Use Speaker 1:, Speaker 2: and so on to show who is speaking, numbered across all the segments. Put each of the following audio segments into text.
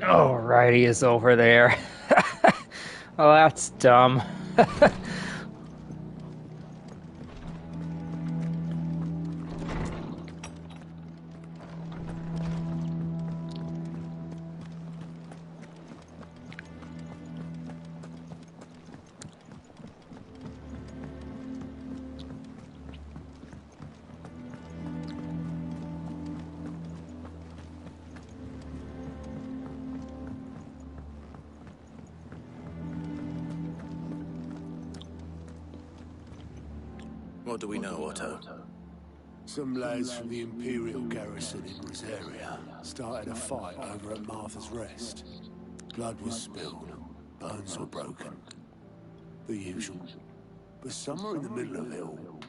Speaker 1: Alrighty, is over there. Oh, that's dumb.
Speaker 2: What do we know, Otto?
Speaker 3: Some lads from the Imperial garrison in Rosaria started a fight over at Martha's Rest. Blood was spilled, bones were broken. The usual. But somewhere in the middle of it all,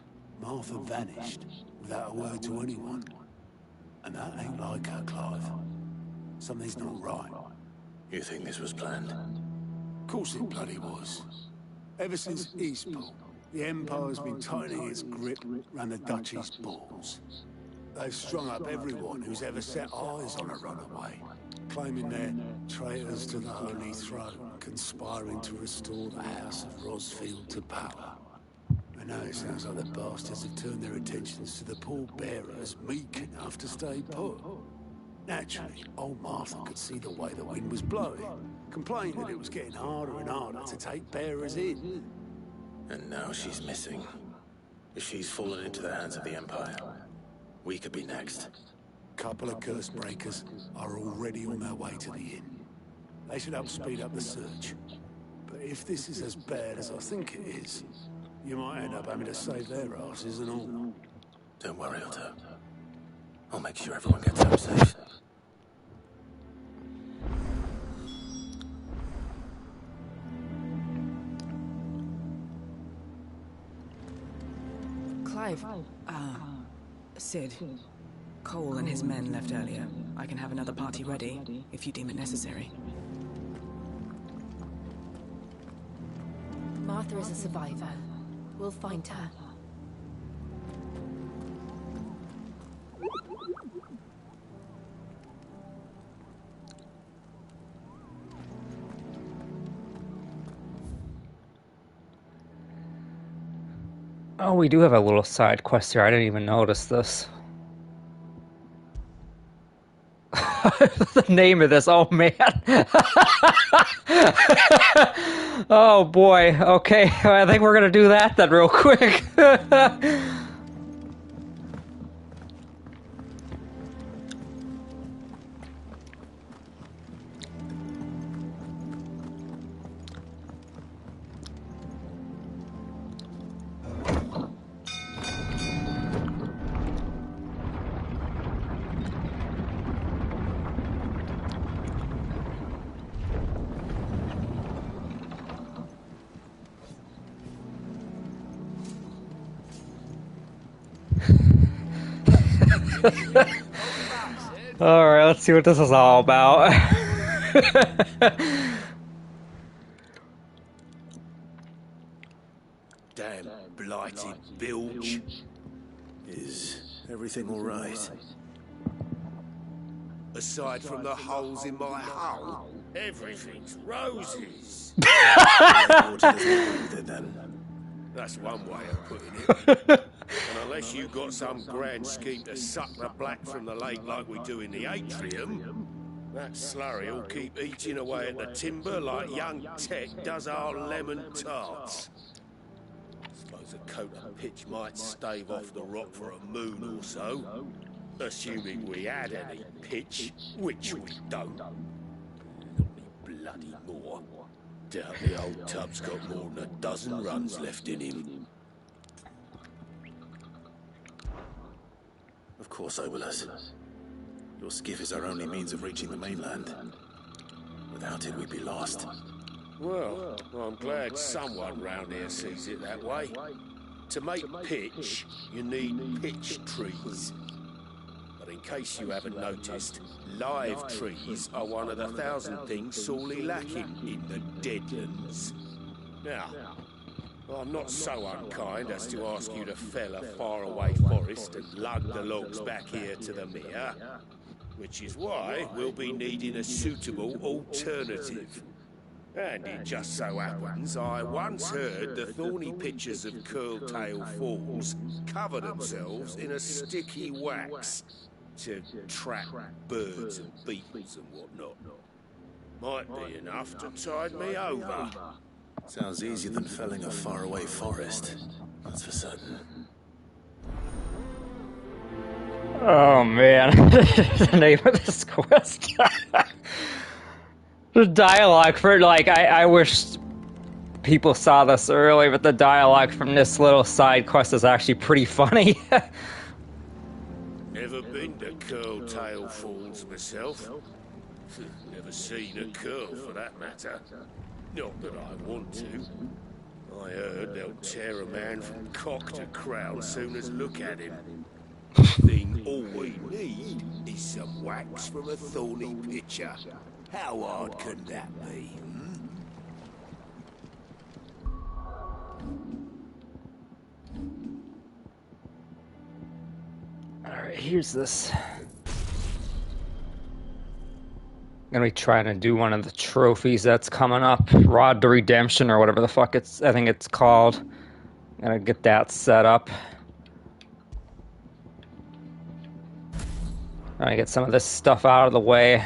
Speaker 3: Martha vanished without a word to anyone. And that ain't like her, Clive. Something's not right.
Speaker 2: You think this was planned?
Speaker 3: Of course it bloody was. Ever since Eastport, the Empire's been tightening its grip around the Duchy's balls. They've strung up everyone who's ever set eyes on a runaway, claiming they're traitors to the Holy Throne, conspiring to restore the House of Rosfield to power. And now it sounds like the bastards have turned their attentions to the pallbearers meek enough to stay put. Naturally, old Martha could see the way the wind was blowing, complained that it was getting harder and harder to take bearers in.
Speaker 2: And now she's missing. If she's fallen into the hands of the Empire, we could be next.
Speaker 3: Couple of curse breakers are already on their way to the inn. They should help speed up the search. But if this is as bad as I think it is, you might end up having to save their asses and all.
Speaker 2: Don't worry, Otto. I'll make sure everyone gets home safe.
Speaker 4: Clive, Sid. Cole and his men left earlier. I can have another party ready, if you deem it necessary.
Speaker 5: Martha is a survivor. We'll find her.
Speaker 1: Oh, we do have a little side quest here. I didn't even notice this. The name of this, oh man. Oh boy, okay. I think we're gonna do that then real quick. Alright, let's see what this is all about.
Speaker 3: Damn blighted bilge.
Speaker 2: Is everything all right?
Speaker 3: Aside from the holes in my hull, everything's roses.
Speaker 2: Water doesn't agree with it, then.
Speaker 3: That's one way of putting it. And unless you've got some grand scheme to suck the black from the lake like we do in the atrium, that slurry will keep eating away at the timber like young Tech does our lemon tarts. Suppose a coat of pitch might stave off the rock for a moon or so, assuming we had any pitch, which we don't. Not any bloody more. Doubt the old tub's got more than a dozen runs left in him.
Speaker 2: Of course, Ivalice. Your skiff is our only means of reaching the mainland. Without it, we'd be lost.
Speaker 3: Well, I'm glad someone round here sees it that way. To make pitch, you need pitch trees. But in case you haven't noticed, live trees are one of the 1,000 things sorely lacking in the Deadlands. Now, I'm not so unkind as to ask you to fell a faraway forest and lug the logs back here to the mere.
Speaker 6: which is why we'll be needing a suitable alternative. And it just so happens I once heard the thorny pitchers of Curltail Falls cover themselves in a sticky wax to trap birds and beetles and whatnot. Might be enough to tide me over.
Speaker 2: Sounds easier than felling a faraway forest. That's for certain.
Speaker 1: Oh man, the name of this quest. The dialogue for, like, I wish people saw this early, but the dialogue from this little side quest is actually pretty funny.
Speaker 6: Never been to Curltail Falls myself. Never seen a curl for that matter. Not that I want to. I heard they'll tear a man from cock to crown soon as look at him. Thing all we need is some wax from a thorny pitcher. How hard can that be?
Speaker 1: Alright, here's this. I'm gonna be trying to do one of the trophies that's coming up. Rod to Redemption or whatever the fuck I think it's called. I'm gonna get that set up. I'm gonna get some of this stuff out of the way.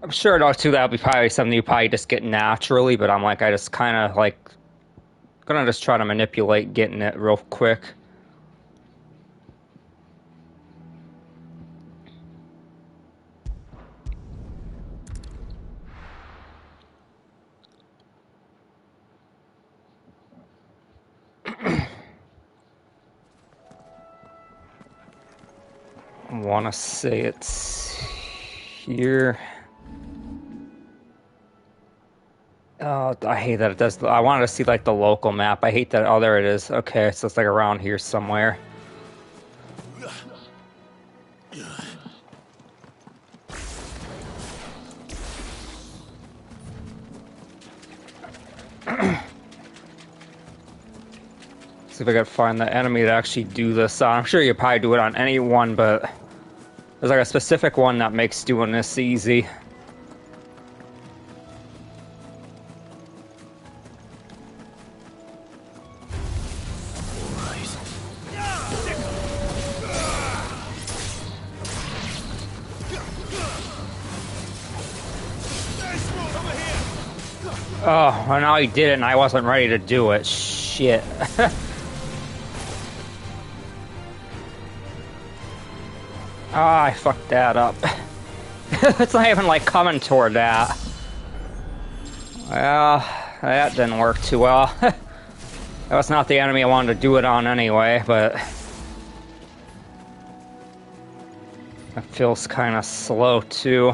Speaker 1: I'm sure too that'll be probably something you probably just get naturally, but I'm like, I just kind of like gonna just try to manipulate getting it real quick. I want to say it's here. Oh, I hate that it does. I wanted to see like the local map. I hate that. Oh, there it is. Okay, so it's like around here somewhere. See if I can find the enemy to actually do this on. I'm sure you probably do it on any one, but there's like a specific one that makes doing this easy. Oh, well now he did it and I wasn't ready to do it. Shit. Ah, I fucked that up. It's not even like coming toward that. Well, that didn't work too well. That was not the enemy I wanted to do it on anyway, but it feels kind of slow too.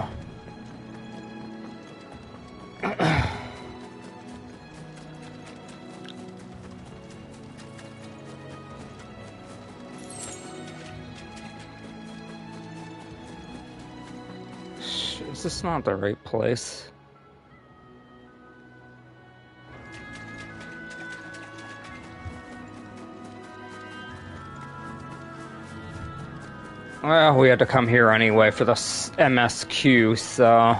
Speaker 1: Is this not the right place? Well, we had to come here anyway for the MSQ, so...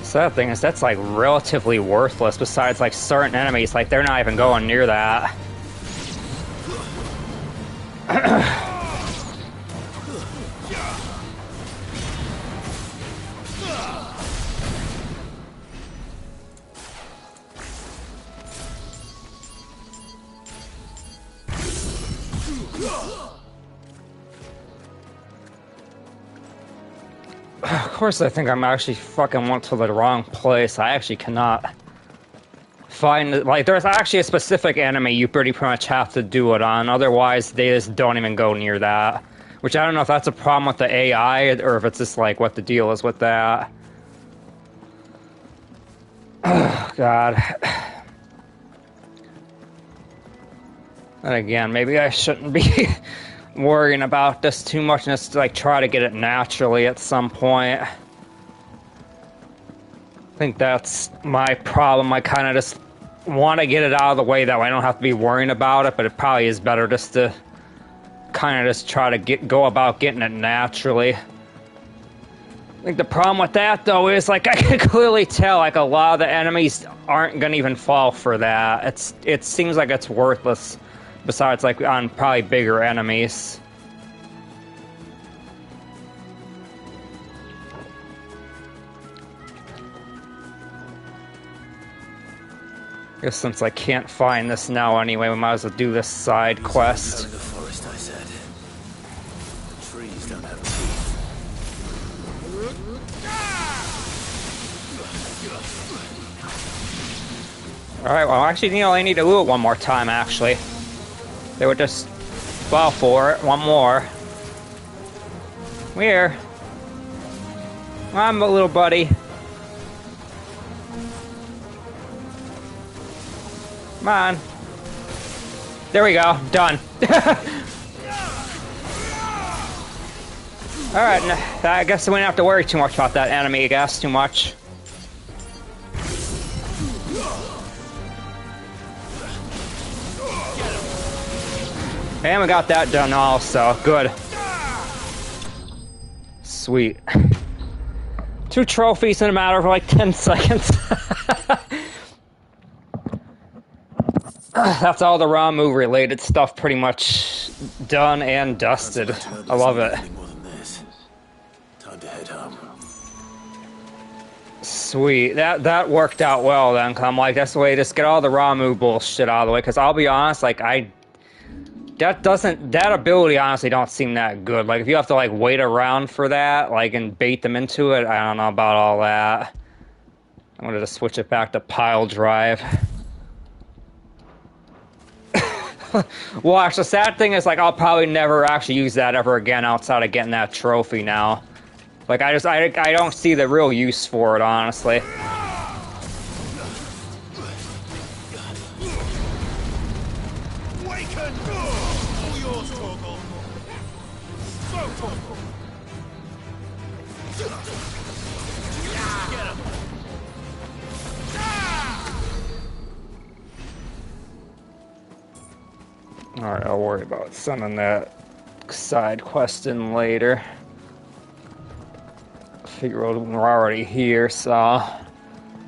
Speaker 1: Sad thing is that's like relatively worthless besides like certain enemies, like they're not even going near that. Of course I think I'm actually fucking went to the wrong place. I actually cannot find, like, there's actually a specific enemy you pretty much have to do it on, otherwise they just don't even go near that. Which I don't know if that's a problem with the AI or if it's just like what the deal is with that. Oh, God. And again, maybe I shouldn't be worrying about this too much and just like try to get it naturally at some point. I think that's my problem. I kind of just want to get it out of the way that way I don't have to be worrying about it, but it probably is better just to kind of just try to go about getting it naturally. I think the problem with that though is like I can clearly tell like a lot of the enemies aren't gonna even fall for that. It seems like it's worthless besides like on probably bigger enemies. I guess since I can't find this now anyway, we might as well do this side quest.
Speaker 2: The forest, I said. The trees don't have teeth.
Speaker 1: Alright, well actually, you know, I need to do it one more time actually. They would just fall for it. One more. Where? I'm a little buddy. Come on. There we go. Done. Alright, I guess we don't have to worry too much about that enemy, I guess, too much. And we got that done also. Good. Sweet. 2 trophies in a matter of like 10 seconds. That's all the Ramu related stuff pretty much done and dusted. I love it.
Speaker 2: Time to head home.
Speaker 1: Sweet. That worked out well then, 'cause I'm like, that's the way to just get all the Ramu bullshit out of the way, because I'll be honest, like that ability honestly don't seem that good. Like if you have to like wait around for that, like and bait them into it, I don't know about all that. I'm gonna just switch it back to pile drive. Well, actually, the sad thing is, like, I'll probably never actually use that ever again outside of getting that trophy now. Like, I don't see the real use for it, honestly. Alright, I'll worry about sending that side quest in later. Figure we're already here, so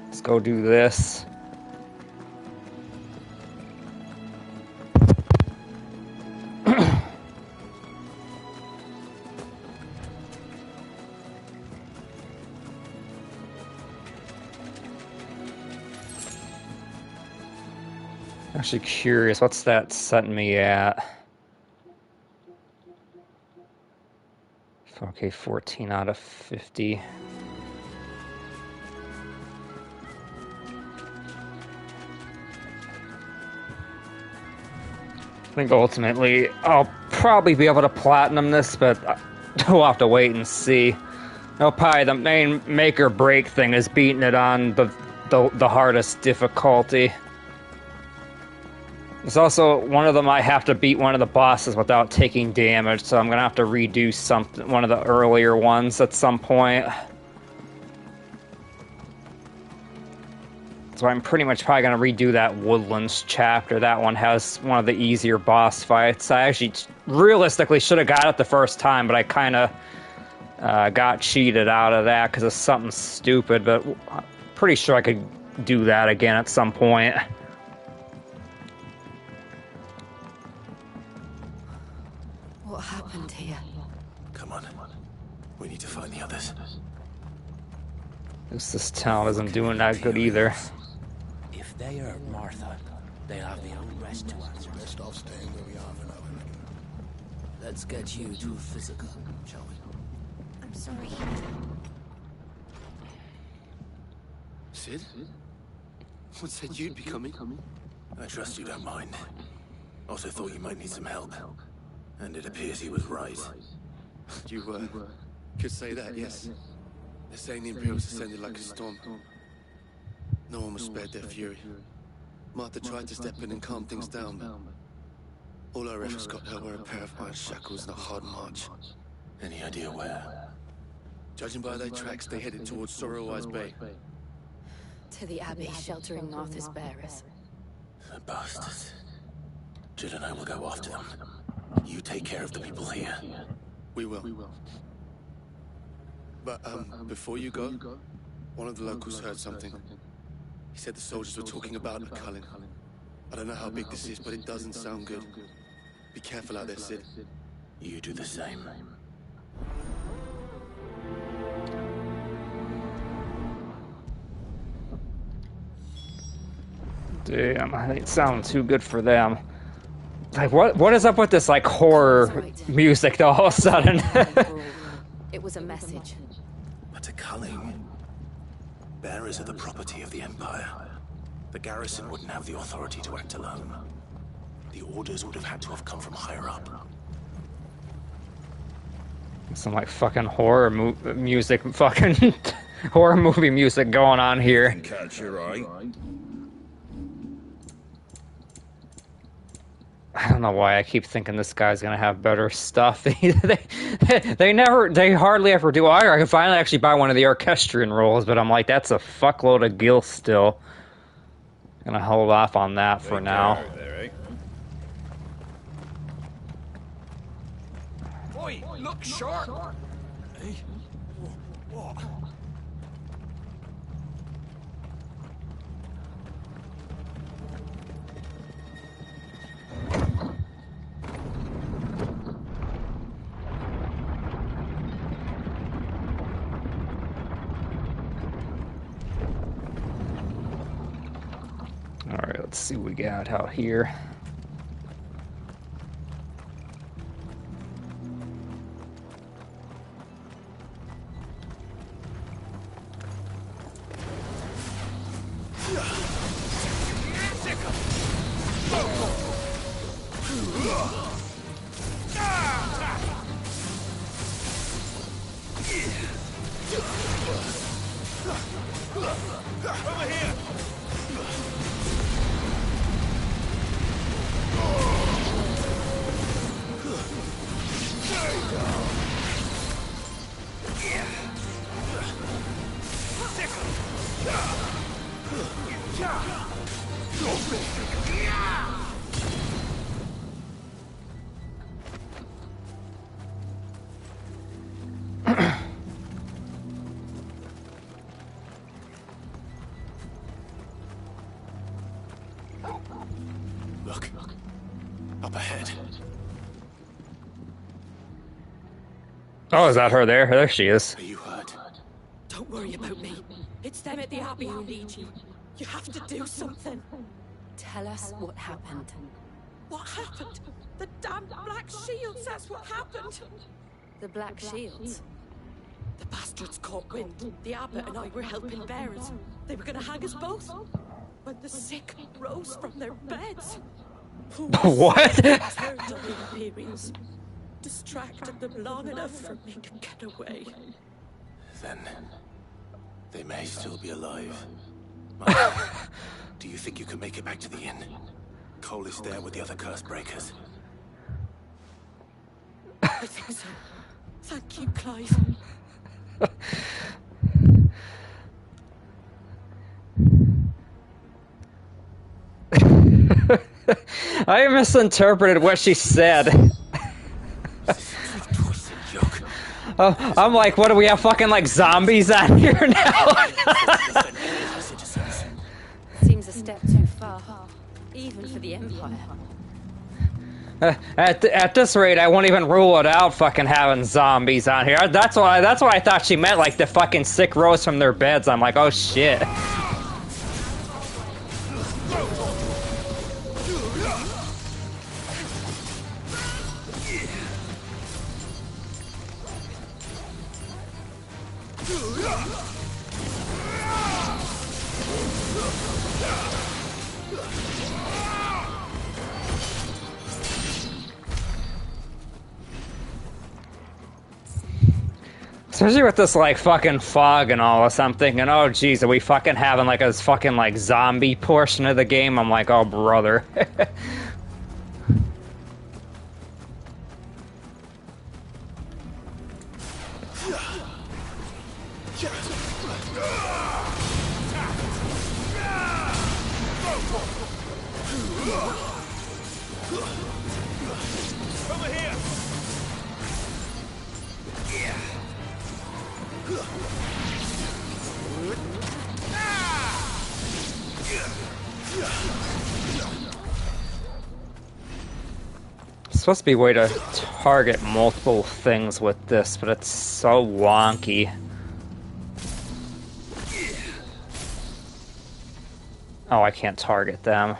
Speaker 1: let's go do this. Actually curious, what's that setting me at? Okay, 14 out of 50. I think ultimately I'll probably be able to platinum this, but we'll have to wait and see. No, probably the main make or break thing is beating it on the hardest difficulty. There's also one of them I have to beat one of the bosses without taking damage, so I'm gonna have to redo one of the earlier ones at some point. So I'm pretty much probably gonna redo that Woodlands chapter. That one has one of the easier boss fights. I actually realistically should have got it the first time, but I kind of got cheated out of that because of something stupid, but I'm pretty sure I could do that again at some point.
Speaker 5: What happened here?
Speaker 2: Come on. We need to find the others.
Speaker 1: This town isn't doing that good either.
Speaker 7: If they hurt Martha, they'll have their own rest to answer.
Speaker 3: Best off staying where we are for now.
Speaker 7: Let's get you to a physical, shall we?
Speaker 5: I'm sorry.
Speaker 6: Sid? What said you'd be coming?
Speaker 2: I trust you don't mind. Also thought you might need some help. And it appears he was right.
Speaker 8: You could say that, yes. They're saying the Imperials ascended like a storm. No one was spared their fury. Martha tried to step in and calm things down, but all our efforts got her were a pair of iron shackles and a hard march.
Speaker 2: Any idea where?
Speaker 8: Judging by their tracks, they headed towards Sorrowwise Bay.
Speaker 5: To the Abbey sheltering Martha's bearers.
Speaker 2: The bastards. Jill and I will go after them. You take care of the people here.
Speaker 8: We will. But, before you go, one of the locals heard something. He said the soldiers were talking about a culling. I don't know how big this is, but it doesn't sound good. Be careful out there, Sid.
Speaker 2: You do the same.
Speaker 1: Damn, I think it sounds too good for them. Like, what is up with this, like, horror music, though, all of a sudden?
Speaker 5: It was a message.
Speaker 2: But a culling. Bearers are the property of the Empire. The garrison wouldn't have the authority to act alone. The orders would have had to have come from higher up.
Speaker 1: Some, like, fucking horror music, fucking horror movie music going on here.
Speaker 6: Catch your eye.
Speaker 1: I don't know why I keep thinking this guy's gonna have better stuff. they hardly ever do. I can finally actually buy one of the orchestrion rolls, but I'm like, that's a fuckload of gil still. Gonna hold off on that for now.
Speaker 9: Oi, look sharp! Hey, what?
Speaker 1: Alright, let's see what we got out here.
Speaker 6: Over here!
Speaker 2: Look. Up ahead.
Speaker 1: Oh, is that her there? There she is.
Speaker 2: Are you hurt?
Speaker 10: Don't worry about me. It's them at the Abbey who need you. You have to do something.
Speaker 5: Tell us what happened.
Speaker 10: What happened? The damn Black Shields, that's what happened.
Speaker 5: The Black Shields?
Speaker 10: The bastards caught wind. The Abbot and I were helping bearers. They were gonna hang us both. When the sick rose from their beds.
Speaker 1: What?
Speaker 10: Turned on the Imperials. Distracted them long enough for me to get away.
Speaker 2: Then they may still be alive. Mother, do you think you can make it back to the inn? Cole is there with the other curse breakers.
Speaker 10: I think so. Thank you, Clive.
Speaker 1: I misinterpreted what she said. I'm like, what do we have, fucking like zombies out here now?
Speaker 5: Seems a step too far, even for the Empire.
Speaker 1: At this rate, I won't even rule it out fucking having zombies on here. That's why I thought she meant like the fucking sick rose from their beds. I'm like, oh shit. Especially with this, like, fucking fog and all this, I'm thinking, oh, geez, are we fucking having, like, this fucking, like, zombie portion of the game? I'm like, oh, brother. Supposed to be a way to target multiple things with this, but it's so wonky. Oh, I can't target them.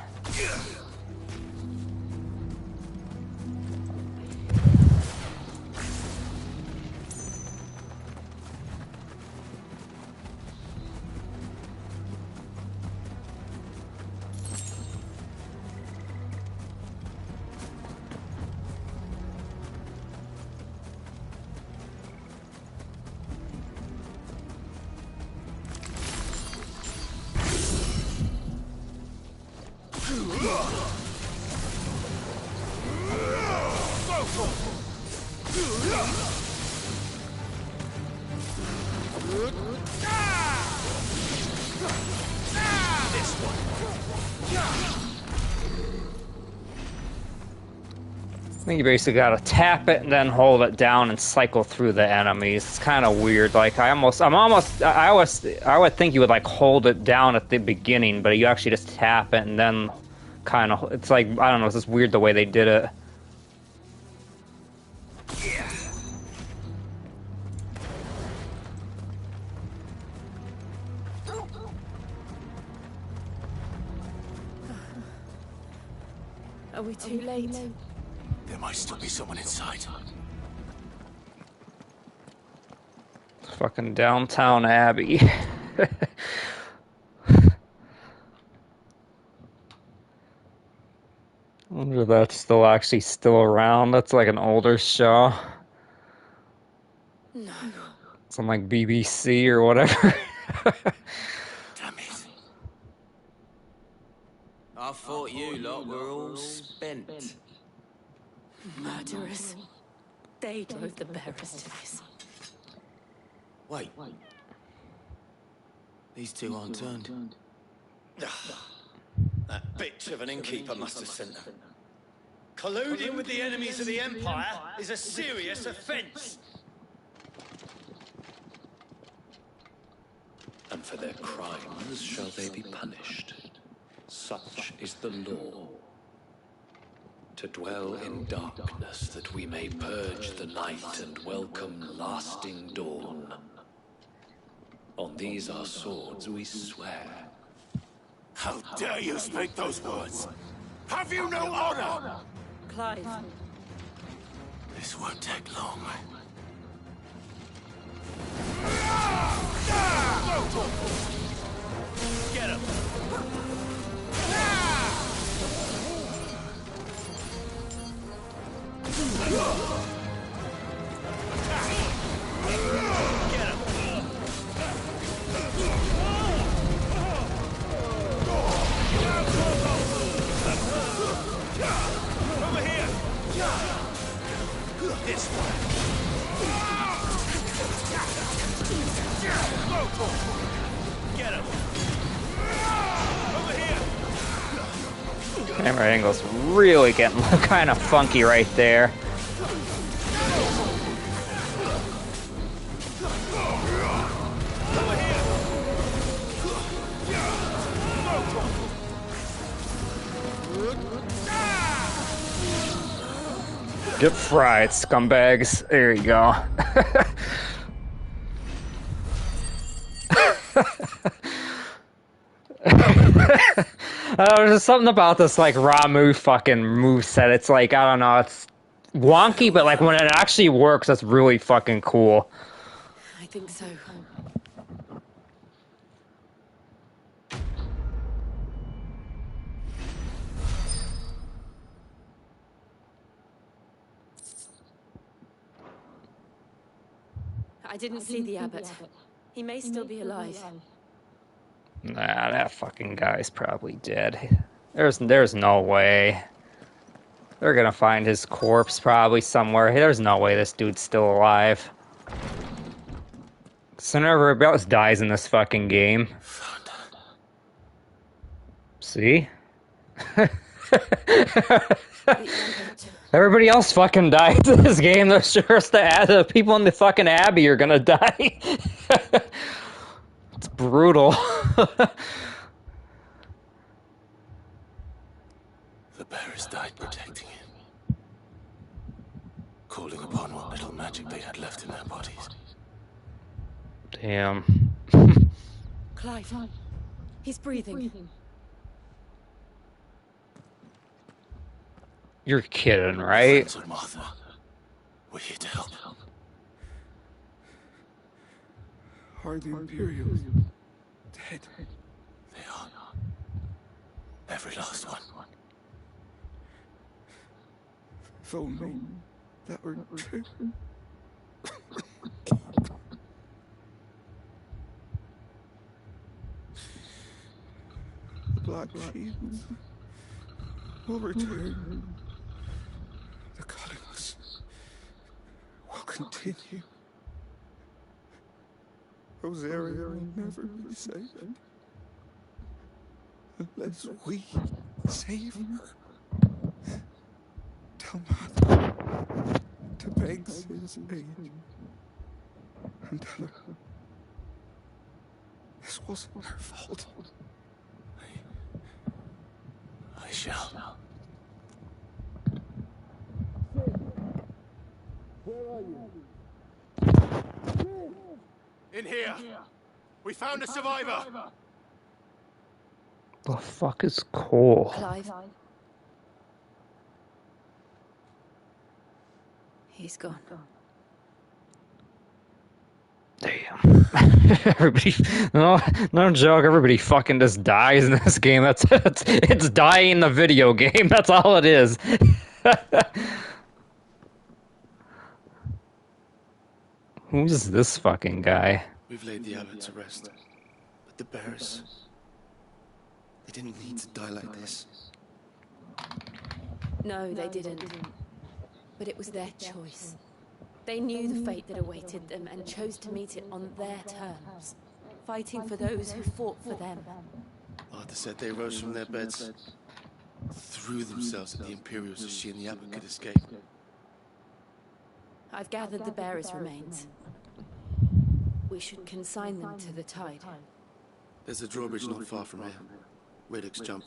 Speaker 1: I think you basically gotta tap it and then hold it down and cycle through the enemies. It's kind of weird. Like I would think you would like hold it down at the beginning, but you actually just tap it and then kind of. It's like I don't know. It's just weird the way they did it.
Speaker 10: Are we too late?
Speaker 2: There might still be someone inside.
Speaker 1: Fucking Downtown Abbey. I wonder if that's still around. That's like an older show.
Speaker 10: No.
Speaker 1: Some like BBC or whatever.
Speaker 2: Damn it.
Speaker 7: I thought you lot were all spent.
Speaker 10: Murderers. They drove the bearers to this.
Speaker 7: Wait. These two aren't turned.
Speaker 11: That bitch of an innkeeper must have sent them. Colluding with the enemies of the Empire is a serious offense.
Speaker 2: And for their crimes shall they be punished. Such is the law. To dwell in darkness that we may purge the night and welcome lasting dawn. On these our swords we swear.
Speaker 3: How dare you speak those words? Have you no honor?
Speaker 10: Clive.
Speaker 2: This won't take long.
Speaker 11: Get him! Over here! This way! Get him! Over here!
Speaker 1: Camera angle's really getting kind of funky right there. Get fried, scumbags. There you go. There's something about this like Ramu fucking moveset. It's like, I don't know, it's wonky, but like when it actually works, that's really fucking cool.
Speaker 10: I think so. I didn't see the abbot. He may still be alive.
Speaker 1: Nah, that fucking guy's probably dead. There's no way. They're gonna find his corpse probably somewhere. There's no way this dude's still alive. Sooner everybody else dies in this fucking game. See? Everybody else fucking dies in this game. The sheriffs, the people in the fucking abbey are gonna die. It's brutal.
Speaker 8: The bearers died protecting him, calling upon what little magic they had left in their bodies.
Speaker 1: Damn.
Speaker 10: Clive, he's breathing.
Speaker 1: You're kidding, right?
Speaker 8: Friends of Martha, we're here to help.
Speaker 3: Are the Imperials dead?
Speaker 8: They are. Every last one.
Speaker 3: If only that were true. The Black Shields will return. The Cullings will continue. Rosaria will never be saved unless we save her. Tell Mother to beg Sid's aid and tell her this wasn't her fault.
Speaker 8: I shall.
Speaker 6: In here! We found a survivor!
Speaker 1: The fuck is Cole?
Speaker 10: Clive. He's gone.
Speaker 1: Damn. Everybody, no joke, everybody fucking just dies in this game. It's dying in the video game. That's all it is. Who's this fucking guy?
Speaker 8: We've laid the abbot to rest, but the bearers, they didn't need to die like this.
Speaker 10: No, they didn't. But it was their choice. They knew the fate that awaited them and chose to meet it on their terms, fighting for those who fought for them.
Speaker 8: Martha said they rose from their beds, threw themselves at the Imperials so she and the abbot could escape.
Speaker 10: I've gathered the bearers' remains. We should consign them to the tide.
Speaker 8: There's a drawbridge not far from here. Riddick's jump.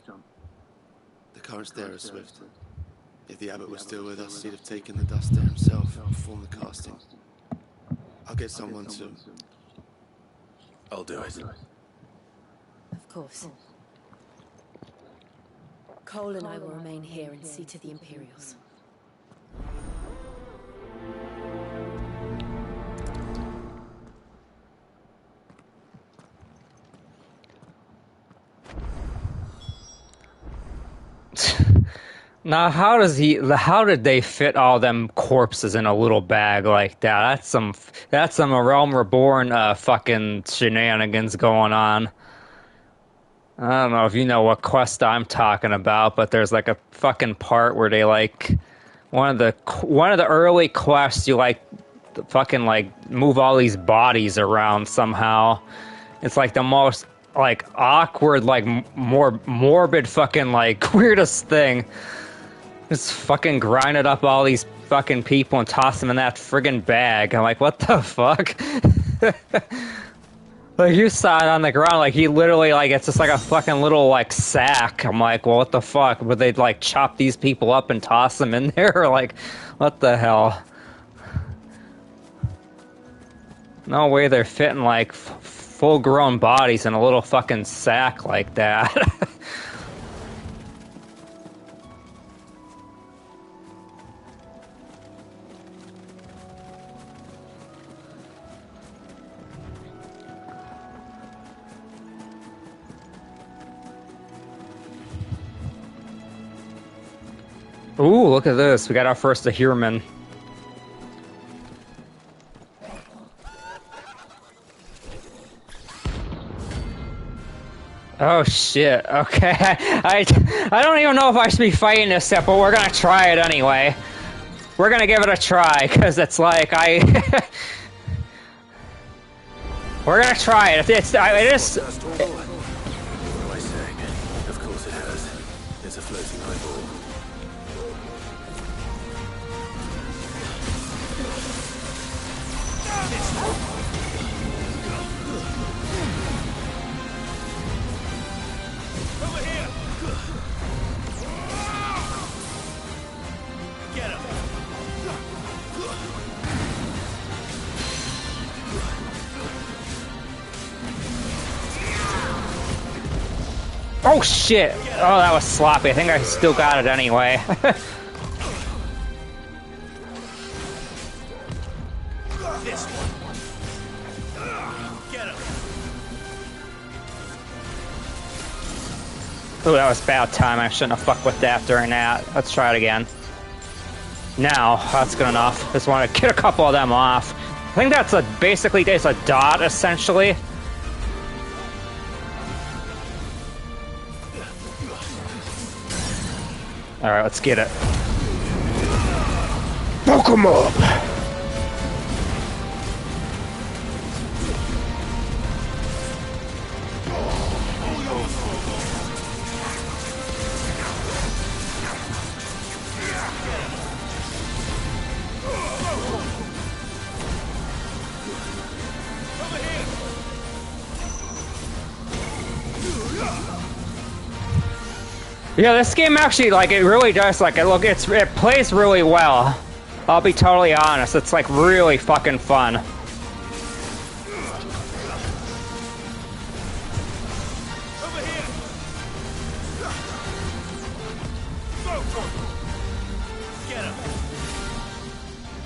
Speaker 8: The currents there are swift. If the abbot was still with us, he'd have taken the dust there himself and performed the casting. I'll get someone to... I'll do it.
Speaker 10: Of course. Cole and I will remain here and see to the Imperials.
Speaker 1: Now, how did they fit all them corpses in a little bag like that? That's some Realm Reborn fucking shenanigans going on. I don't know if you know what quest I'm talking about, but there's like a fucking part where they like one of the early quests, you like fucking like move all these bodies around somehow. It's like the most like awkward, like more morbid fucking like weirdest thing. Just fucking grinded up all these fucking people and tossed them in that friggin' bag. I'm like, what the fuck? Like, you saw it on the ground, like, he literally, like, it's just like a fucking little, like, sack. I'm like, well, what the fuck? Would they, like, chop these people up and toss them in there? Like, what the hell? No way they're fitting, like, full-grown bodies in a little fucking sack like that. Ooh, look at this. We got our first Ahirman. Oh shit, okay. I don't even know if I should be fighting this yet, but we're gonna try it anyway. We're gonna give it a try, because it's like, we're gonna try it. It is...
Speaker 6: What am I saying? Of course it has. It's a floating eyeball.
Speaker 9: Over here! Get him!
Speaker 1: Oh shit! Oh, that was sloppy. I think I still got it anyway.
Speaker 9: This one. Get him!
Speaker 1: Oh, that was bad time. I shouldn't have fucked with that during that. Let's try it again. Now, that's good enough. Just want to get a couple of them off. I think that's basically it's a dot, essentially. Alright, let's get it. Fuck 'em up! Yeah, this game actually, like, it really does, like, it plays really well. I'll be totally honest, it's, like, really fucking fun.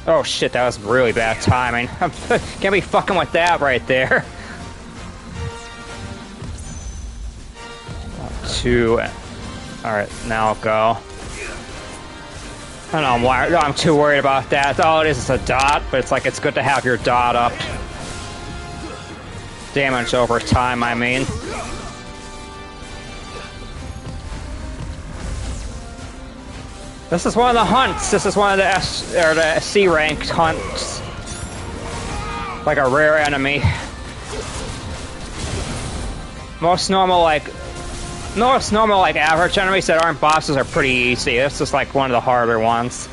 Speaker 1: Oh shit, that was really bad timing. Can't be fucking with that right there. 2... Alright, now I'll go. I don't know why I'm too worried about that. All it is a dot, but it's like it's good to have your dot up. Damage over time, I mean. This is one of the hunts. This is one of the the C ranked hunts. Like a rare enemy. Most normal average enemies that aren't bosses are pretty easy. This is like one of the harder ones.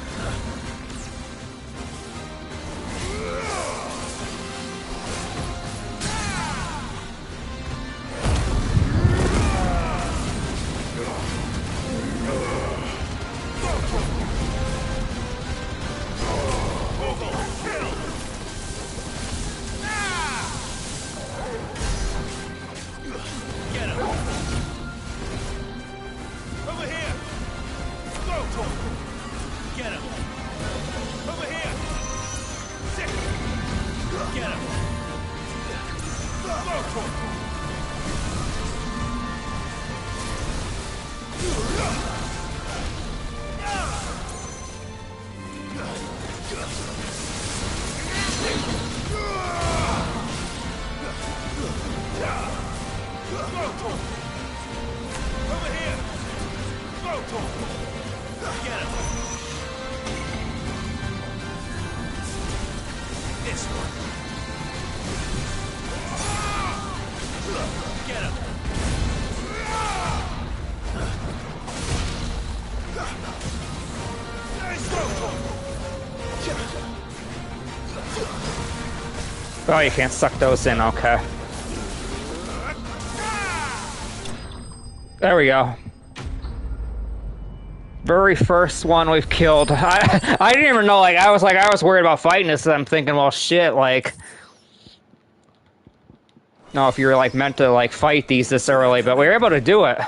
Speaker 1: Oh, you can't suck those in, okay. There we go. Very first one we've killed. I didn't even know, like, I was worried about fighting this, and I'm thinking, well, shit, like... No, if you were, like, meant to, like, fight these this early, but we were able to do it.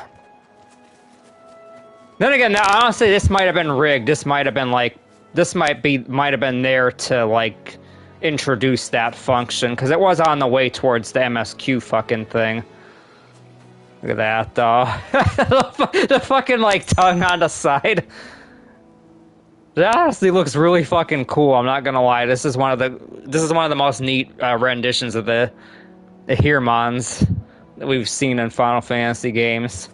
Speaker 1: Then again, honestly, this might have been rigged. This might have been, like... This might have been there to, like... introduce that function, because it was on the way towards the MSQ fucking thing. Look at that, though. The fucking, like, tongue on the side. That honestly looks really fucking cool, I'm not gonna lie. This is one of the most neat renditions of the Hirmons. that we've seen in Final Fantasy games.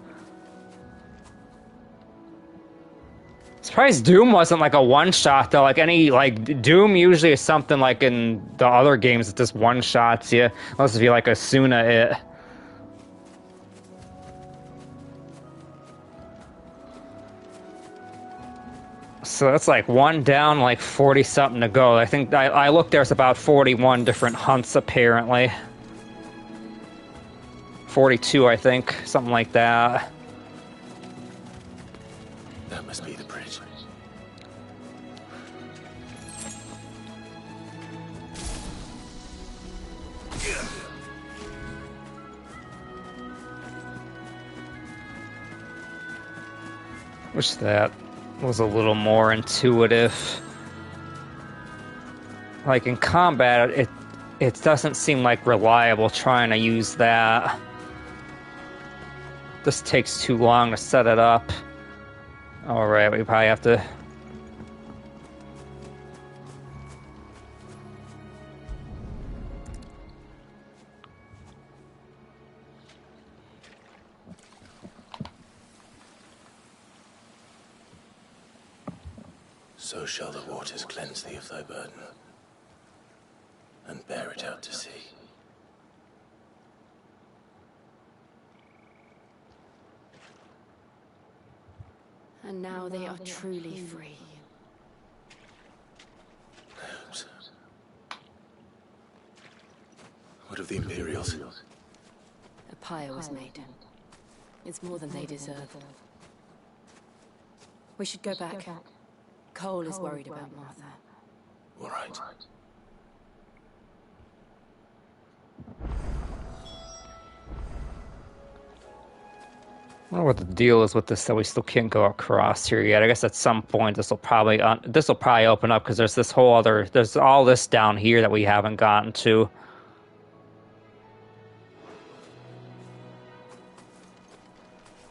Speaker 1: Surprised Doom wasn't like a one-shot though. Like any Doom usually is something like in the other games that just one-shots you, unless if you like Asuna it. So that's like one down, like 40 something to go. I think I looked. There's about 41 different hunts apparently. 42, I think, something like that.
Speaker 8: That must be the bridge.
Speaker 1: Wish that was a little more intuitive. Like in combat, it doesn't seem like reliable trying to use that. This takes too long to set it up. Alright, we probably have to...
Speaker 8: So shall the waters cleanse thee of thy burden, and bear it out to sea.
Speaker 10: And now they are truly free.
Speaker 8: What of the Imperials?
Speaker 10: A pyre was made. It's more than they deserve. We should go back. Cole is worried about Martha.
Speaker 8: All right.
Speaker 1: I wonder what the deal is with this that we still can't go across here yet. I guess at some point this will probably open up because there's all this down here that we haven't gotten to.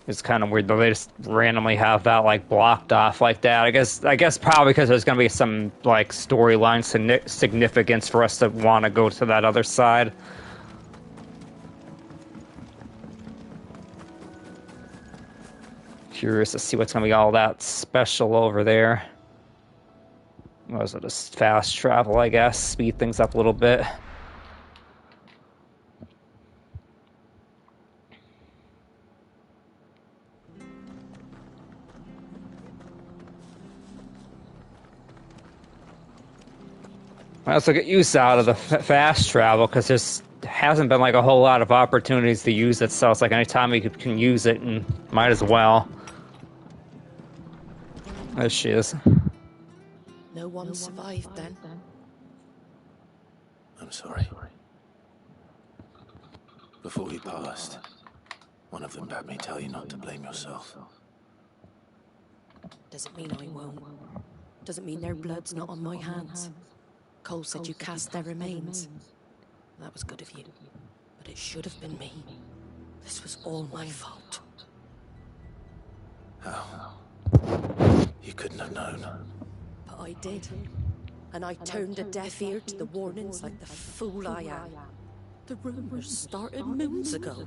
Speaker 1: It's kind of weird though. They just randomly have that like blocked off like that. I guess probably because there's gonna be some like storyline significance for us to want to go to that other side. Curious to see what's gonna be all that special over there. Was it just fast travel? I guess speed things up a little bit. I also get use out of the fast travel because there's hasn't been like a whole lot of opportunities to use it, so it's like anytime you can use it, and might as well. There she is.
Speaker 12: No one survived then.
Speaker 8: I'm sorry. Before we passed, one of them bade me tell you not to blame yourself.
Speaker 12: Doesn't mean I won't. Doesn't mean their blood's not on my hands. Cole said you cast their remains. That was good of you. But it should have been me. This was all my fault.
Speaker 8: How? You couldn't have known.
Speaker 12: But I did. And I turned a deaf ear to the warnings like the fool I am. The rumors started moons ago.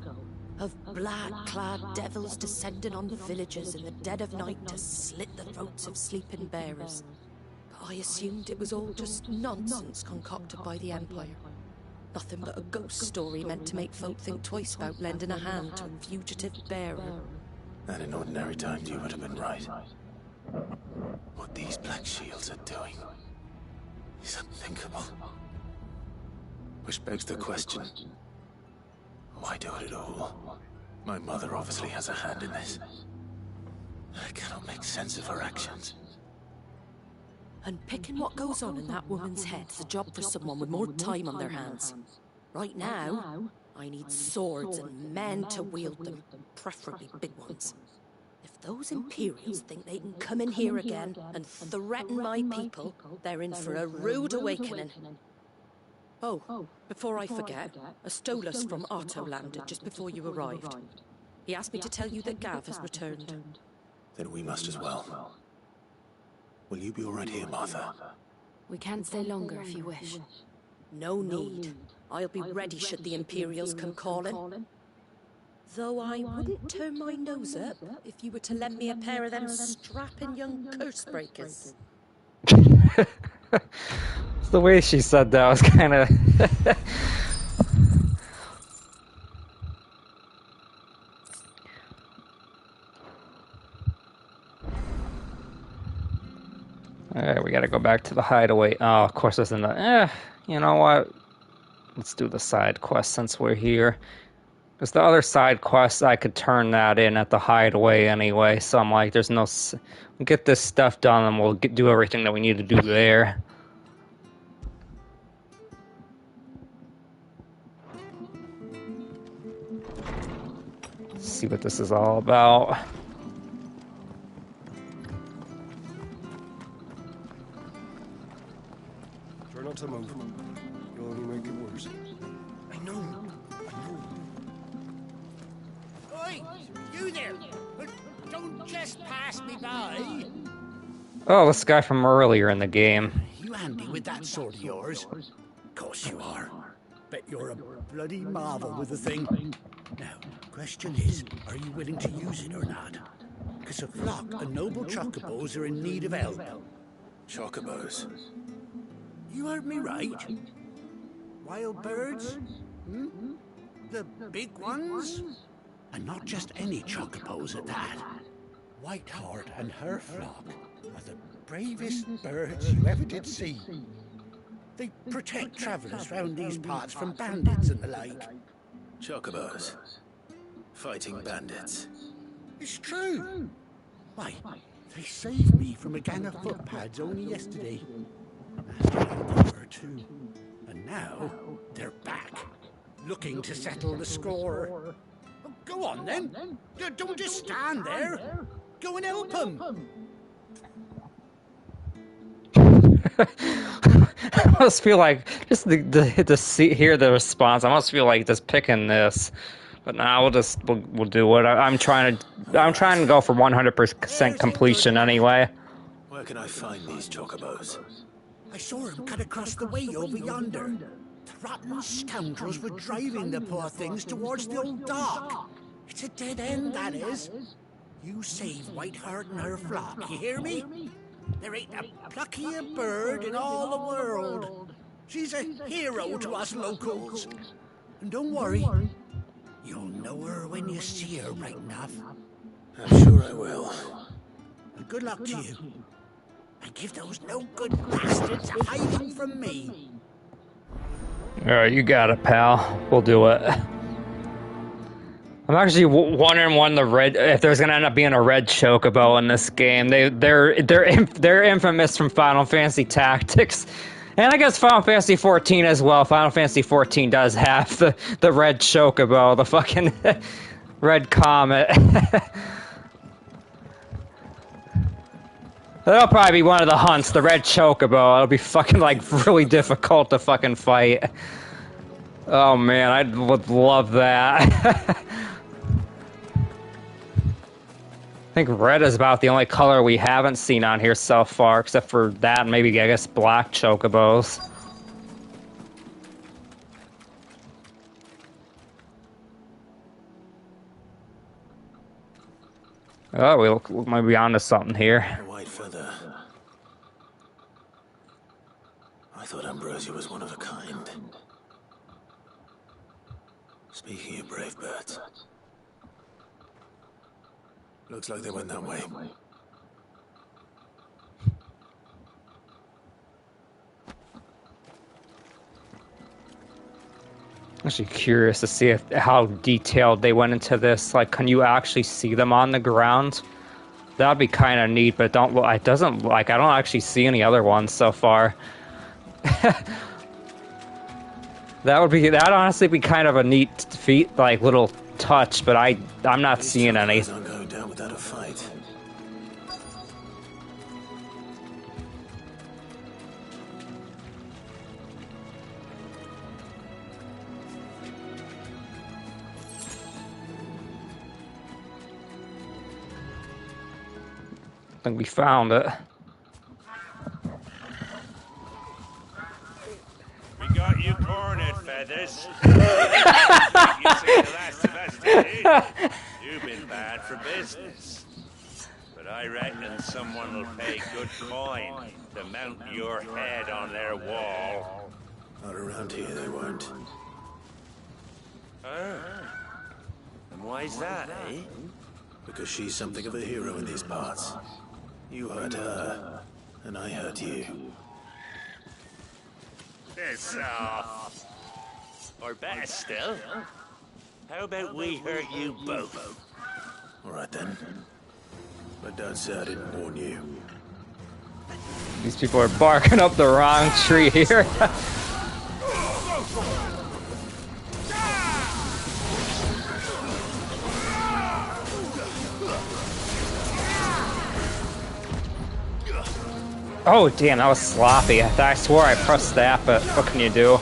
Speaker 12: Of black-clad devils descending on villages in the dead of night to slit the throats of sleeping bearers. I assumed it was all just nonsense concocted by the Empire. Nothing but a ghost story meant to make folk think twice about lending a hand to a fugitive bearer.
Speaker 8: And in ordinary times you would have been right. What these Black Shields are doing is unthinkable. Which begs the question, why do it at all? My mother obviously has a hand in this. I cannot make sense of her actions.
Speaker 12: And picking what goes on in that woman's head's a job for someone with more time on their hands. Right now, I need swords and men to wield them, preferably big ones. If those Imperials think they can come in here again and threaten my people, they're in for a rude awakening. Oh, before I forget, a Stolas from Otto landed just before you arrived. He asked me to tell you that Gav has returned.
Speaker 8: Then we must as well. Will you be all right here, Martha?
Speaker 10: We can stay longer if you wish.
Speaker 12: No need. I'll be ready should the Imperials come calling. Though I wouldn't turn my nose up if you were to lend me a pair of them strapping young curse breakers.
Speaker 1: The way she said that was kind of... Alright, we gotta go back to the hideaway. Oh, of course it's in the... you know what? Let's do the side quest since we're here. Because the other side quest, I could turn that in at the hideaway anyway. So I'm like, there's no... We'll get this stuff done and we'll do everything that we need to do there. Let's see what this is all about.
Speaker 13: Try not to move. You'll only make it worse.
Speaker 9: I know. Oi! You there! Don't just pass me by!
Speaker 1: Oh, this guy from earlier in the game.
Speaker 9: You handy with that sword of yours? Course you are. Bet you're a bloody marvel with the thing. Now, question is, are you willing to use it or not? Because a flock of noble chocobos are in need of help.
Speaker 2: Chocobos?
Speaker 9: You heard me right. Wild birds? Hmm? The big ones? And not just any chocobos at that. Whiteheart and her flock are the bravest birds you ever did see. They protect travellers round these parts from bandits and the like.
Speaker 2: Chocobos? Fighting bandits?
Speaker 9: It's true. Why, they saved me from a gang of footpads only yesterday. Or two. And now, they're back, looking to settle the score. Oh, go on then. Don't just stand there. Go and help them.
Speaker 1: I almost feel like just to hear the response. I almost feel like just picking this, but now we'll do it. I'm trying to go for 100% completion anyway.
Speaker 2: Where can I find these chocobos?
Speaker 9: I saw him cut across the way over yonder. The rotten scoundrels were driving the poor things towards the old dock. It's a dead end, that is. You save Whiteheart and her flock, you hear me? There ain't a pluckier bird in all the world. She's a hero to us locals. And don't worry, you'll know her when you see her right enough.
Speaker 2: I'm sure I will.
Speaker 9: And good luck to you. And give those no-good bastards a hiding from me.
Speaker 1: Alright, you got it, pal. We'll do it. I'm actually wondering if there's gonna end up being a red chocobo in this game. They're infamous from Final Fantasy Tactics, and I guess Final Fantasy XIV as well. Final Fantasy XIV does have the red chocobo, the fucking red comet. That'll probably be one of the hunts, the red chocobo. It'll be fucking like really difficult to fucking fight. Oh man, I would love that. I think red is about the only color we haven't seen on here so far, except for that and maybe, I guess, black chocobos. Oh, we might be onto something here.
Speaker 2: A white feather. I thought Ambrosia was one of a kind. Speaking of brave birds, looks like they went that way.
Speaker 1: I'm actually curious to see how detailed they went into this. Like, can you actually see them on the ground? That'd be kind of neat, but I don't actually see any other ones so far. That'd honestly be kind of a neat feat, like little touch, but I'm not seeing any.
Speaker 2: These aren't going down without a fight.
Speaker 1: I think we found it.
Speaker 6: We got you cornered, Feathers. You see the last of us
Speaker 14: You've been bad for business. But I reckon someone will pay good coin to mount your head on their wall.
Speaker 3: Not around here, they won't.
Speaker 14: Oh. And why's that, eh?
Speaker 3: Because she's something of a hero in these parts. You hurt her, and I hurt you.
Speaker 14: Piss off. Or better still, how about we hurt you both?
Speaker 3: Alright then. But don't say I didn't warn you.
Speaker 1: These people are barking up the wrong tree here. Oh damn, that was sloppy. I swore I pressed that, but what can you do?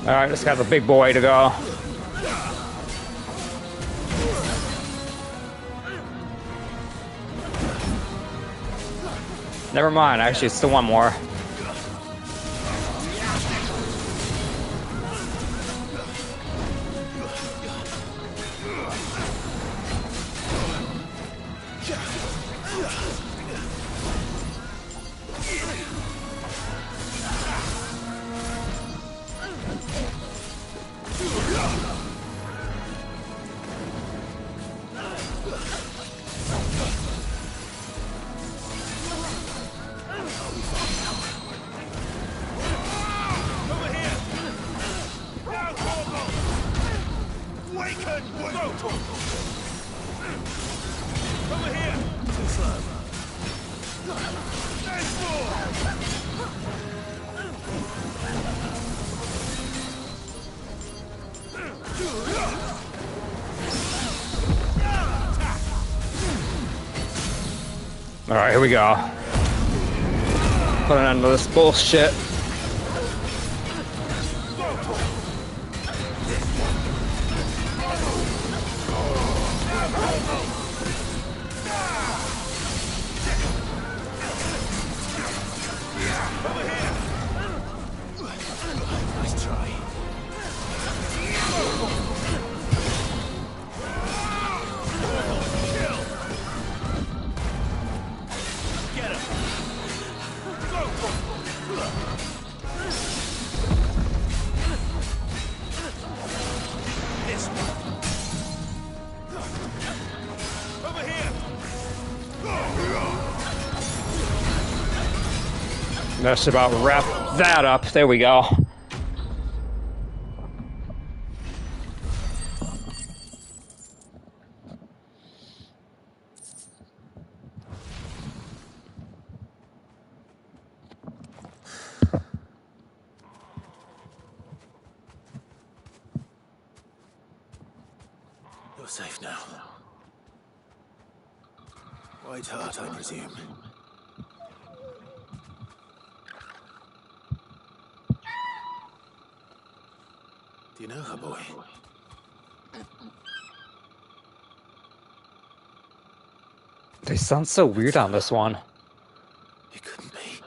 Speaker 1: Alright, this guy's a big boy to go. Never mind, actually, it's still one more. Alright, here we go. Put an end to this bullshit.
Speaker 3: Nice try.
Speaker 1: That should about wrap that up. There we go.
Speaker 3: You're safe now. White Heart, I presume. Do you know her, boy?
Speaker 1: They sound so weird on this one.
Speaker 3: It couldn't be.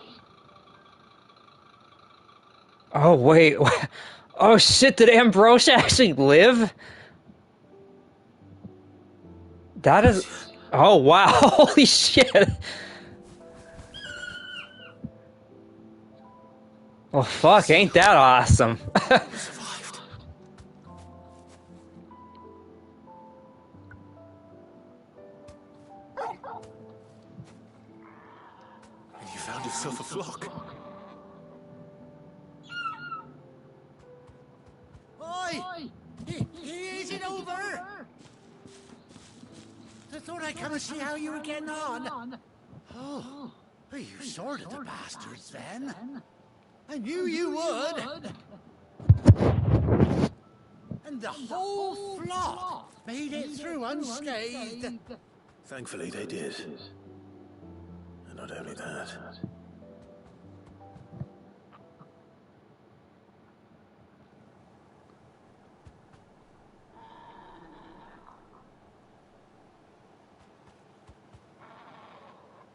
Speaker 1: Oh, wait. Oh, shit. Did Ambrosia actually live? That is... Oh, wow. Holy shit. Well, fuck. Ain't that awesome?
Speaker 3: Survived. And you found yourself a flock.
Speaker 9: boy! Is it over? I thought I'd come and see how you were getting on. Oh, you sorted the bastards then. I knew you would. And the whole flock made it through unscathed.
Speaker 3: Thankfully they did. And not only that.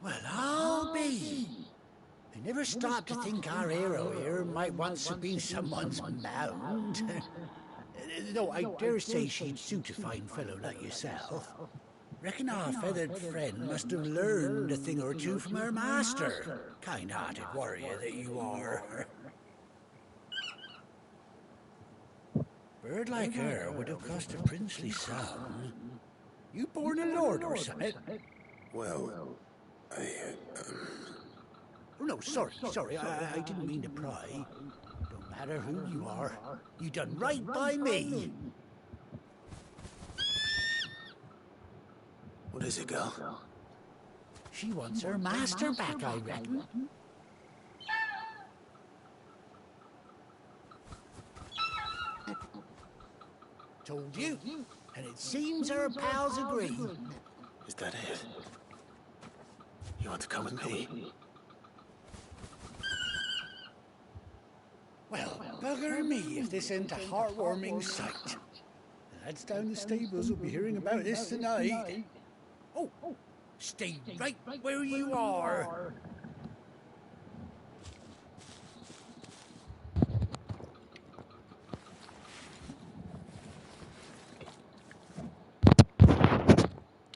Speaker 9: Well, I'll be. I never stopped to think our hero here might once have been someone's mount. Though I dare say she'd suit a fine fellow like yourself. Reckon our feathered friend must have learned a thing or two from her master. Kind-hearted warrior that you are. Bird like her would have cost a princely sum. You born a lord or something?
Speaker 3: Well,
Speaker 9: Oh, no, sorry, I didn't mean to pry. Don't matter who you are, you done right by me.
Speaker 3: What is it, girl?
Speaker 9: She wants her master back, I reckon. Told you, and it seems her pals agree.
Speaker 3: Is that it? You want to come with me?
Speaker 9: Well, bugger me if this ain't a heartwarming sight. The lads down the stables will be hearing about this tonight. Oh, stay right where you are.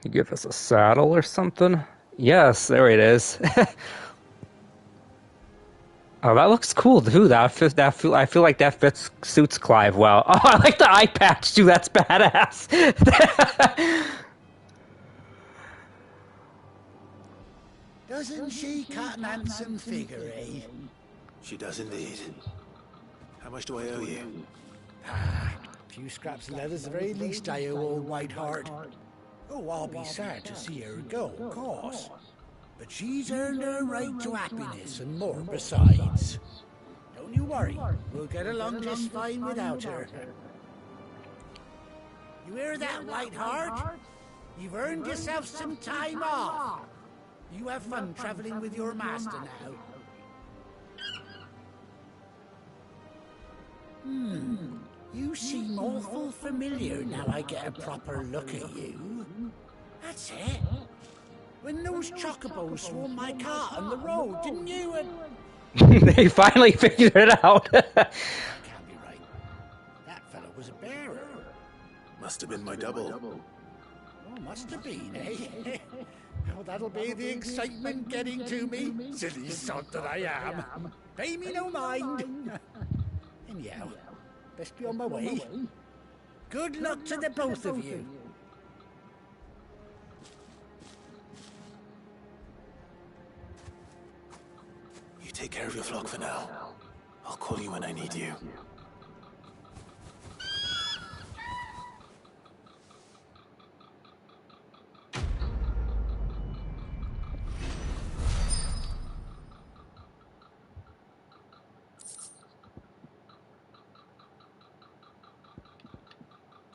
Speaker 1: You give us a saddle or something? Yes, there it is. Oh, that looks cool too. I feel like that suits Clive well. Oh, I like the eye patch too. That's badass.
Speaker 9: Doesn't she cut an handsome figure, eh?
Speaker 3: She does indeed. How much do I owe you?
Speaker 9: A few scraps of leather's the very least I owe old Whiteheart. Oh, I'll be sad to see her go, of course. But she's earned her right to happiness and more besides. Don't you worry, we'll get along just fine without her. You hear that, Whiteheart? You've earned yourself some time off. You have fun traveling with your master now. You seem awful familiar now I get a proper look at you. That's it. When those chocobos swarmed my car on the road, didn't you?
Speaker 1: They finally figured it out.
Speaker 9: Can't be right. That fellow was a bearer.
Speaker 3: Must have been my double.
Speaker 9: Oh, must have been, eh? Oh, that'll be the excitement getting to me. Silly sod that I am. Pay me no mind. Anyhow, best be on my way. Good luck to the both of you.
Speaker 3: You take care of your flock for now. I'll call you when I need you.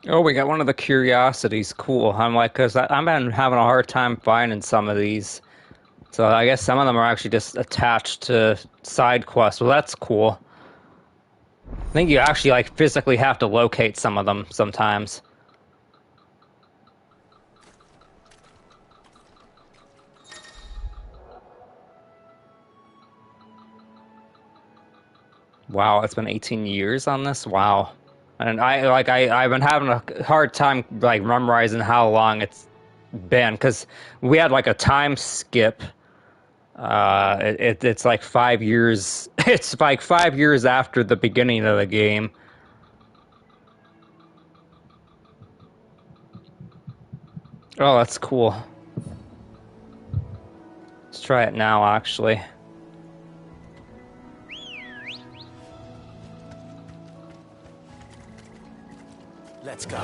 Speaker 1: Oh, we got one of the curiosities. Cool. I'm like, because I've been having a hard time finding some of these. So I guess some of them are actually just attached to side quests. Well, that's cool. I think you actually like physically have to locate some of them sometimes. Wow, it's been 18 years on this? Wow. And I've been having a hard time like memorizing how long it's been, because we had like a time skip. It's like 5 years. It's like 5 years after the beginning of the game. Oh, that's cool. Let's try it now, actually.
Speaker 9: Let's go.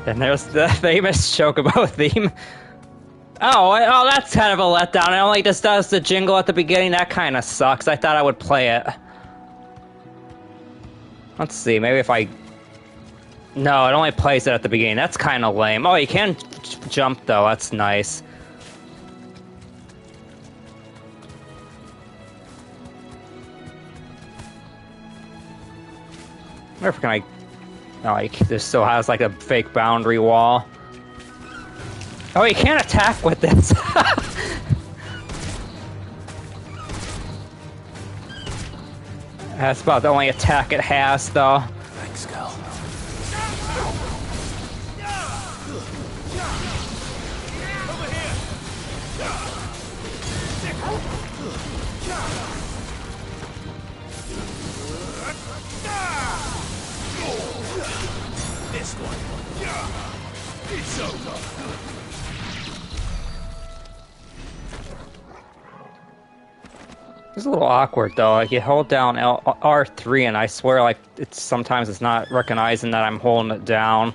Speaker 1: And there's the famous Chocobo theme. Oh, that's kind of a letdown. It only just does the jingle at the beginning. That kind of sucks. I thought I would play it. Let's see, maybe if I... No, it only plays it at the beginning. That's kind of lame. Oh, you can jump, though. That's nice. Where can I... Oh, this still has, like, a fake boundary wall. Oh, you can't attack with this. That's about the only attack it has, though.
Speaker 9: Thanks, Cal.
Speaker 6: This one. It's over.
Speaker 1: It's a little awkward though. Like you hold down R3, and I swear, like sometimes it's not recognizing that I'm holding it down.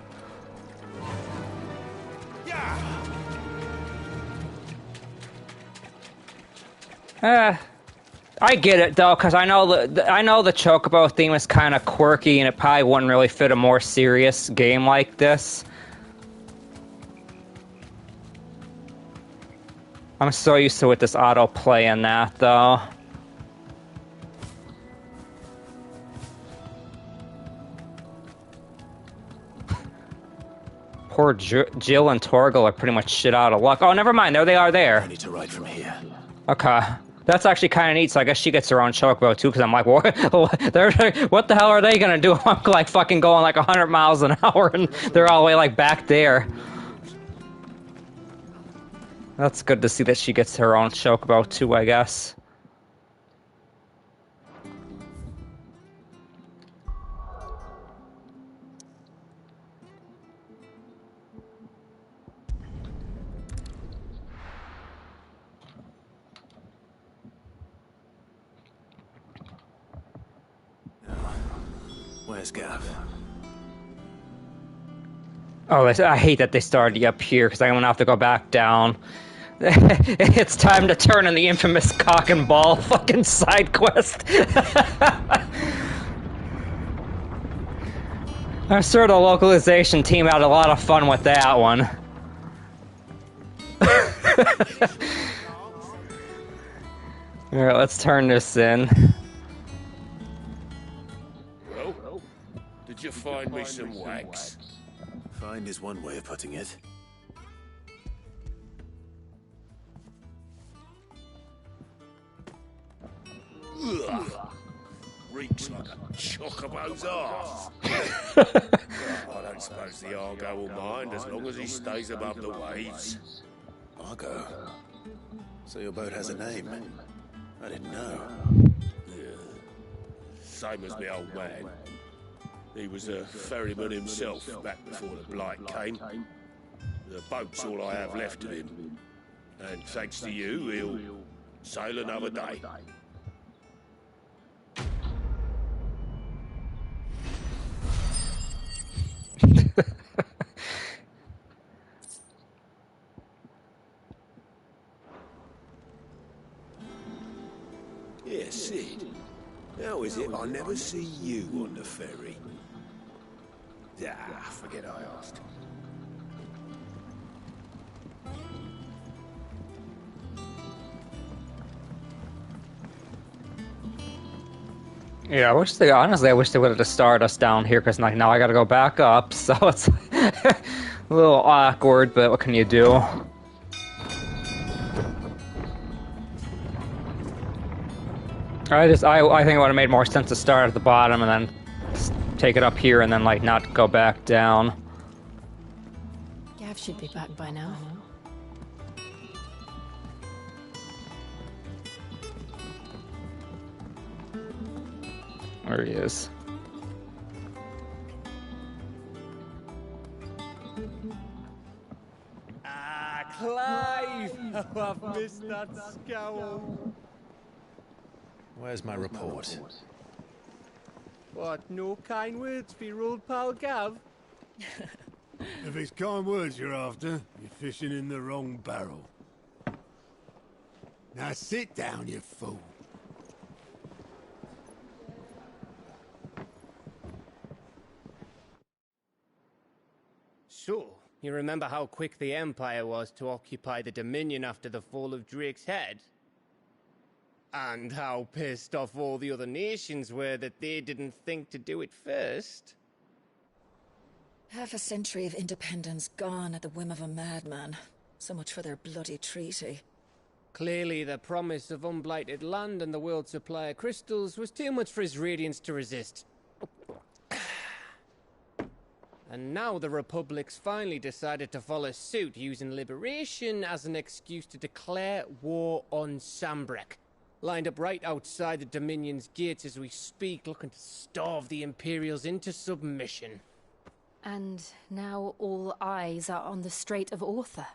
Speaker 1: I get it though, because I know the Chocobo theme is kind of quirky, and it probably wouldn't really fit a more serious game like this. I'm so used to with this auto play and that though. Poor Jill and Torgal are pretty much shit out of luck. Oh, never mind. There they are there.
Speaker 9: I need to ride from here.
Speaker 1: Okay. That's actually kind of neat, so I guess she gets her own Chocobo too, because I'm like, what the hell are they gonna do? I'm like fucking going like 100 miles an hour, and they're all the way like back there. That's good to see that she gets her own Chocobo too, I guess.
Speaker 9: Where's Gav?
Speaker 1: Oh, I hate that they started you up here, because I'm gonna have to go back down. It's time to turn in the infamous cock and ball fucking side quest. I'm sure the localization team had a lot of fun with that one. Alright, let's turn this in.
Speaker 6: Well, did you find me some wax?
Speaker 9: Find is one way of putting it.
Speaker 6: Ugh. Reeks like a Chocobo's arse. I don't suppose the Argo will mind as long as he stays above the waves.
Speaker 9: Argo? So your boat has a name? I didn't know.
Speaker 6: Yeah. Same as my old man. He was a ferryman himself back before the Blight came. The boat's all I have left of him. And thanks to you, he'll sail another day. Yeah, Sid. How is it I never see you on the ferry? Ah, forget I asked.
Speaker 1: Yeah, honestly, I wish they would have just started us down here, because like, now I gotta go back up, so it's a little awkward, but what can you do? I think it would have made more sense to start at the bottom and then take it up here and then like not go back down.
Speaker 10: Gav should be back by now.
Speaker 1: There he is.
Speaker 15: Ah, Clive! Oh, I've missed that scowl.
Speaker 9: Where's my report?
Speaker 15: What, no kind words for your old pal Gav?
Speaker 3: If it's kind words you're after, you're fishing in the wrong barrel. Now sit down, you fool.
Speaker 15: So, you remember how quick the Empire was to occupy the Dominion after the fall of Drake's head? And how pissed off all the other nations were that they didn't think to do it first?
Speaker 16: Half a century of independence gone at the whim of a madman. So much for their bloody treaty.
Speaker 15: Clearly, the promise of unblighted land and the world's supply of crystals was too much for his radiance to resist. And now the Republic's finally decided to follow suit, using liberation as an excuse to declare war on Sambrek. Lined up right outside the Dominion's gates as we speak, looking to starve the Imperials into submission.
Speaker 10: And now all eyes are on the Strait of Author.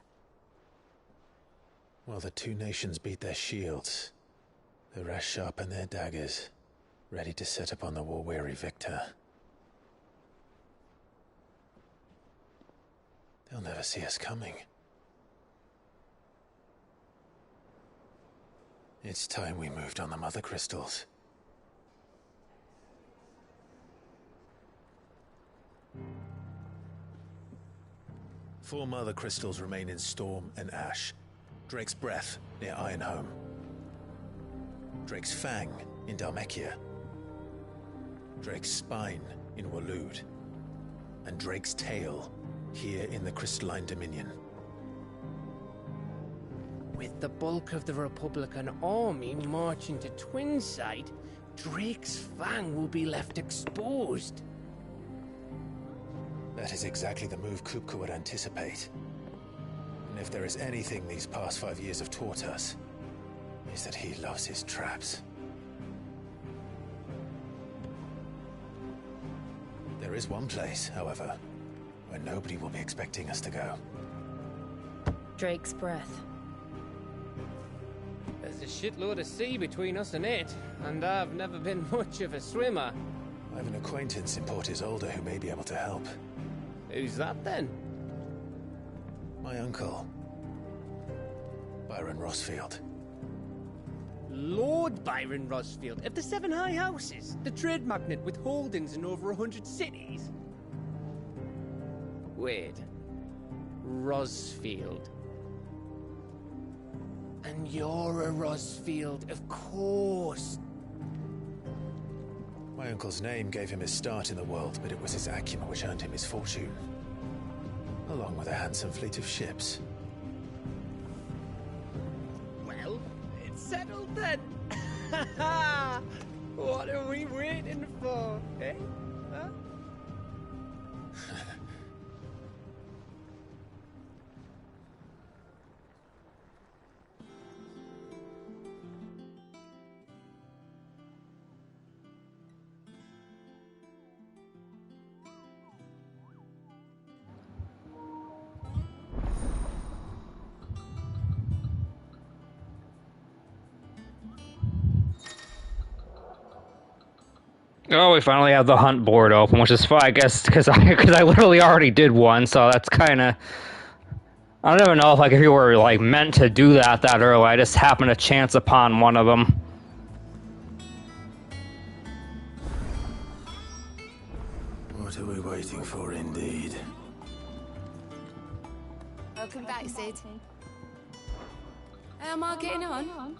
Speaker 17: While the two nations beat their shields, the rest sharpen their daggers, ready to set upon the war-weary victor. They'll never see us coming. It's time we moved on the Mother Crystals. Four Mother Crystals remain in Storm and Ash. Drake's Breath near Ironhome. Drake's Fang in Dhalmekia. Drake's Spine in Waloed. And Drake's Tail here in the Crystalline Dominion.
Speaker 15: With the bulk of the Republican army marching to Twinside, Drake's Fang will be left exposed.
Speaker 17: That is exactly the move Kupka would anticipate. And if there is anything these past 5 years have taught us, is that he loves his traps. There is one place, however, where nobody will be expecting us to go.
Speaker 10: Drake's Breath.
Speaker 15: There's a shitload of sea between us and it, and I've never been much of a swimmer.
Speaker 17: I have an acquaintance in Port Isolde who may be able to help.
Speaker 15: Who's that then?
Speaker 17: My uncle, Byron Rosfield.
Speaker 15: Lord Byron Rosfield of the Seven High Houses, the trade magnate with holdings in over 100 cities. Wait, Rosfield. And you're a Rosfield, of course.
Speaker 17: My uncle's name gave him his start in the world, but it was his acumen which earned him his fortune. Along with a handsome fleet of ships.
Speaker 15: Well, it's settled then. What are we waiting for, eh? Huh?
Speaker 1: Oh, we finally have the hunt board open, which is fine, I guess, because I literally already did one, so that's kind of... I don't even know if you were meant to do that early. I just happened to chance upon one of them.
Speaker 17: What are we waiting for, indeed?
Speaker 10: Welcome back, Sid. How am I getting on?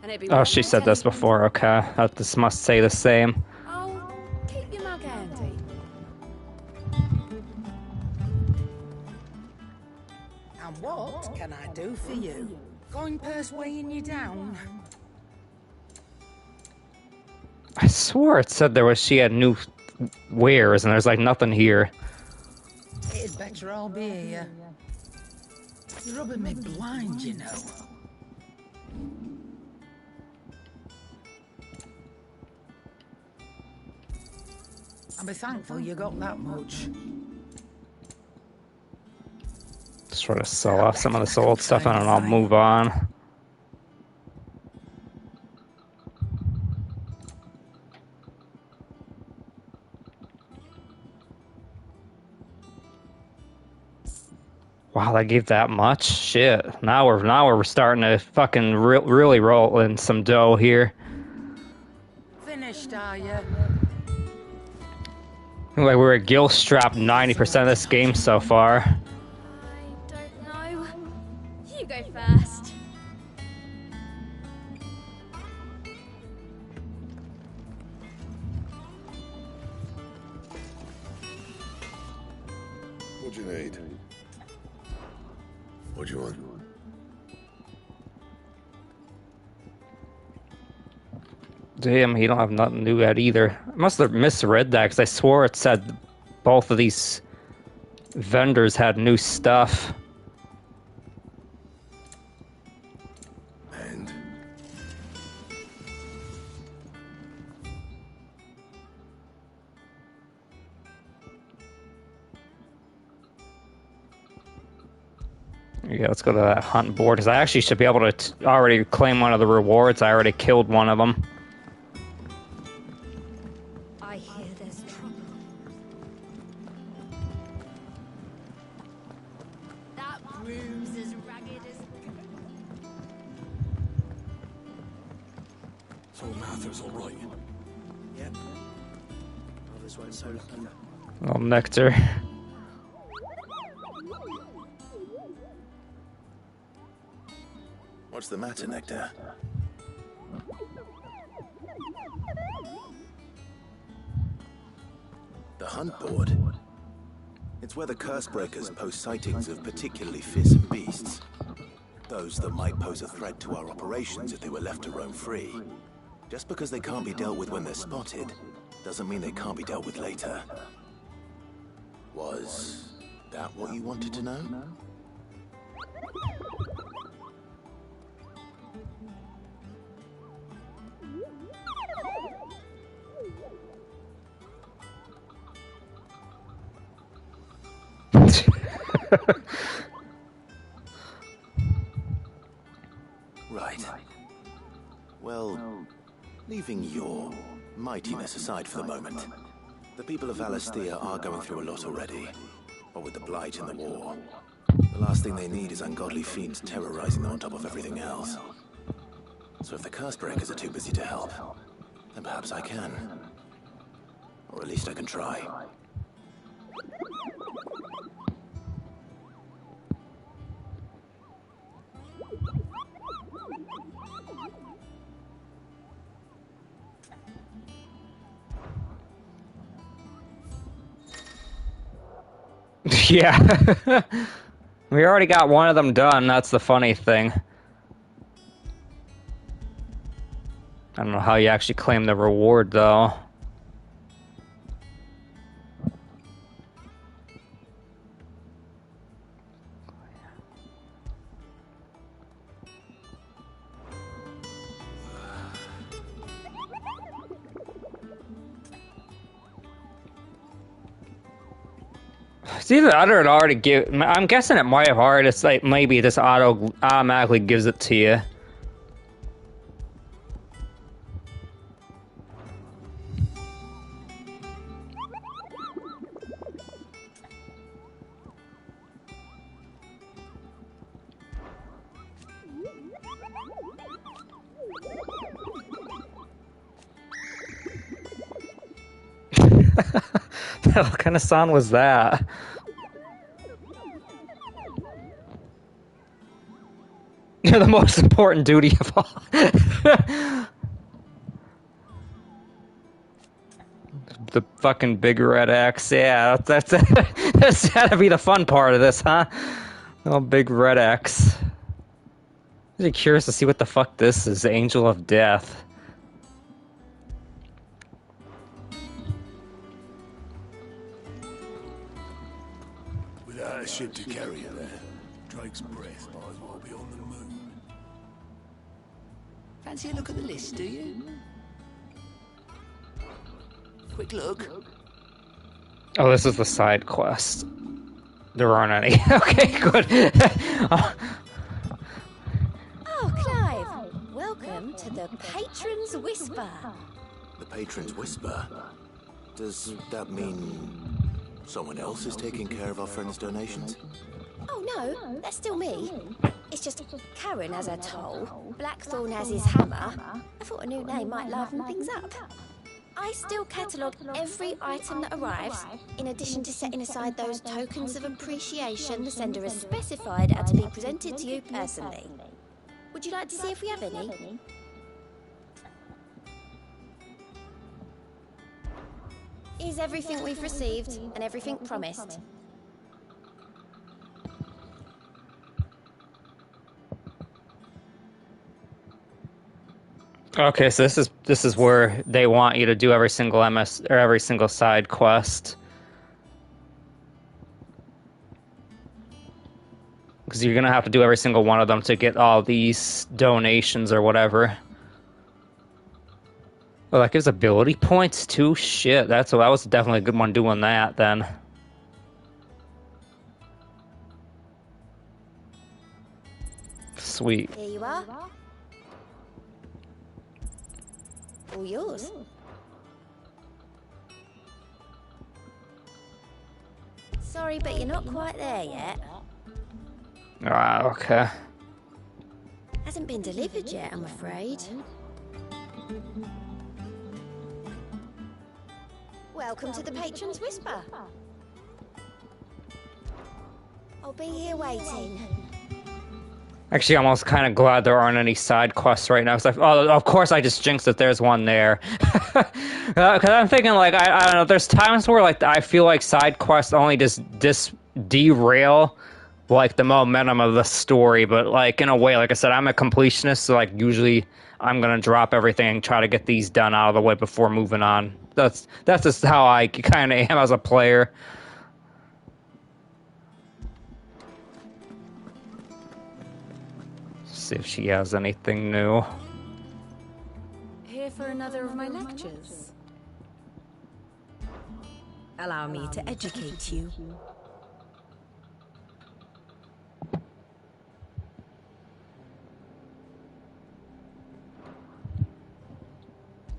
Speaker 10: And it'd be
Speaker 1: Oh, she said this before, okay. This must say the same.
Speaker 10: Oh, keep your mug handy.
Speaker 9: And what can I do for you? Going purse weighing you down?
Speaker 1: I swore it said she had new wares, and there's nothing here.
Speaker 9: It'd better all be here. You're rubbing me blind, you know. I'll be thankful you got that much.
Speaker 1: Just try to sell off some of this old stuff, and then I'll move on. Wow, they gave that much? Shit. Now we're starting to fucking really roll in some dough here.
Speaker 18: Finished, are you?
Speaker 1: Like we're at gill strapped 90% of this game so far.
Speaker 10: No. You go first.
Speaker 6: What do you need? What do you want?
Speaker 1: Damn, you don't have nothing new yet either. I must have misread that because I swore it said both of these vendors had new stuff.
Speaker 6: And?
Speaker 1: Yeah, let's go to that hunt board because I actually should be able to already claim one of the rewards. I already killed one of them.
Speaker 10: I hear there's trouble. That room's as ragged as...
Speaker 13: So Martha's all right.
Speaker 7: Yep. Others weren't so lucky.
Speaker 1: Little nectar.
Speaker 17: What's the matter, Nectar? The hunt board. It's where the Cursebreakers post sightings of particularly fearsome beasts. Those that might pose a threat to our operations if they were left to roam free. Just because they can't be dealt with when they're spotted, doesn't mean they can't be dealt with later. Was that what you wanted to know? Right. Well, leaving your mightiness aside for the moment, the people of Valisthea are going through a lot already. What with the Blight and the war, the last thing they need is ungodly fiends terrorizing them on top of everything else. So if the Cursebreakers are too busy to help, then perhaps I can. Or at least I can try.
Speaker 1: Yeah. We already got one of them done, that's the funny thing. I don't know how you actually claim the reward, though. It's either other it already give. I'm guessing it might have already. It's like maybe this automatically gives it to you. What kind of sound was that? You're the most important duty of all. The fucking big red X. Yeah, that's gotta be the fun part of this, huh? Oh, big red X. I'm really curious to see what the fuck this is. Angel of Death.
Speaker 3: Without a ship to carry you there, Drake's breath might as well be on the moon.
Speaker 7: Fancy a look at the list, do you? Quick look.
Speaker 1: Oh, this is the side quest. There aren't any. Okay, good.
Speaker 10: Oh, Clive. Welcome to the Patron's Whisper.
Speaker 17: The Patron's Whisper? Does that mean someone else is taking care of our friend's donations?
Speaker 19: Oh no, that's still me. It's just Karen has her toll, Blackthorn has his hammer. I thought a new name might liven things up. I still catalogue every item that arrives, in addition to setting aside those tokens of appreciation the sender has specified are to be presented to you personally. Would you like to see if we have any? Here's everything we've received and everything promised.
Speaker 1: Okay, so this is where they want you to do every single MS or every single side quest. Because you're gonna have to do every single one of them to get all these donations or whatever. Oh, that gives ability points too? Shit, that was definitely a good one doing that then. Sweet.
Speaker 19: Here you are. All yours. Sorry, but you're not quite there yet.
Speaker 1: Ah, okay.
Speaker 19: Hasn't been delivered yet, I'm afraid. Welcome to the Patron's Whisper. I'll be here waiting.
Speaker 1: Actually, I'm almost kind of glad there aren't any side quests right now. Oh, of course I just jinxed that there's one there. Because I'm thinking, like, I don't know, there's times where, like, I feel like side quests only just derail, like, the momentum of the story. But, like, in a way, like I said, I'm a completionist, so, like, usually I'm going to drop everything and try to get these done out of the way before moving on. That's just how I kind of am as a player. See if she has anything new.
Speaker 4: Here for another of my lectures. Allow me to educate you.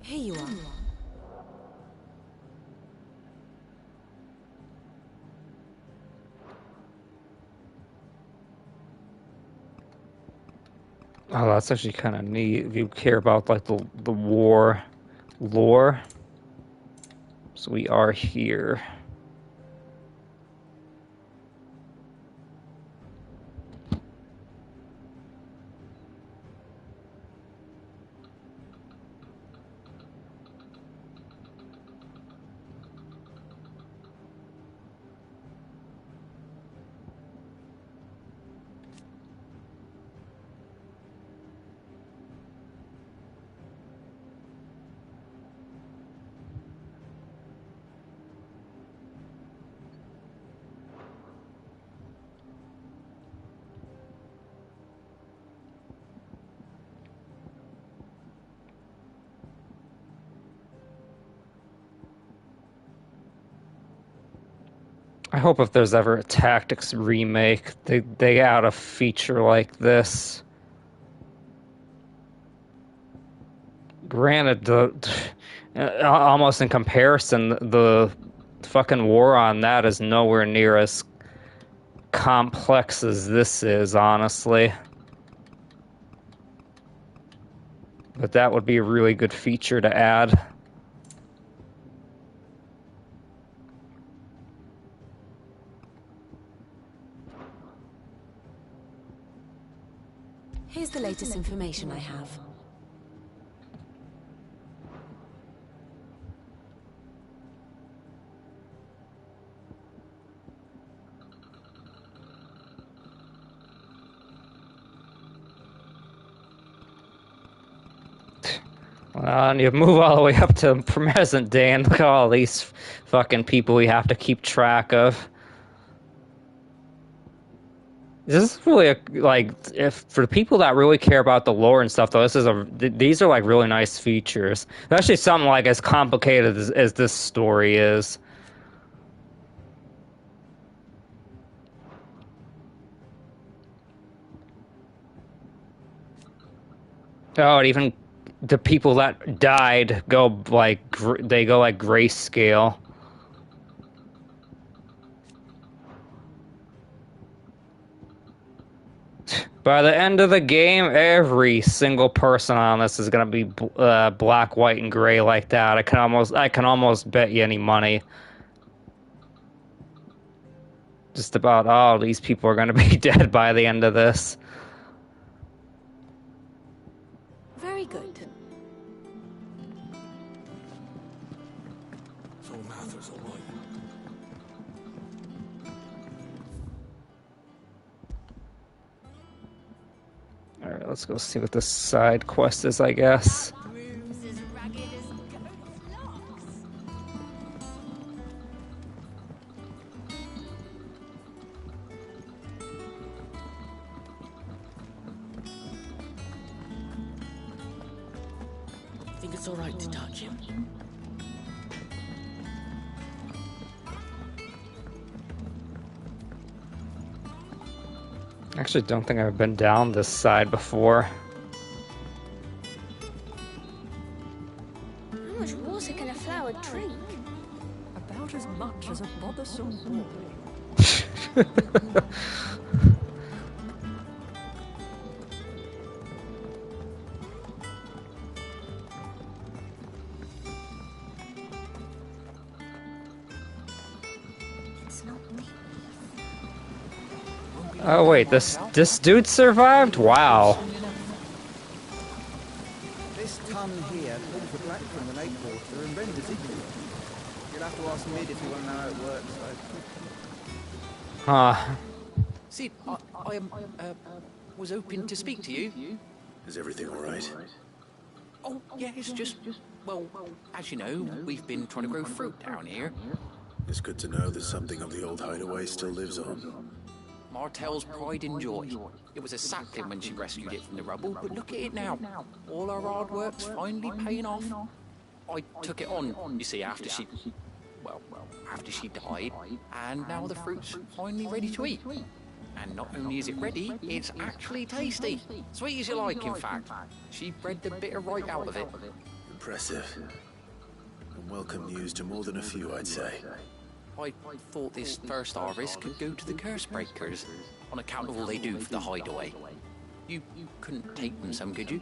Speaker 4: Here you are.
Speaker 1: Oh, that's actually kind of neat. If you care about, like, the war lore. So we are here. I hope if there's ever a Tactics remake, they add a feature like this. Granted, almost in comparison, the fucking war on that is nowhere near as complex as this is, honestly. But that would be a really good feature to add.
Speaker 12: Here's the latest information I have.
Speaker 1: And you move all the way up to present day, and look at all these fucking people we have to keep track of. This is really if for the people that really care about the lore and stuff, though, these are like really nice features. Especially something like as complicated as this story is. Oh, and even the people that died go like grayscale. By the end of the game, every single person on this is gonna be black, white, and gray like that. I can almost bet you any money. Just about all these people are gonna be dead by the end of this.
Speaker 12: Very good.
Speaker 6: So Martha's all right.
Speaker 1: Alright, let's go see what this side quest is, I guess.
Speaker 7: Think it's all right to touch him?
Speaker 1: I actually don't think I've been down this side before.
Speaker 19: How much water can a flower drink?
Speaker 16: About as much as a bothersome boy.
Speaker 1: Oh wait, this dude survived? Wow.
Speaker 20: This ton here pulls the black from the lake water and renders it. You'll have to ask Mid if you want to know how it works, though.
Speaker 1: Huh.
Speaker 7: Sid, I was hoping to speak to you.
Speaker 17: Is everything all right?
Speaker 7: Oh, yeah, it's just, well, as you know, we've been trying to grow fruit down here.
Speaker 17: It's good to know that something of the old hideaway still lives on.
Speaker 7: Martel's pride and joy. It was a sapling when she rescued it from the rubble, but look at it now. All our hard work's finally paying off. I took it on, you see, after she died, and now the fruit's finally ready to eat. And not only is it ready, it's actually tasty. Sweet as you like, in fact. She bred the bitter right out of it.
Speaker 17: Impressive. And welcome news to more than a few, I'd say.
Speaker 7: I thought this first harvest could go to the curse breakers, on account of all they do for the hideaway. You couldn't take them some, could you?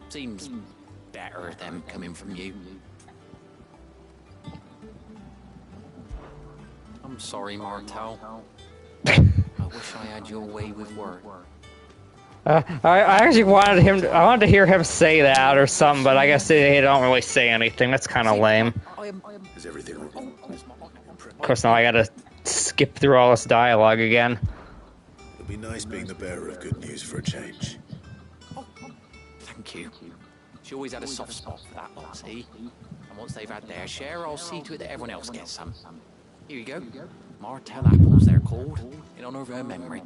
Speaker 7: Seems better them coming from you. I'm sorry, Martel. I wish I had your way with work.
Speaker 1: I actually wanted to hear him say that or something, but I guess they don't really say anything. That's kind of lame.
Speaker 17: Is everything all right?
Speaker 1: Of course, now I gotta skip through all this dialogue again.
Speaker 17: It'll be nice being the bearer of good news for a change.
Speaker 7: Thank you. She always had a soft spot for that lot, see? And once they've had their share, I'll see to it that everyone else gets some. Here you go. Martel apples, they're called, in honor of her memory.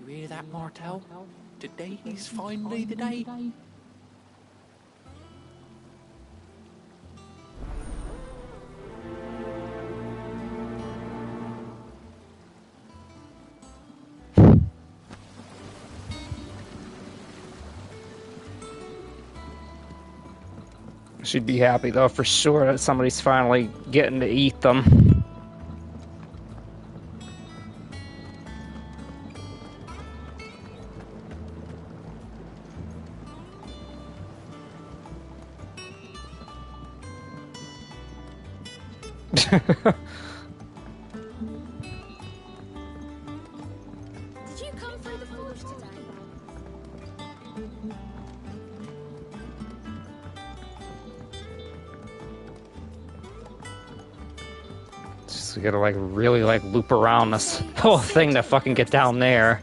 Speaker 7: You hear that, Martel? Today's finally the day.
Speaker 1: She'd be happy though for sure that somebody's finally getting to eat them.
Speaker 19: Did you come through the forge today?
Speaker 1: Just gotta really loop around this whole thing to fucking get down there.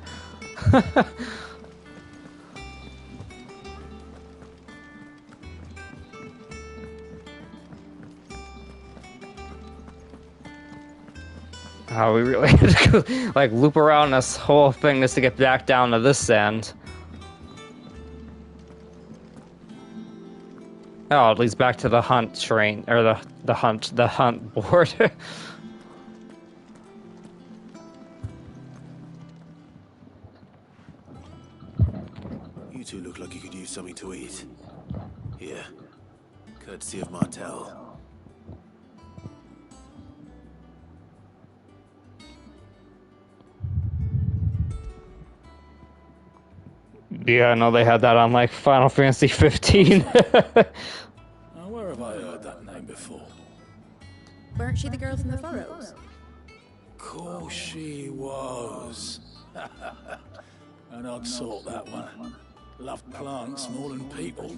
Speaker 1: Oh, we really had to go, loop around this whole thing just to get back down to this end. Oh, it leads back to the hunt train, or the hunt board.
Speaker 17: You two look like you could use something to eat. Here, courtesy of Martel.
Speaker 1: Yeah, I know they had that on like Final Fantasy XV.
Speaker 3: Now, where have I heard that name before?
Speaker 10: Weren't she the girl from the Furrows?
Speaker 3: Course she was. An odd sort, that one. Loved plants more than people.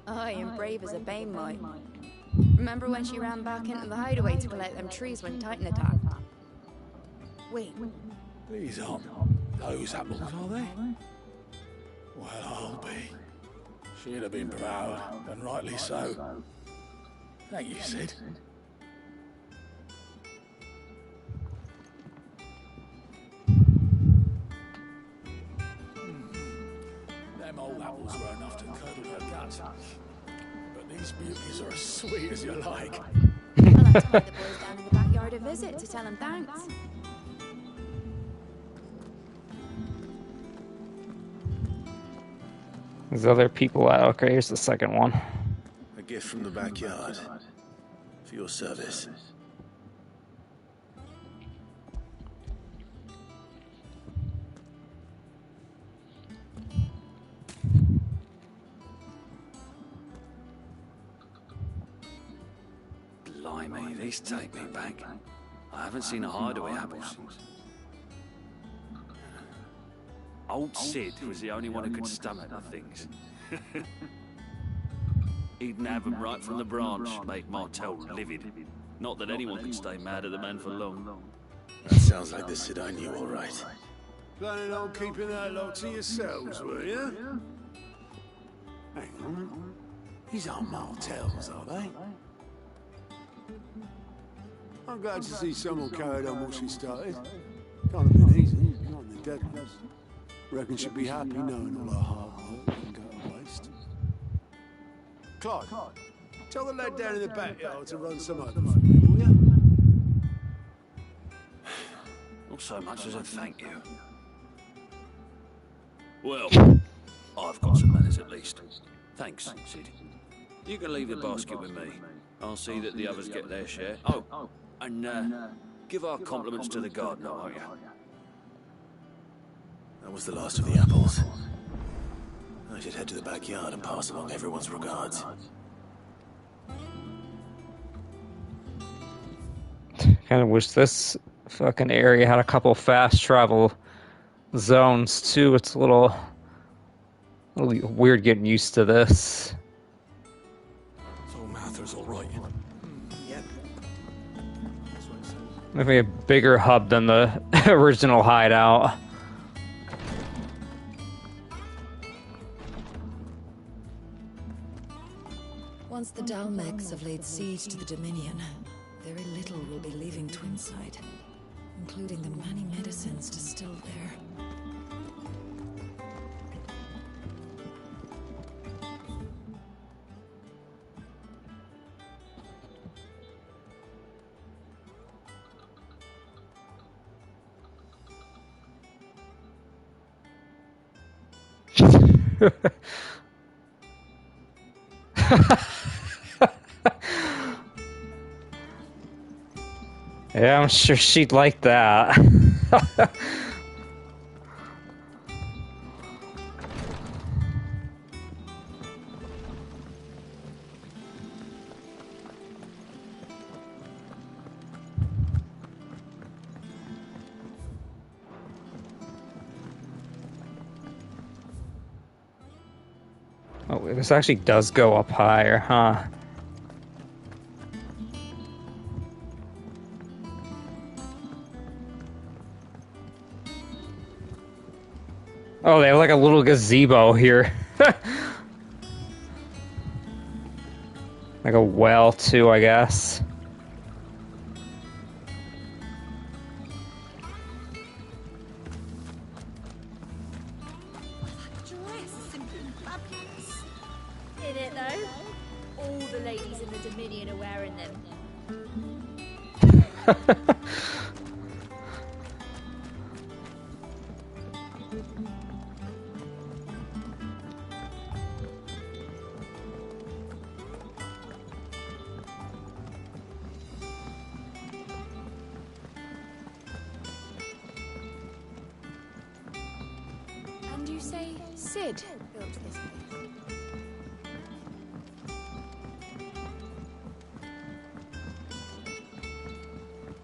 Speaker 10: Aye, and brave as a bane might. Remember when she ran back into the hideaway to pull out them trees when Titan attacked? Wait.
Speaker 3: These aren't those apples, are they? Well, I'll be. She'd have been proud, and rightly so. Thank you, Sid. Them old apples were enough to curdle her guts. But these beauties are as sweet as you like.
Speaker 10: I'll have to take the boys down in the backyard a visit to tell them thanks.
Speaker 1: There's other people out. Okay, here's the second one.
Speaker 17: A gift from the backyard. For your service.
Speaker 11: Blimey, these take me back. I haven't seen a hideaway apple since. Old Sid was the only one who could stomach the things. He'd nab them right from the branch, made Martel livid. Not that anyone could stay mad at the man for long.
Speaker 17: That sounds like the Sid I knew, all right.
Speaker 3: Planning on keeping that lot to yourselves, were you? Hang on. These aren't Martels, are they? I'm glad to see someone carried on what she started. Can't have been easy, not in the dead ones. Reckon she'd be happy knowing all her hard work didn't go to waste. Clyde, tell the lad down in the backyard to run some over for me, will you?
Speaker 11: Not so much as a thank you. Well, I've got some manners at least. Thanks, Sid. You can leave the basket with me. I'll see that the others get their share. Oh, and give our compliments to the gardener, won't you?
Speaker 17: That was the last of the apples. I should head to the backyard and pass along everyone's regards.
Speaker 1: Kind of wish this fucking area had a couple fast travel zones too. It's a little weird getting used to this.
Speaker 3: So Mather's all right.
Speaker 20: Yep.
Speaker 1: Maybe a bigger hub than the original hideout.
Speaker 16: Once the Dalmecs have laid siege to the Dominion, very little will be leaving Twinside, including the many medicines distilled there.
Speaker 1: Yeah, I'm sure she'd like that. Oh, this actually does go up higher, huh? Oh, they have like a little gazebo here. Like a well, too, I guess.
Speaker 5: In it though, all the ladies in the Dominion are wearing them.
Speaker 10: And you say Sid built this place?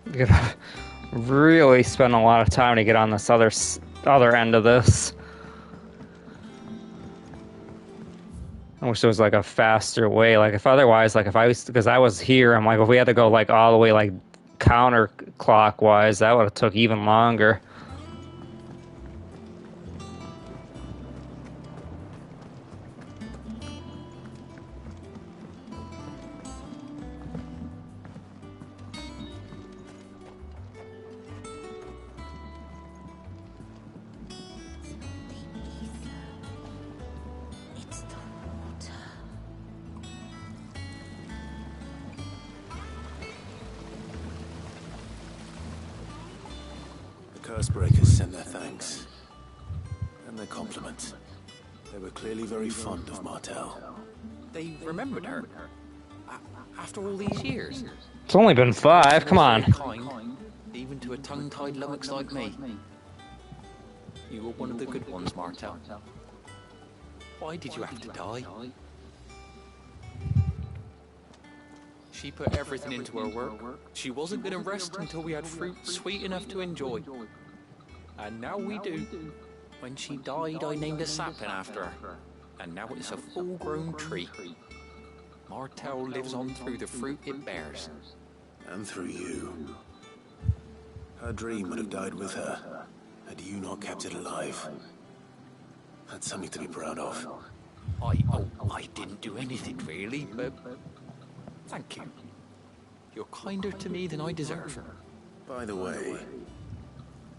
Speaker 1: You gotta really spend a lot of time to get on this other end of this. I wish there was like a faster way. Like if otherwise, like if I was, because I was here, I'm like, if we had to go like all the way like counterclockwise, that would have took even longer.
Speaker 17: Cursebreakers sent their thanks. And their compliments. They were clearly very fond of Martel.
Speaker 7: They remembered her? After all these years?
Speaker 1: It's only been 5, come on.
Speaker 7: Kind, even to a tongue-tied lummox like me. You were one of the good ones, Martel. Why did you have to die? She put everything into her work. She wasn't going to rest until we had fruit sweet enough to enjoy. And now we do. When she died, I named a sapling after her. And now it's a full-grown tree. Martel lives on through the fruit it bears.
Speaker 17: And through you. Her dream would have died with her, had you not kept it alive. That's something to be proud of.
Speaker 7: I didn't do anything really, but thank you. You're kinder to me than I deserve.
Speaker 17: By the way,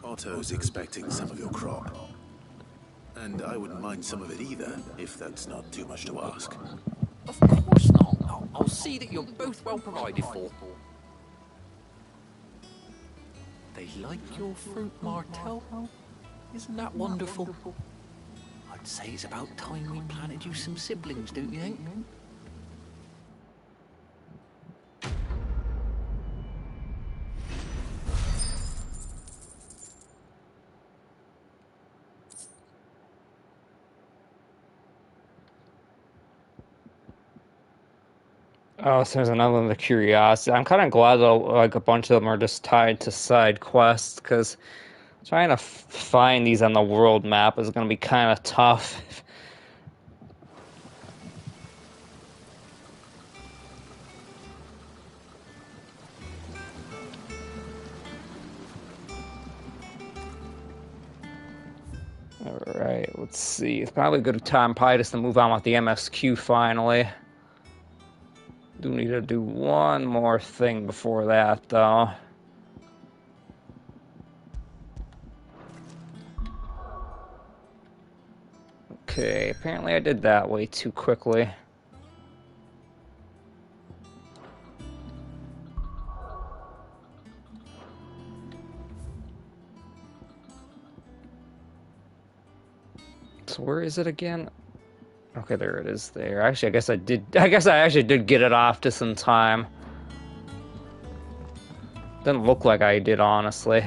Speaker 17: Otto's expecting some of your crop. And I wouldn't mind some of it either, if that's not too much to ask.
Speaker 7: Of course not. I'll see that you're both well provided for. They like your fruit, Martel. Isn't that wonderful? I'd say it's about time we planted you some siblings, don't you think?
Speaker 1: Oh, so there's another one of the curiosity. I'm kind of glad that like a bunch of them are just tied to side quests, because trying to find these on the world map is going to be kind of tough. Alright, let's see. It's probably a good time probably just to move on with the MSQ finally. Do need to do one more thing before that, though. Okay, apparently I did that way too quickly. So where is it again? Okay, there it is there. Actually, I guess I actually did get it off just in time. Didn't look like I did, honestly.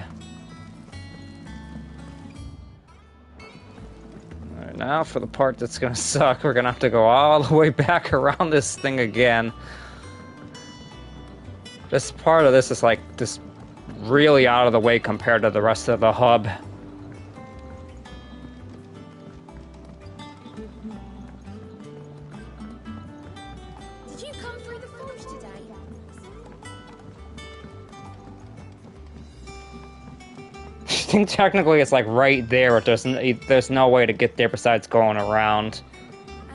Speaker 1: Alright, now for the part that's gonna suck, we're gonna have to go all the way back around this thing again. This part of this is like just really out of the way compared to the rest of the hub. I think technically it's like right there, but there's no way to get there besides going around.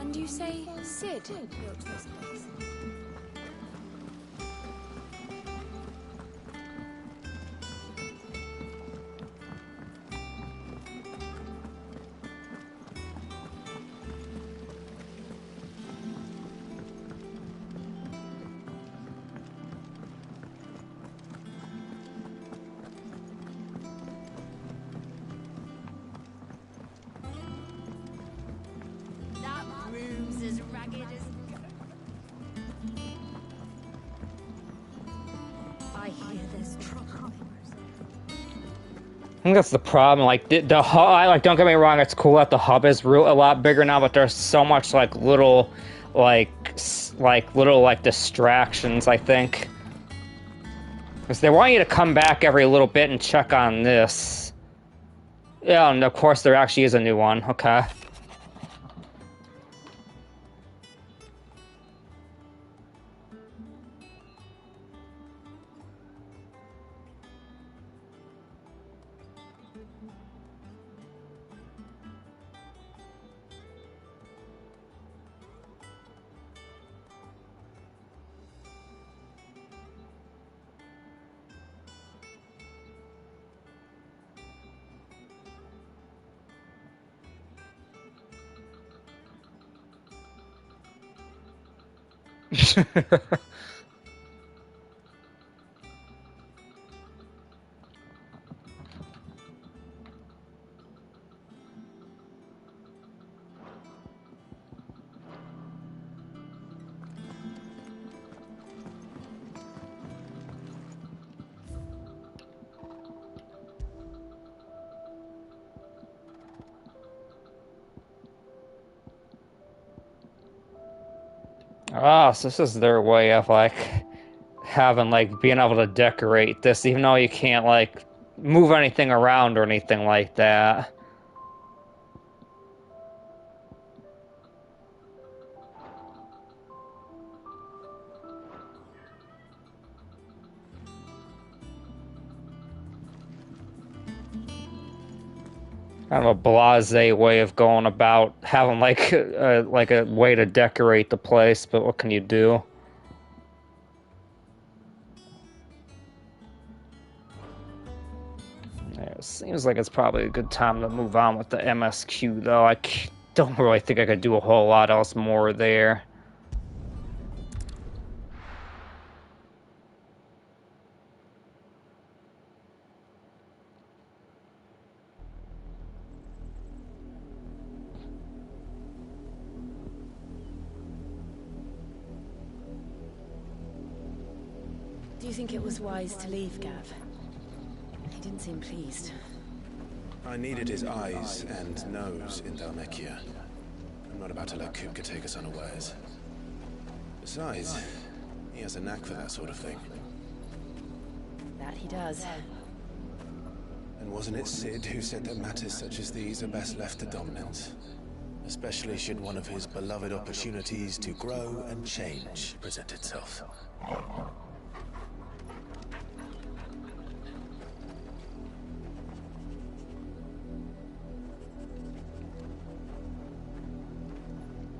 Speaker 10: And you say Sid built this place?
Speaker 1: think that's the problem. Like the hub, like don't get me wrong, it's cool that the hub is a lot bigger now, but there's so much like little, like distractions. I think because they want you to come back every little bit and check on this. Yeah, and of course there actually is a new one. Okay. Ah, so this is their way of, like, having, like, being able to decorate this, even though you can't, like, move anything around or anything like that. Kind of a blasé way of going about having, like a way to decorate the place, but what can you do? Yeah, it seems like it's probably a good time to move on with the MSQ, though. I don't really think I could do a whole lot else more there.
Speaker 10: Do you think it was wise to leave, Gav? He didn't seem pleased.
Speaker 17: I needed his eyes and nose in Dhalmekia. I'm not about to let Kupka take us unawares. Besides, he has a knack for that sort of thing.
Speaker 10: That he does.
Speaker 17: And wasn't it Sid who said that matters such as these are best left to dominance? Especially should one of his beloved opportunities to grow and change present itself.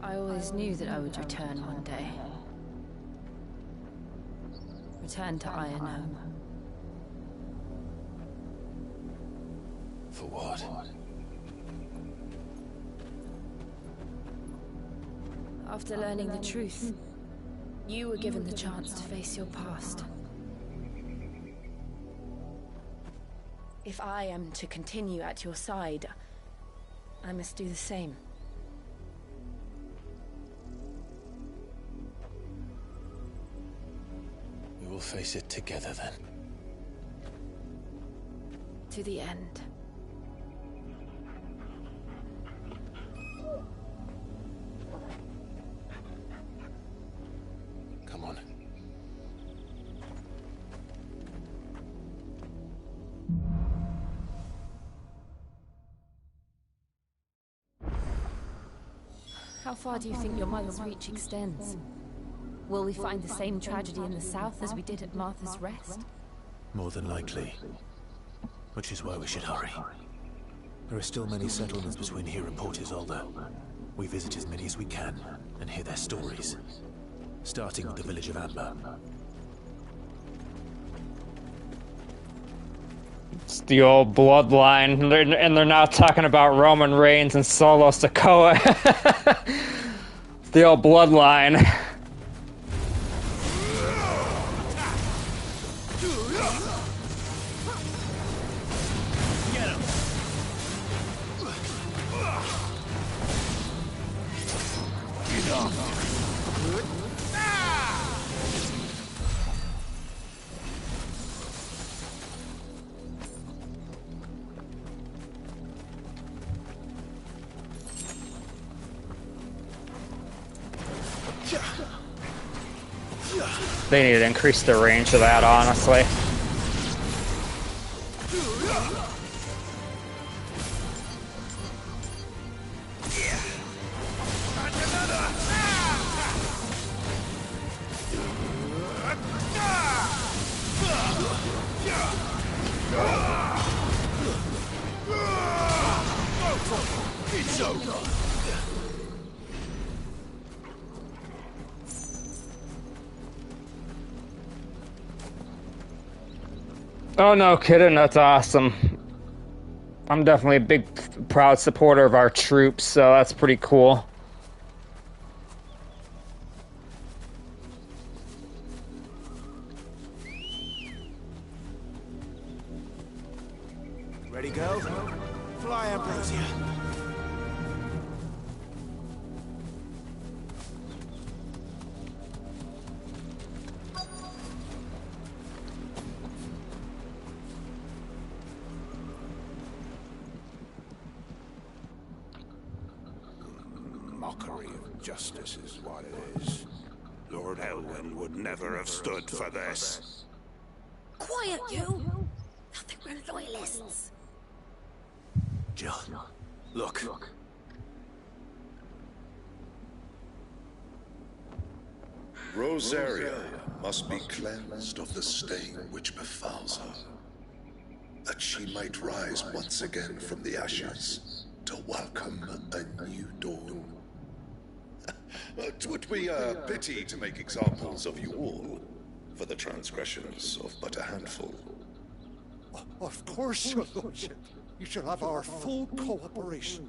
Speaker 10: I always knew that I would return one day. Return to Iron.
Speaker 17: For what?
Speaker 10: After learning the truth, you were given the chance to face your past. If I am to continue at your side, I must do the same.
Speaker 17: We will face it together then.
Speaker 10: To the end.
Speaker 17: Come on.
Speaker 10: How far do you think your mother's reach extends? Will we find the same tragedy in the south as we did at Martha's Rest?
Speaker 17: More than likely. Which is why we should hurry. There are still many settlements between here and Port Isolde. We visit as many as we can and hear their stories. Starting with the village of Amber.
Speaker 1: It's the old bloodline, and they're not talking about Roman Reigns and Solo Sikoa. It's the old bloodline. They need to increase the range of that, honestly.
Speaker 6: It's over.
Speaker 1: Oh no, kidding, that's awesome. I'm definitely a big, proud supporter of our troops, so that's pretty cool.
Speaker 9: Ready, go? Fly, Ambrosia.
Speaker 6: Mockery of justice is what it is. Lord Elwyn would never have stood for this.
Speaker 19: Quiet, you! I think we're loyalists.
Speaker 17: Jill, look.
Speaker 21: Rosaria must be cleansed of the stain which befouls her, that she might rise once again from the ashes to welcome a new dawn. It would be a pity to make examples of you all for the transgressions of but a handful.
Speaker 9: Of course, your lordship. You shall have our full cooperation.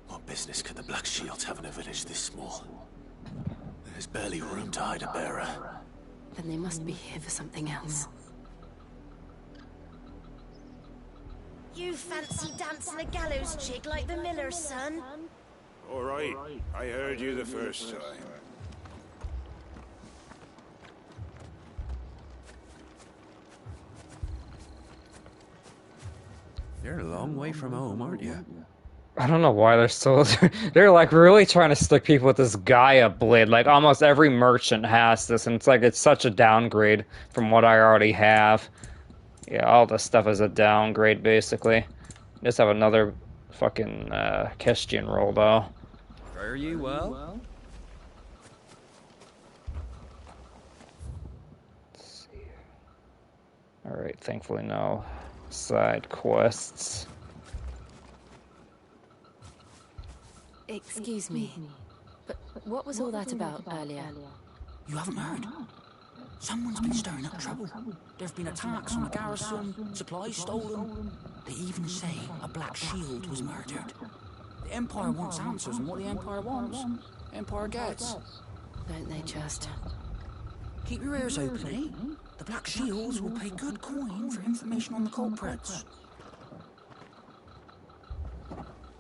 Speaker 17: What business could the Black Shields have in a village this small? There's barely room to hide a bearer.
Speaker 10: Then they must be here for something else.
Speaker 19: You fancy dancing a gallows jig like the miller's son?
Speaker 6: All right, I heard you the first time.
Speaker 11: You're a long way from home, aren't you?
Speaker 1: I don't know why they're so... they're like really trying to stick people with this Gaia blade. Like almost every merchant has this, and it's like it's such a downgrade from what I already have. Yeah, all this stuff is a downgrade basically. Just have another fucking Kestian roll though.
Speaker 11: Are you well?
Speaker 1: Let's see. Alright, thankfully no side quests.
Speaker 10: Excuse me, but what was all that about earlier?
Speaker 22: You haven't heard? Someone's been stirring up trouble. There've been attacks on the garrison, supplies stolen. They even say a Black Shield was murdered. The Empire wants answers, and what the Empire wants, Empire gets.
Speaker 10: Don't they just?
Speaker 22: Keep your ears open, eh? The Black Shields will pay good coin for information on the culprits.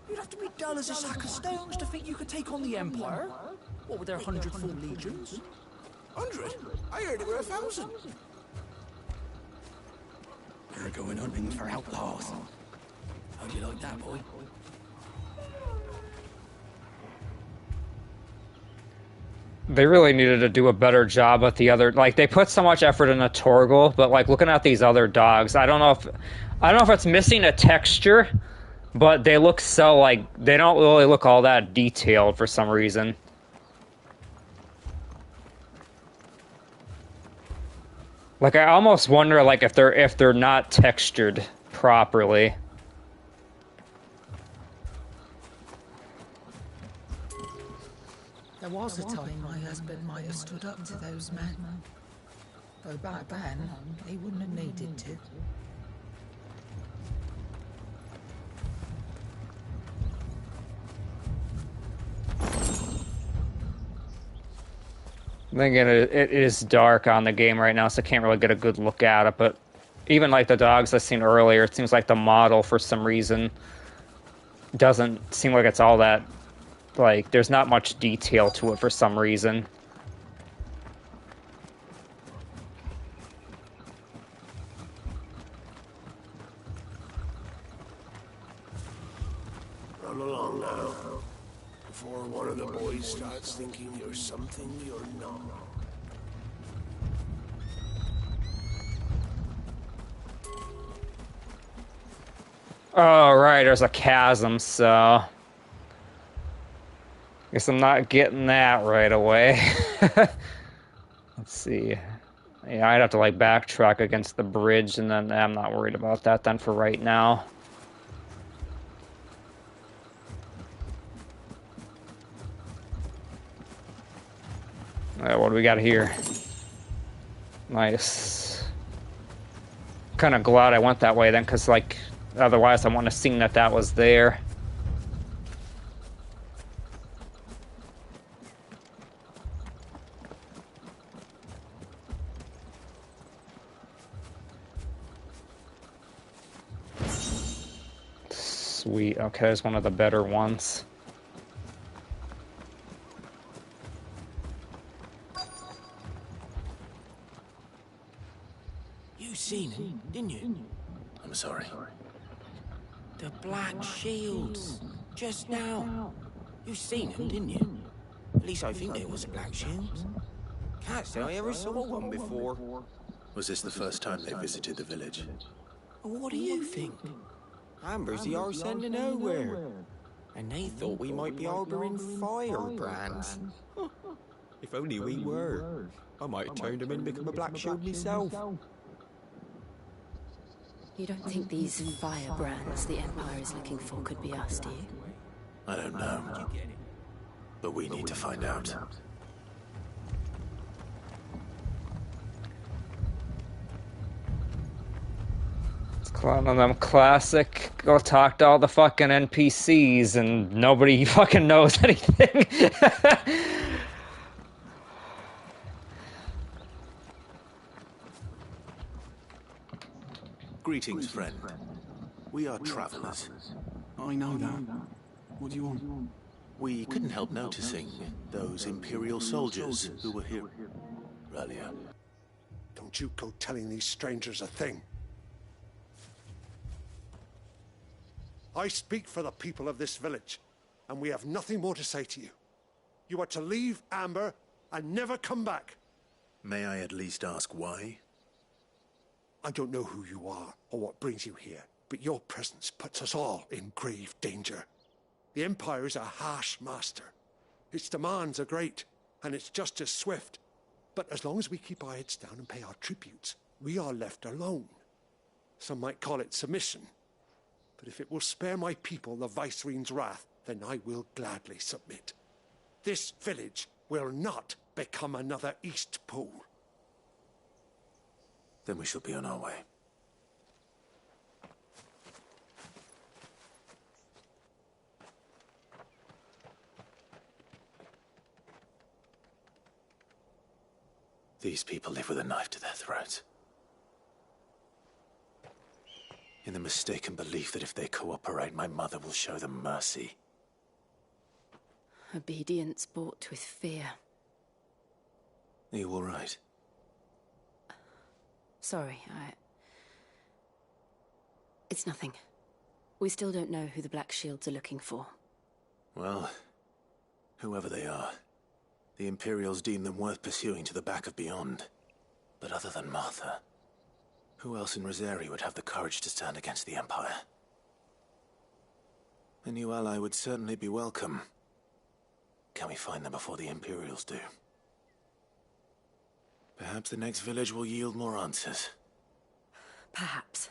Speaker 22: You'd have to be dull as a sack of stones to think you could take on the Empire. What with their 100 full legions?
Speaker 9: 100? I heard it were 1,000.
Speaker 22: We're going hunting for outlaws. How do you like that, boy?
Speaker 1: They really needed to do a better job with the other, like they put so much effort into Torgal, but like looking at these other dogs, I don't know if it's missing a texture, but they look so like they don't really look all that detailed for some reason. Like I almost wonder like if they're not textured properly.
Speaker 23: There was a time my husband might have stood up to those men. Though back then, he wouldn't have needed to.
Speaker 1: Then again, it is dark on the game right now, so I can't really get a good look at it, but even like the dogs I've seen earlier, it seems like the model for some reason doesn't seem like it's all that, like, there's not much detail to it for some reason.
Speaker 6: Come along now, before one of the boys starts thinking you're something you're not.
Speaker 1: Oh, right, there's a chasm, so... Guess I'm not getting that right away. Let's see. Yeah, I'd have to, like, backtrack against the bridge, and then I'm not worried about that then for right now. Alright, what do we got here? Nice. Kind of glad I went that way then, because, like, otherwise I wouldn't have seen that was there. Sweet. Okay, there's one of the better ones.
Speaker 7: You seen him, didn't you?
Speaker 17: I'm sorry.
Speaker 7: The Black Shields. Just now. You seen him, didn't you? At least I think it was a Black Shield. Can't say I ever saw one before.
Speaker 17: Was this the first time they visited the village?
Speaker 7: What do you think? Amber's the arse end of nowhere. And they thought we might be harboring firebrands. If only we were. I might have turned them in and become a Black Shield myself.
Speaker 10: You don't think these firebrands the Empire is looking for could be us, do you?
Speaker 17: I don't know. But we need to find out.
Speaker 1: One of them classic, go talk to all the fucking NPCs and nobody fucking knows anything.
Speaker 17: Greetings, friend. We are travelers.
Speaker 2: I know that. What do you want?
Speaker 17: We couldn't help noticing those Imperial soldiers who were here earlier.
Speaker 3: Don't you go telling these strangers a thing. I speak for the people of this village, and we have nothing more to say to you. You are to leave Amber and never come back.
Speaker 17: May I at least ask why?
Speaker 3: I don't know who you are or what brings you here, but your presence puts us all in grave danger. The Empire is a harsh master. Its demands are great, and its justice swift. But as long as we keep our heads down and pay our tributes, we are left alone. Some might call it submission. But if it will spare my people the Viceroy's wrath, then I will gladly submit. This village will not become another East Pool.
Speaker 17: Then we shall be on our way. These people live with a knife to their throats. In the mistaken belief that if they cooperate, my mother will show them mercy.
Speaker 10: Obedience bought with fear.
Speaker 17: Are you all right?
Speaker 10: Sorry, It's nothing. We still don't know who the Black Shields are looking for.
Speaker 17: Well, whoever they are, the Imperials deem them worth pursuing to the back of beyond. But other than Martha, who else in Rosari would have the courage to stand against the Empire? A new ally would certainly be welcome. Can we find them before the Imperials do? Perhaps the next village will yield more answers.
Speaker 10: Perhaps.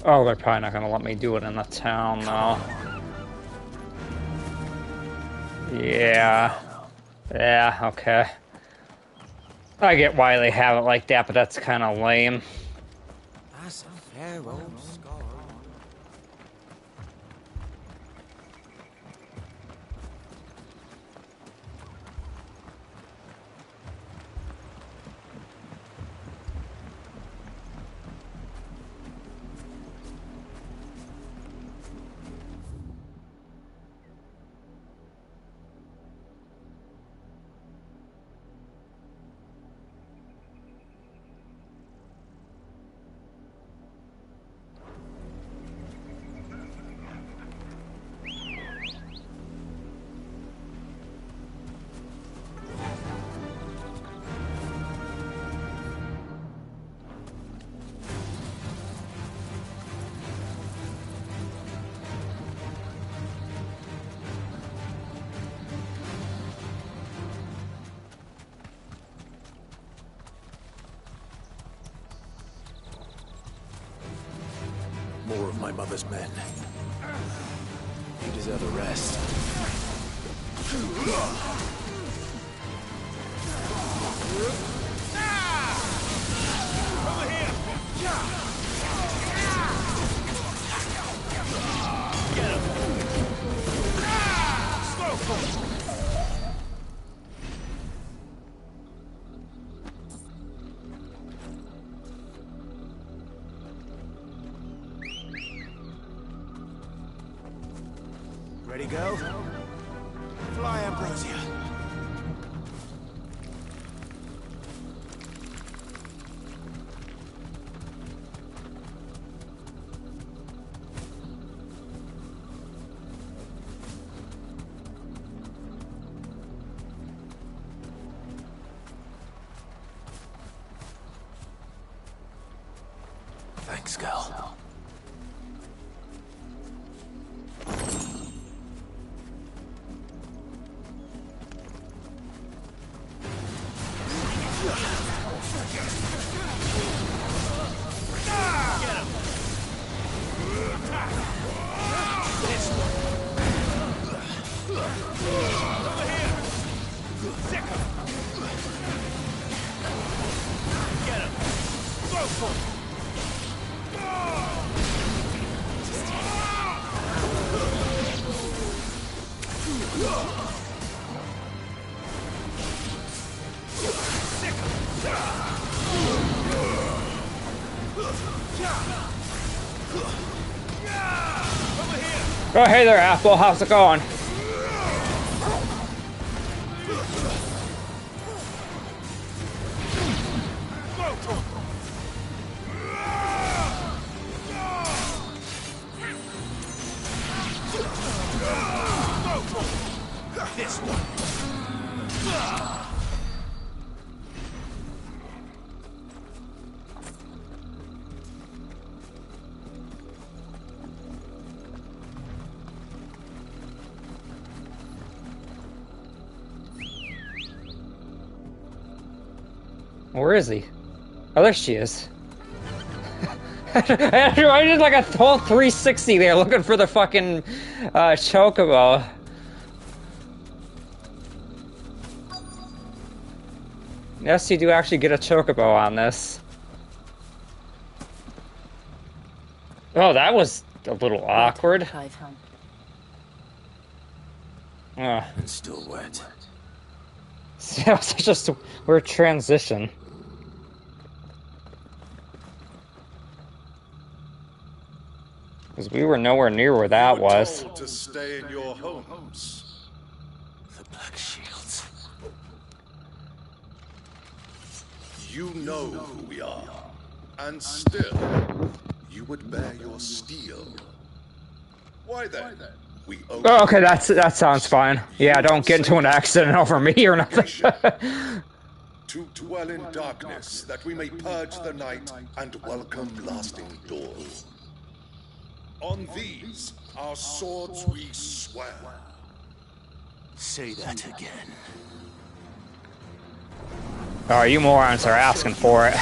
Speaker 1: Oh, they're probably not gonna let me do it in the town, though. Yeah. Yeah, okay. I get why they have it like that, but that's kind of lame.
Speaker 7: That's a fair old scar.
Speaker 17: More of my mother's men. You deserve a rest.
Speaker 6: Over here! Get him! Slow!
Speaker 9: Ready, go? Fly, Ambrosia.
Speaker 17: Thanks, girl.
Speaker 1: Oh, hey there, Apple. How's it going?
Speaker 6: This one.
Speaker 1: Where is he? Oh, there she is. I did like a whole 360 there looking for the fucking chocobo. Yes, you do actually get a chocobo on this. Oh, that was a little awkward.
Speaker 17: And still wet.
Speaker 1: That was such a weird transition. Because we were nowhere near where that was.
Speaker 21: Told to stay in your homes.
Speaker 17: The Black Shields.
Speaker 21: You know who we are. And still, you would bear your steel. Why then? We
Speaker 1: Oh, okay, that sounds fine. Yeah, don't get into an accident over me or nothing.
Speaker 21: to dwell in darkness, that we may purge the night and welcome lasting dawn. On these, our swords we swear.
Speaker 17: Say that again.
Speaker 1: Oh, you morons are asking for it.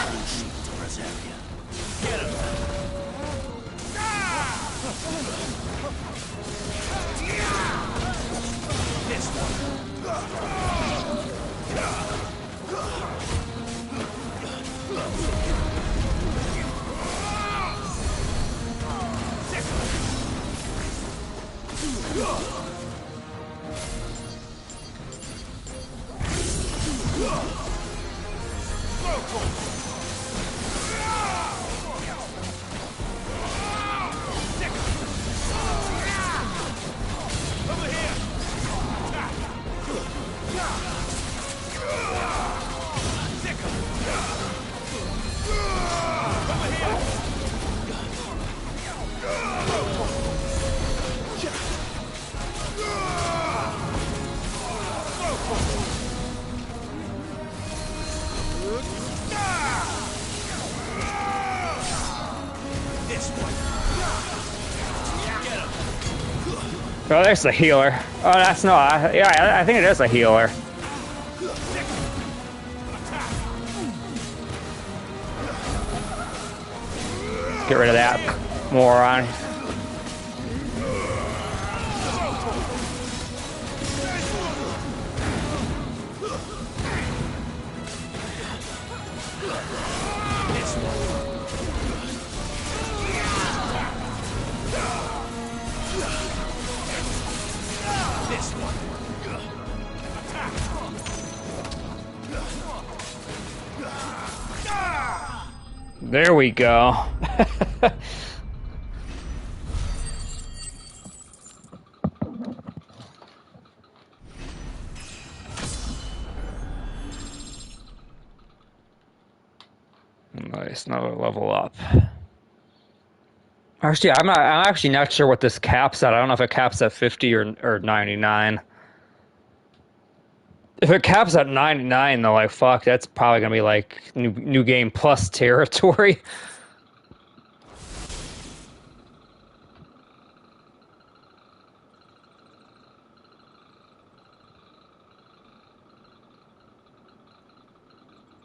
Speaker 1: Oh, there's the healer. Oh, that's not. Yeah, I think it is a healer. Get rid of that moron. There we go. Nice, another level up. Actually, I'm actually not sure what this caps at. I don't know if it caps at 50 or 99. If it caps at 99, though, like, fuck, that's probably gonna be like new game plus territory.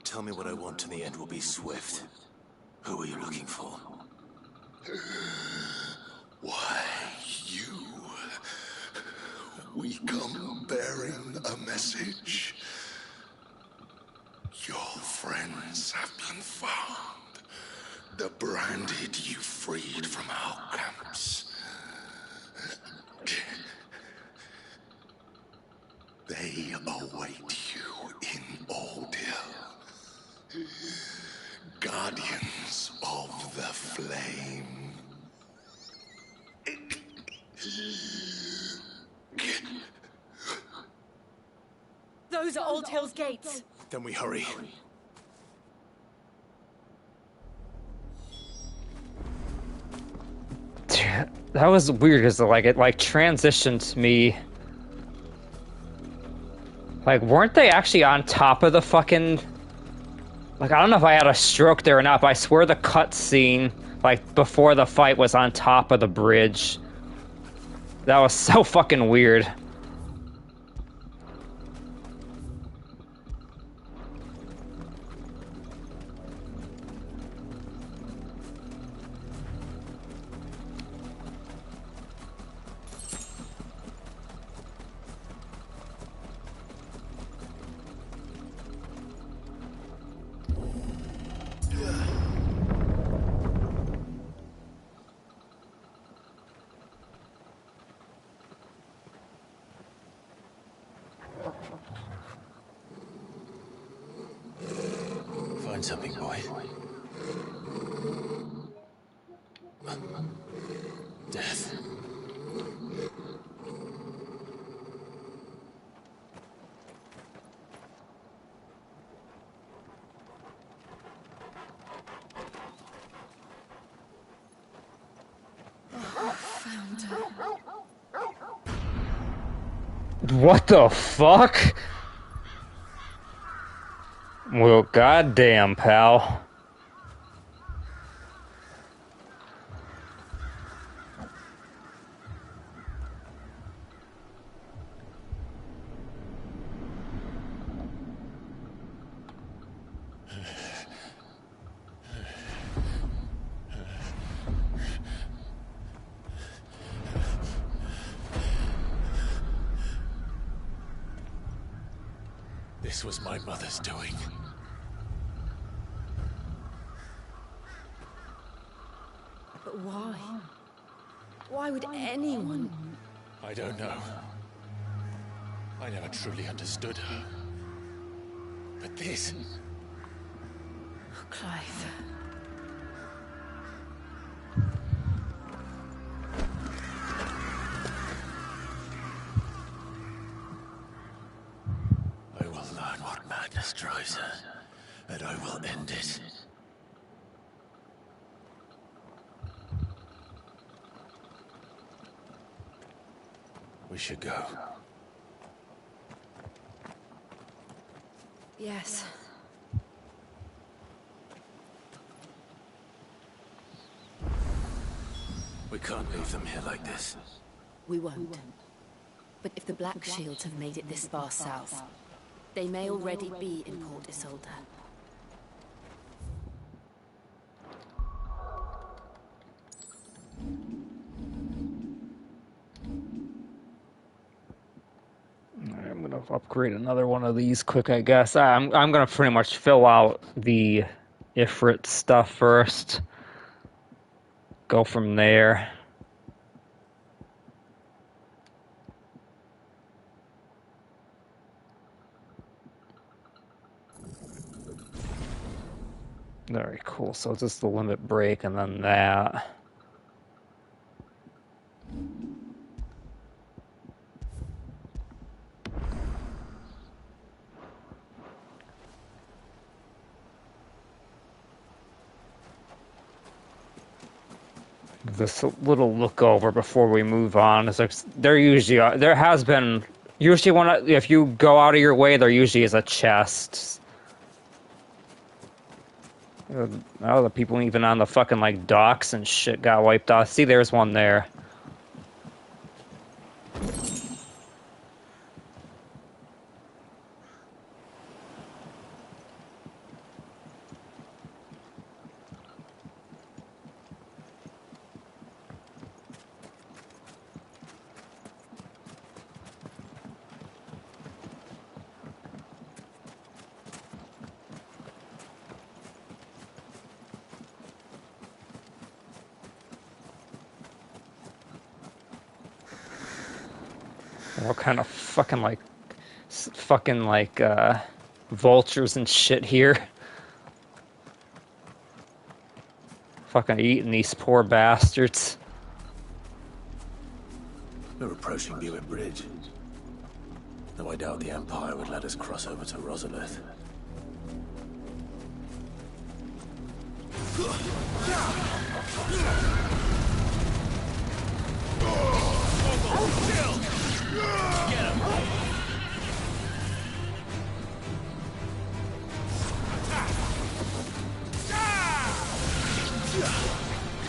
Speaker 17: Tell me what I want and the end will be swift. Who are you looking for?
Speaker 21: Why, you. We come bearing a message. Your friends have been found. The branded you freed from our camps. They await you in Aldil. Guardians of the Flame.
Speaker 10: Those are Old Hill's gates.
Speaker 17: Then we hurry.
Speaker 1: That was weird because it transitioned me. Like, weren't they actually on top of the fucking... Like, I don't know if I had a stroke there or not, but I swear the cutscene, like, before the fight was on top of the bridge. That was so fucking weird.
Speaker 17: Find something, boy. Death.
Speaker 16: Found her.
Speaker 1: What the fuck? Well, goddamn, pal.
Speaker 8: This was my mother's doing.
Speaker 10: But why? Why would anyone?
Speaker 8: I don't know. I never truly understood her. But this...
Speaker 16: Clive.
Speaker 8: I will learn what madness drives her, and I will end it. We should go.
Speaker 16: Yes.
Speaker 17: We can't leave them here like this.
Speaker 10: We won't. But if the Black Shields have made it this far south, they may already be in Port Isolde.
Speaker 1: I'm gonna upgrade another one of these quick, I guess. I'm gonna pretty much fill out the Ifrit stuff first. Go from there. Very cool. So it's just the limit break and then that. This little look over before we move on is like there usually there has been usually if you go out of your way there usually is a chest. All the people even on the fucking like docks and shit got wiped out. See, there's one there. What kind of fucking like vultures and shit here. Fucking eating these poor bastards.
Speaker 17: We're approaching Buick Bridge. Though I doubt the Empire would let us cross over to Rosalith.
Speaker 6: Get him!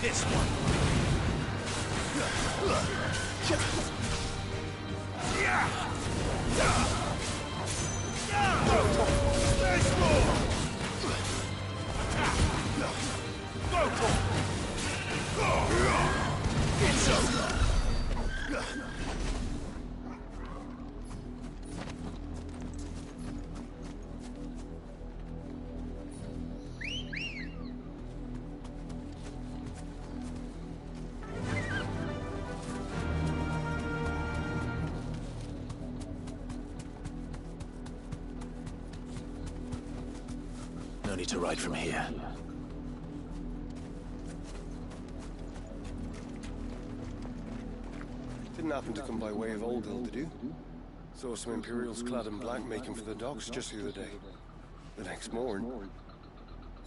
Speaker 6: This one. It's over.
Speaker 17: No need to ride from here.
Speaker 13: Didn't happen to come by way of Old Hill, did you? Saw some Imperials clad in black making for the docks just the other day. The next morn,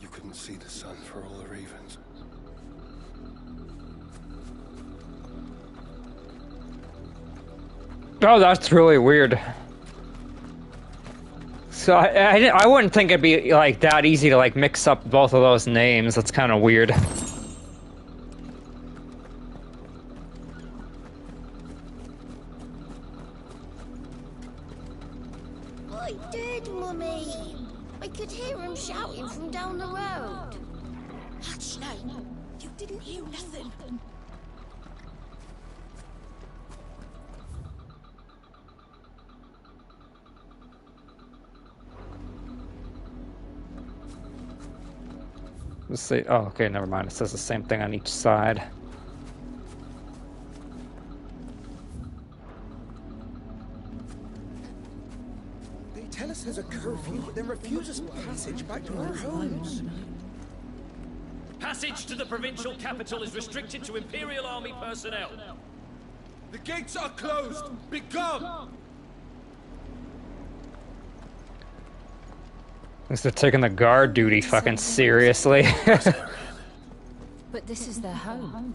Speaker 13: you couldn't see the sun for all the ravens.
Speaker 1: Oh, that's really weird. So I wouldn't think it'd be like that easy to like mix up both of those names. That's kind of weird.
Speaker 19: I did, Mummy. I could hear him shouting from down the road.
Speaker 12: Hush now. You didn't hear nothing.
Speaker 1: Let's see. Oh, okay, never mind. It says the same thing on each side.
Speaker 20: tell us there's a curfew, but then refuse us passage back to our homes.
Speaker 14: Passage to the provincial capital is restricted to Imperial Army personnel.
Speaker 15: The gates are closed! Begone!
Speaker 1: At least they're taking the guard duty fucking seriously.
Speaker 5: But this is their home.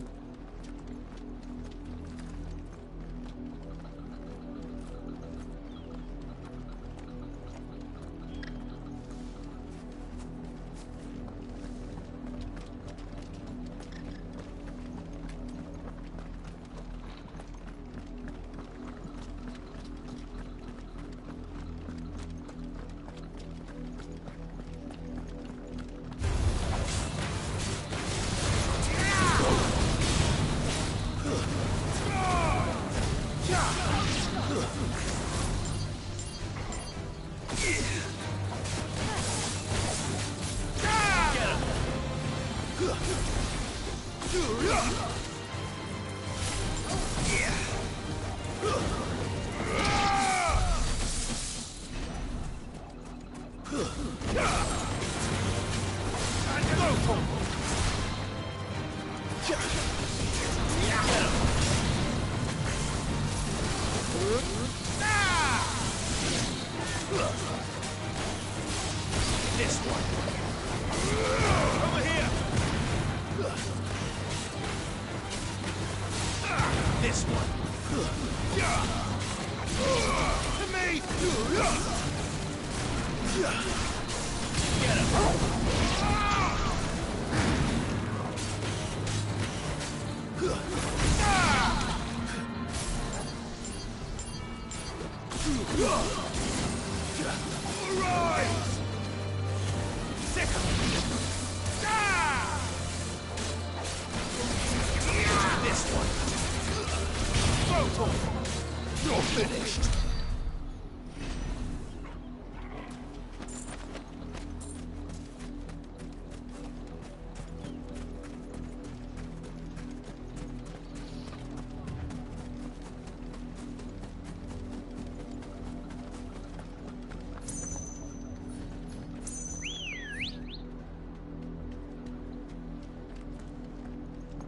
Speaker 14: This one. Over here. This one. To me. Get him. This one. You're finished.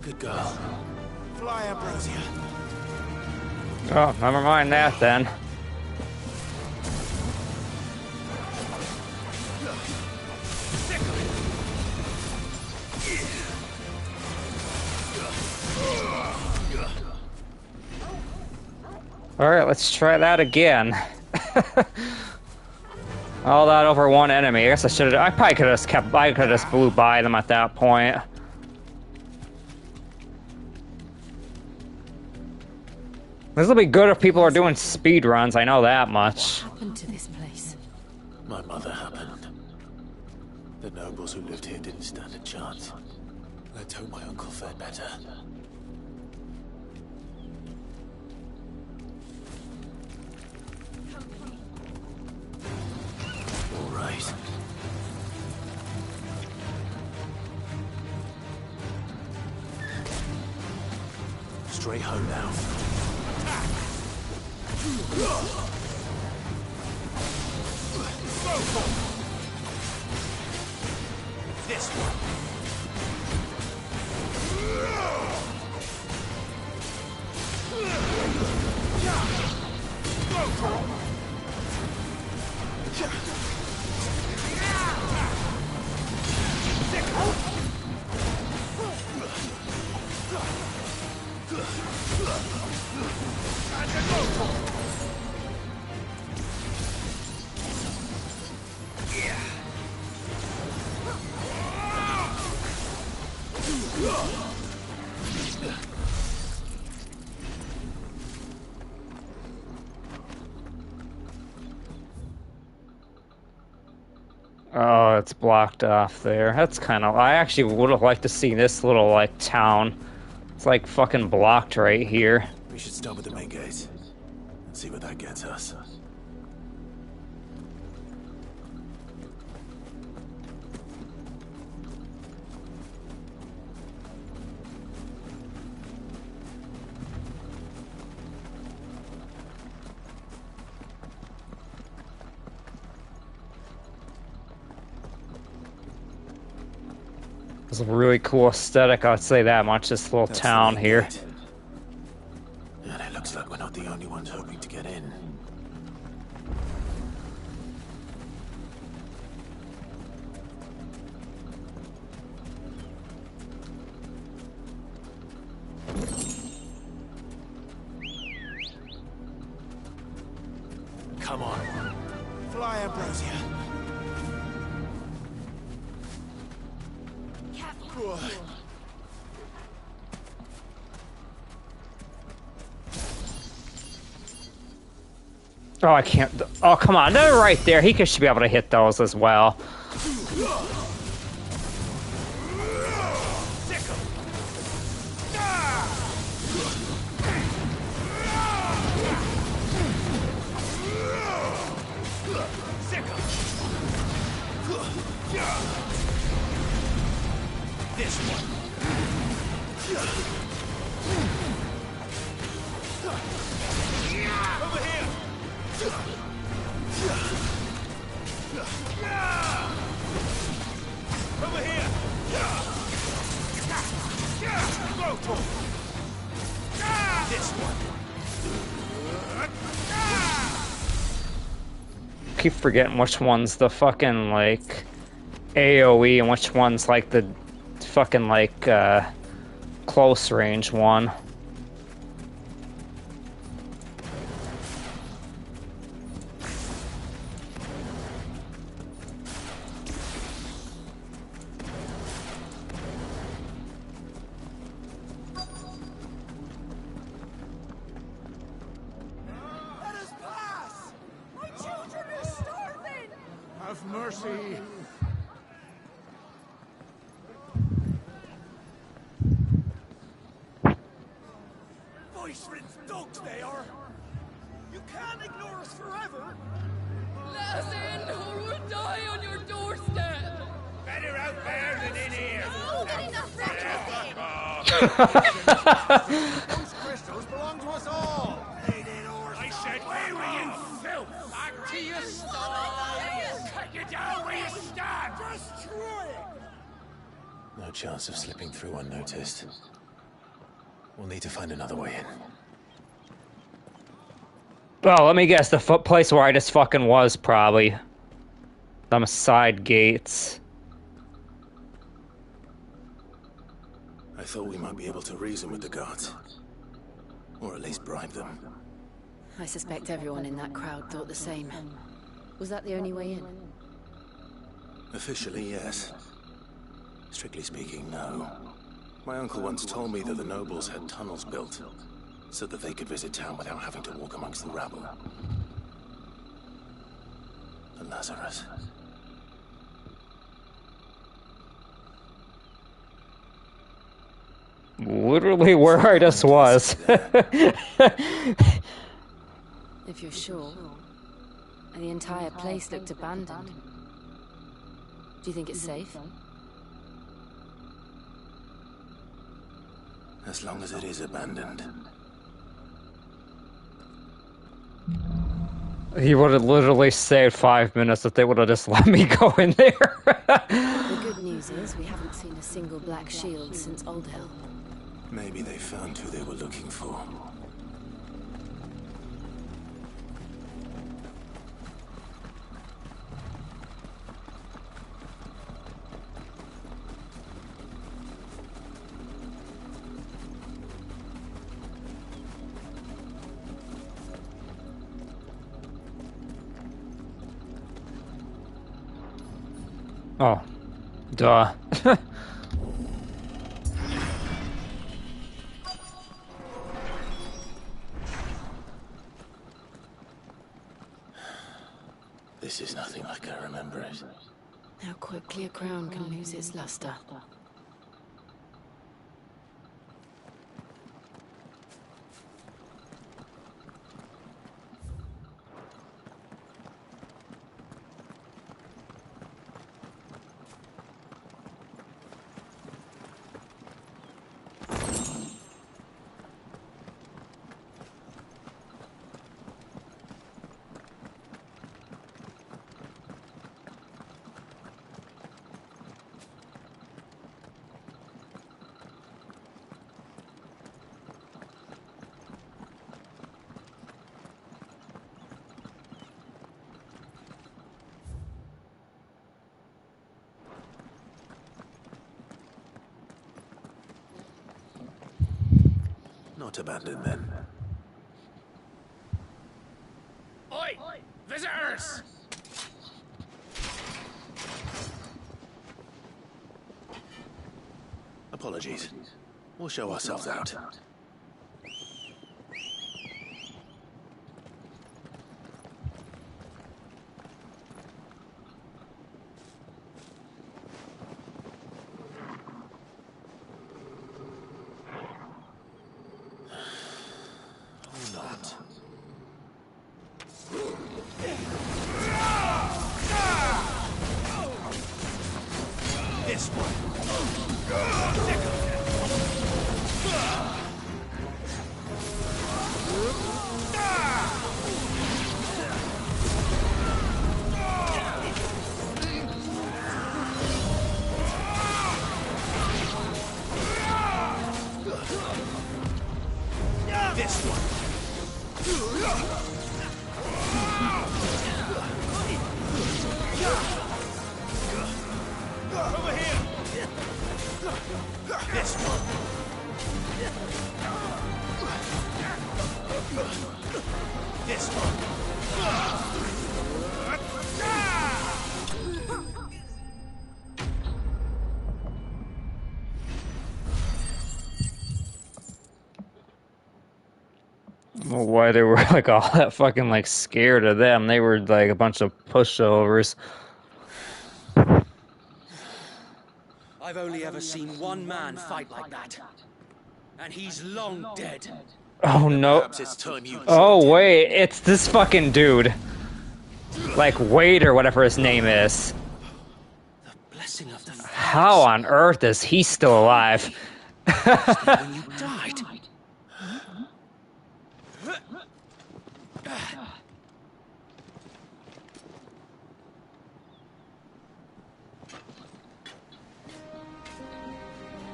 Speaker 17: Good girl. Fly, Ambrosia.
Speaker 1: Oh, never mind that then. Alright, let's try that again. All that over one enemy. I guess I should have. I probably could have just kept. I could have just blew by them at that point. This will be good if people are doing speed runs. I know that much.
Speaker 12: What happened to this place?
Speaker 17: My mother happened. The nobles who lived here didn't stand a chance. Let's hope my uncle fared better. All right. Straight home now.
Speaker 14: This one.
Speaker 1: Oh, it's blocked off there. That's kind of... I actually would have liked to see this little, like, town. It's, like, fucking blocked right here.
Speaker 17: We should start with the main gate and see what that gets us.
Speaker 1: It's a really cool aesthetic, I'd say that much, this little town here.
Speaker 17: And it looks like we're not the only ones hoping to get in.
Speaker 9: Come on. Fly, Ambrosia.
Speaker 1: Oh, I can't. Oh, come on. They're right there. He should be able to hit those as well.
Speaker 9: This one. Over here. Over here. Go, Tom. This one.
Speaker 1: Keep forgetting which one's the fucking, like, AoE and which one's, like, the fucking, like, close range one.
Speaker 9: Have mercy. Voice-ridden dogs they are. You can't ignore us forever.
Speaker 4: Let us in or we'll die on your doorstep.
Speaker 6: Better out there than in here.
Speaker 9: Those crystals belong to us all.
Speaker 6: I said, where were you, filth? Back to your stall. Cut you down where you stand.
Speaker 9: Destroy it.
Speaker 17: No chance of slipping through unnoticed. We'll need to find another way in.
Speaker 1: Well, let me guess. The place where I just fucking was, probably. Them side gates.
Speaker 17: I thought we might be able to reason with the guards. Or at least bribe them.
Speaker 10: I suspect everyone in that crowd thought the same. Was that the only way in?
Speaker 17: Officially, yes. Strictly speaking, no. My uncle once told me that the nobles had tunnels built, so that they could visit town without having to walk amongst the rabble. The Lazarus.
Speaker 1: Literally where I just was.
Speaker 10: If you're sure. The entire place looked abandoned. Do you think it's safe?
Speaker 17: As long as it is abandoned.
Speaker 1: He would have literally saved 5 minutes if they would have just let me go in there.
Speaker 10: The good news is we haven't seen a single black shield since Old Hill.
Speaker 17: Maybe they found who they were looking for.
Speaker 1: Oh, duh.
Speaker 17: This is nothing like I remember it.
Speaker 10: How quickly a crown can lose its luster.
Speaker 17: Not abandoned then.
Speaker 6: Oi! Visitors!
Speaker 17: Apologies. We'll show ourselves out.
Speaker 6: This one. This one. Over here. This one. This one.
Speaker 1: Why they were like all that fucking like scared of them. They were like a bunch of pushovers.
Speaker 11: I've only ever seen one man fight like that. And he's long dead.
Speaker 1: Oh no.
Speaker 11: Perhaps it's time you
Speaker 1: Oh wait, it's this fucking dude. Like Wade or whatever his name is.
Speaker 11: Blessing of the
Speaker 1: How on earth is he still alive?
Speaker 11: when you died.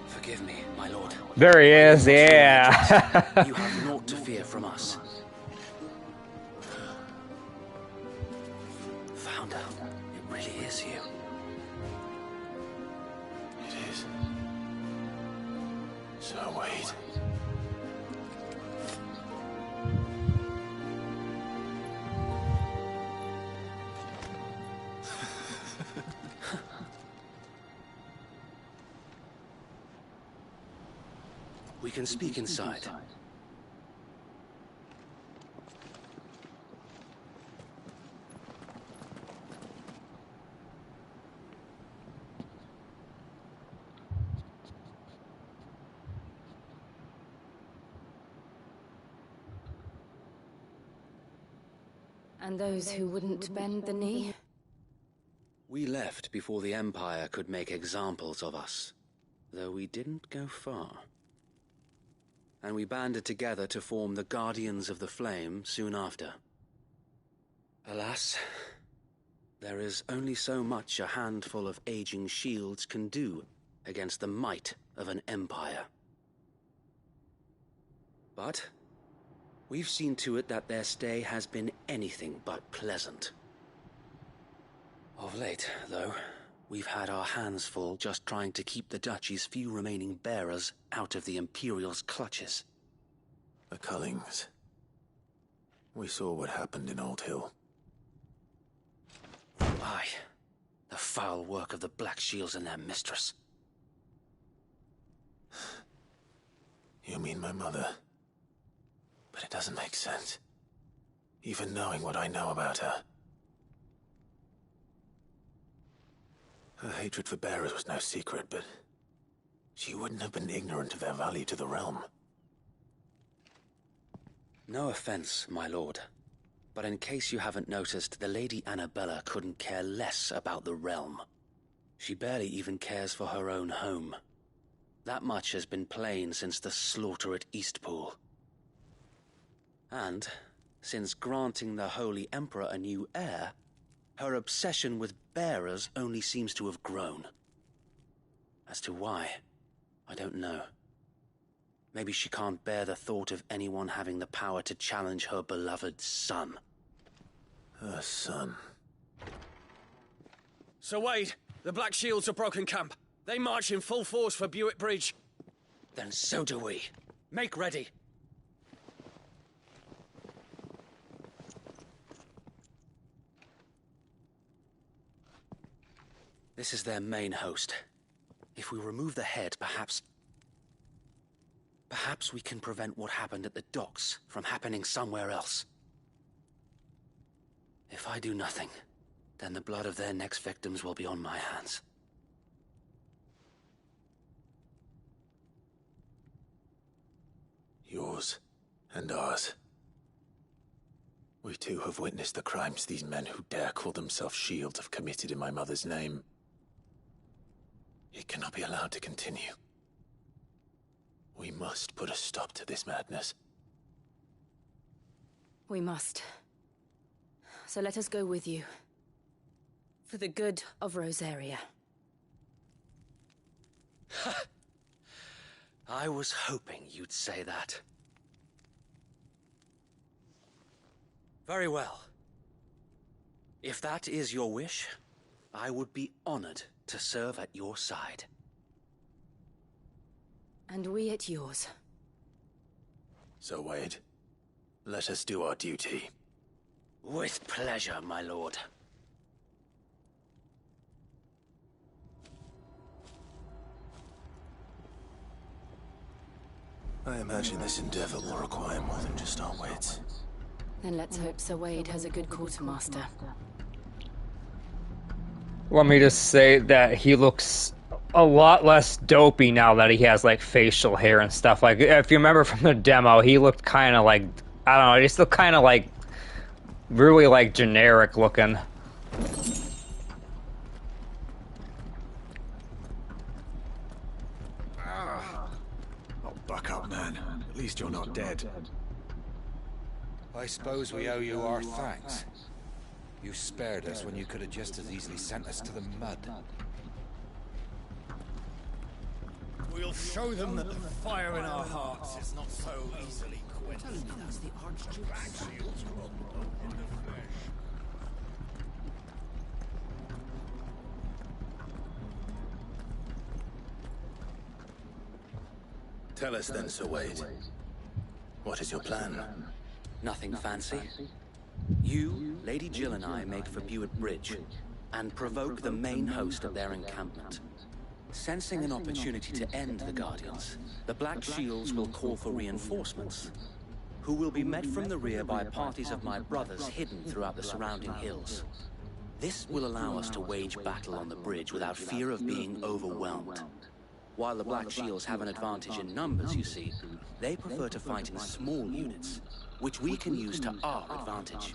Speaker 11: Forgive me, my lord.
Speaker 1: There he is, yeah.
Speaker 11: You have naught to fear from us. Founder, it really is you.
Speaker 17: It is. So wait.
Speaker 11: We can speak inside.
Speaker 10: And those who wouldn't bend the knee?
Speaker 11: We left before the Empire could make examples of us, though we didn't go far. And we banded together to form the Guardians of the Flame soon after. Alas, there is only so much a handful of aging shields can do against the might of an empire. But we've seen to it that their stay has been anything but pleasant. Of late, though, we've had our hands full just trying to keep the Duchy's few remaining bearers out of the Imperial's clutches.
Speaker 17: The Cullings. We saw what happened in Old Hill.
Speaker 11: Aye, the foul work of the Black Shields and their mistress.
Speaker 17: You mean my mother? But it doesn't make sense. Even knowing what I know about her. Her hatred for bearers was no secret, but she wouldn't have been ignorant of their value to the realm.
Speaker 11: No offense, my lord, but in case you haven't noticed, the Lady Annabella couldn't care less about the realm. She barely even cares for her own home. That much has been plain since the slaughter at Eastpool. And, since granting the Holy Emperor a new heir, her obsession with bearers only seems to have grown. As to why, I don't know. Maybe she can't bear the thought of anyone having the power to challenge her beloved son.
Speaker 17: Her son.
Speaker 14: Sir Wade, the Black Shields have broken camp. They march in full force for Buick Bridge.
Speaker 11: Then so do we.
Speaker 14: Make ready.
Speaker 11: This is their main host. If we remove the head, perhaps we can prevent what happened at the docks from happening somewhere else. If I do nothing, then the blood of their next victims will be on my hands.
Speaker 17: Yours and ours. We too have witnessed the crimes these men who dare call themselves shields have committed in my mother's name. It cannot be allowed to continue. We must put a stop to this madness.
Speaker 10: We must. So let us go with you. For the good of Rosaria.
Speaker 11: I was hoping you'd say that. Very well. If that is your wish, I would be honored to serve at your side.
Speaker 10: And we at yours.
Speaker 17: So, Wade, let us do our duty.
Speaker 11: With pleasure, my lord.
Speaker 17: I imagine this endeavor will require more than just our wits.
Speaker 10: Then let's hope Sir Wade has a good quartermaster.
Speaker 1: Let me just say that he looks a lot less dopey now that he has, like, facial hair and stuff. Like, if you remember from the demo, he looked kind of like, I don't know, he just looked kind of like, really, like, generic looking.
Speaker 18: Oh, buck up, man. At least you're not dead.
Speaker 22: I suppose we owe you our thanks. You spared us when you could have just as easily sent us to the mud.
Speaker 15: We'll show them that the fire in our hearts is not so easily quenched.
Speaker 9: That's the Archduke's.
Speaker 17: Tell us then, Sir Wade. What is your plan?
Speaker 11: Nothing fancy. You, Lady Jill and I make for Buett Bridge and provoke the main host of their encampment. Sensing an opportunity to end the Guardians, the Black Shields will call for reinforcements, who will be met from the rear by parties of my brothers hidden throughout the surrounding hills. This will allow us to wage battle on the bridge without fear of being overwhelmed. While the Black Shields have an advantage in numbers, you see, they prefer to fight in small units, which we can use to our advantage.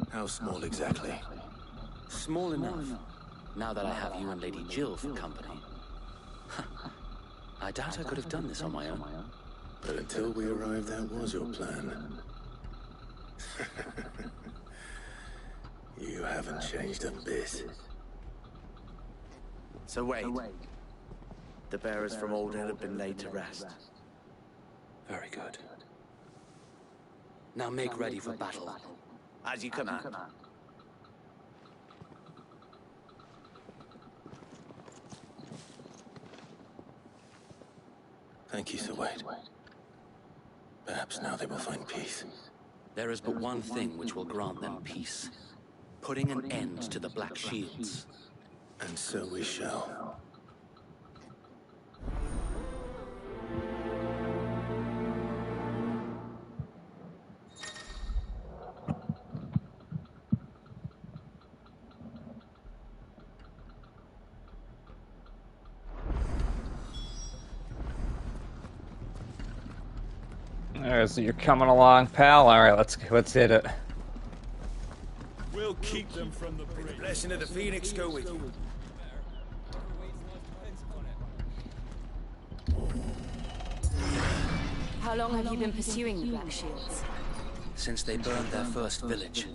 Speaker 17: How small exactly?
Speaker 11: Small enough, now that I have you and Lady Jill for company. I doubt I could have done this on my own.
Speaker 17: But until we arrived, that was your plan. You haven't changed a bit.
Speaker 23: So Wade, the bearers from Old Hill have been laid to rest.
Speaker 11: Very good. Now make ready for battle.
Speaker 23: As you command.
Speaker 17: Thank you, Sir Wade. Perhaps now they will find peace.
Speaker 11: There is but one thing which will grant them peace. Putting an end to the Black Shields.
Speaker 17: And so we shall.
Speaker 1: Alright, so you're coming along, pal. Alright, let's hit it.
Speaker 15: We'll keep them from the bridge. May the blessing of the Phoenix go with you.
Speaker 10: How long have you been pursuing the Black Shields?
Speaker 11: Since they burned their first village.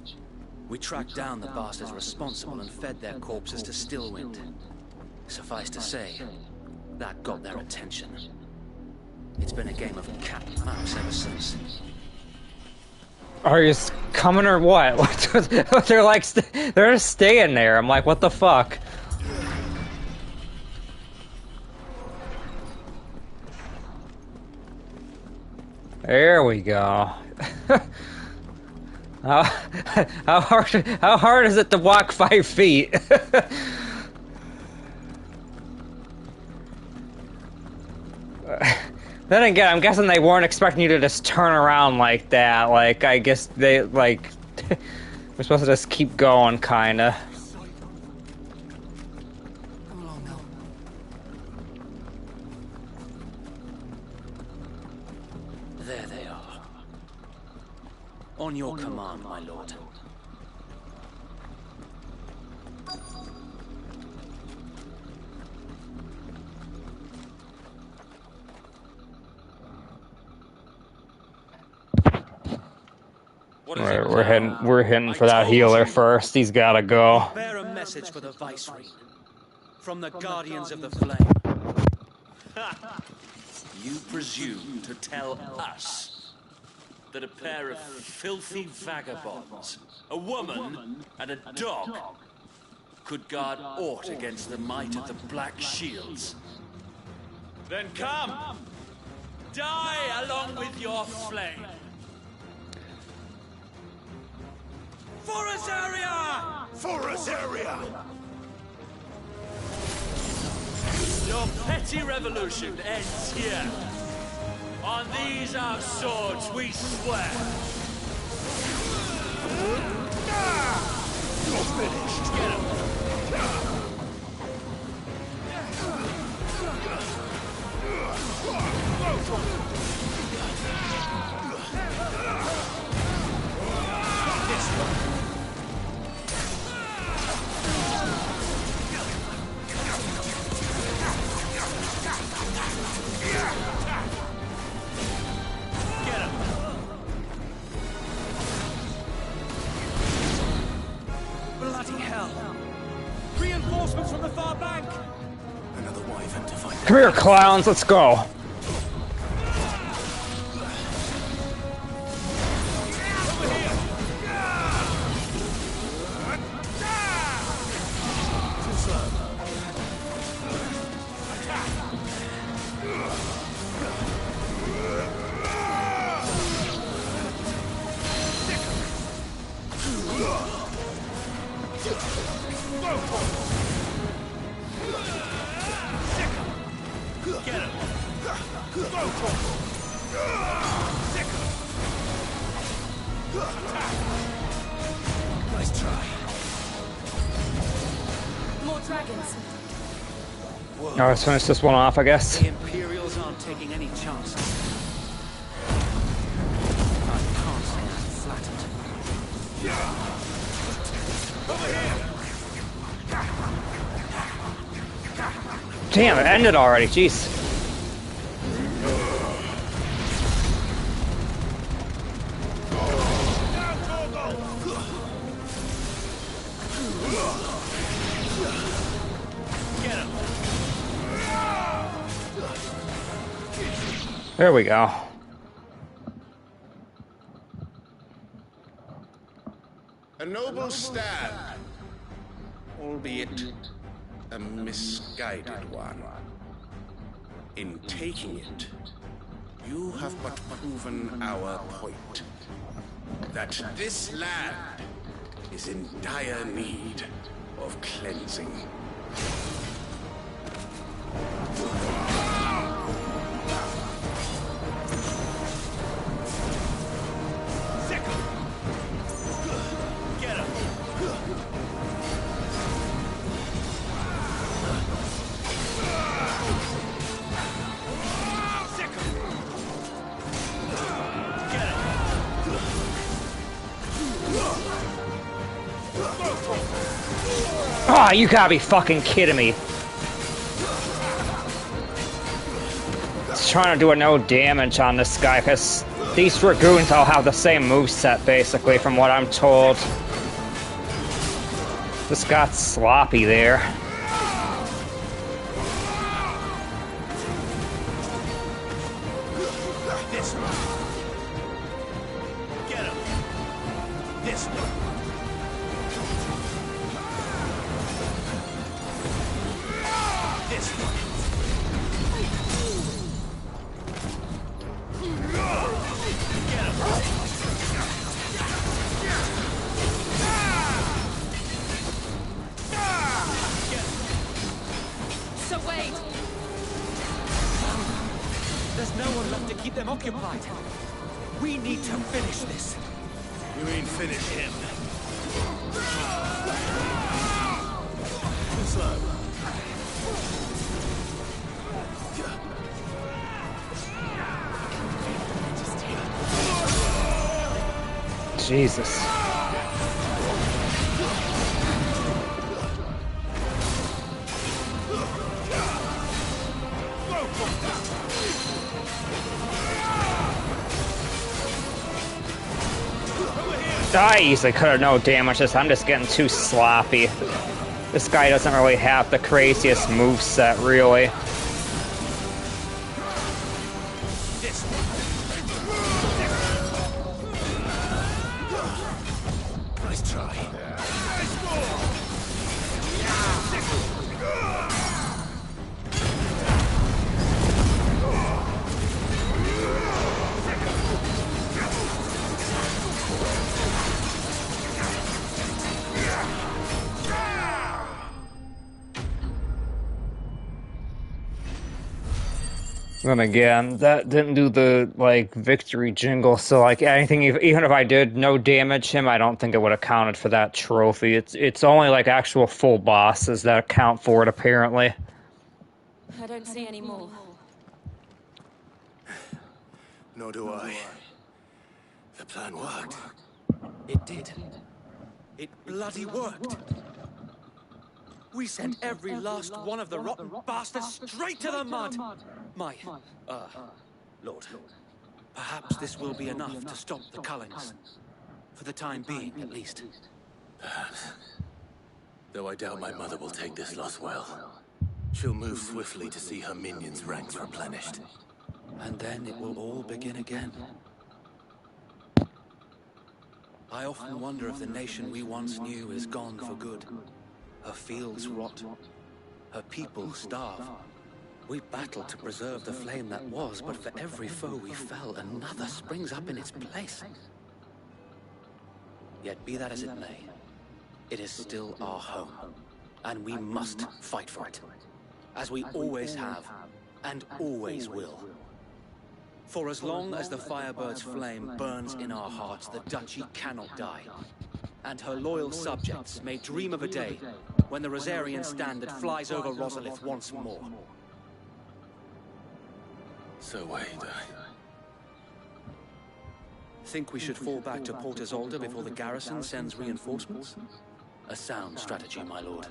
Speaker 11: We tracked down the bastards responsible and fed their corpses to Stillwind. Suffice to say, that got their attention. It's been a game of cat and mouse ever since.
Speaker 1: Are you coming or what? They're like, they're just staying there. I'm like, what the fuck? There we go. How hard is it to walk 5 feet? Then again, I'm guessing they weren't expecting you to just turn around like that. Like, I guess they, like... we're supposed to just keep going, kinda.
Speaker 11: Come along now. There they are. On your command, my lord.
Speaker 1: Right, we're hitting for that healer first. He's gotta go.
Speaker 11: Bear a message for the Viceroy. From the Guardians of the Flame. You presume to tell us that a pair of filthy vagabonds, a woman and a dog, could guard aught against the might of the Black Shields? Then come! Die along with your flame! For Azaria!
Speaker 21: For Azaria!
Speaker 11: Your petty revolution ends here. On these our swords we swear.
Speaker 21: You're finished.
Speaker 11: Get him.
Speaker 15: Bloody hell! Reinforcements from the far bank!
Speaker 17: Another wyvern to find.
Speaker 1: Come here, clowns, let's go.
Speaker 15: Nice try.
Speaker 10: More dragons.
Speaker 1: Alright, let's finish this one off, I guess.
Speaker 11: The Imperials aren't taking any chances. I can't say I'm flattered.
Speaker 15: Over here!
Speaker 1: Damn, it ended already, jeez. There we go.
Speaker 6: A noble stand, albeit a misguided one. In taking it, you have but proven our point. That this land is in dire need of cleansing.
Speaker 1: Ah, you gotta be fucking kidding me. It's trying to do no damage on this guy, because these Dragoons all have the same moveset, basically, from what I'm told. This got sloppy there.
Speaker 15: This one. Get him. This one. This one. Get him.
Speaker 10: So wait.
Speaker 15: There's no one occupied. We need to finish this.
Speaker 18: You mean finish him? Slow.
Speaker 1: Jesus. I easily could have no damage this. I'm just getting too sloppy. This guy doesn't really have the craziest moveset, really.
Speaker 18: Nice try.
Speaker 1: Then again, that didn't do the, like, victory jingle, so, like, anything, even if I did no damage him, I don't think it would have counted for that trophy. It's only, like, actual full bosses that account for it, apparently.
Speaker 10: I don't see any more.
Speaker 17: Nor do I. The plan worked.
Speaker 15: It did. It bloody worked. We sent every last one of the rotten bastards straight to the mud. Lord, perhaps this will be enough to stop the Cullings. For the time being, at least.
Speaker 17: Perhaps. Though I doubt my mother will take this loss well. She'll move swiftly to see her minions' ranks replenished.
Speaker 11: And then it will all begin again. I often wonder if the nation we once knew is gone for good. Her fields rot. Her people starve. We battled to preserve the flame that was, but for every foe we fell, another springs up in its place. Yet be that as it may, it is still our home, and we must fight for it, as we always have, and always will. For as long as the Firebird's flame burns in our hearts, the Duchy cannot die, and her loyal subjects may dream of a day when the Rosarian standard flies over Rosalith once more.
Speaker 17: So wait,
Speaker 11: Think we should fall back to Port Isolde before the garrison sends reinforcements? A sound strategy, my lord.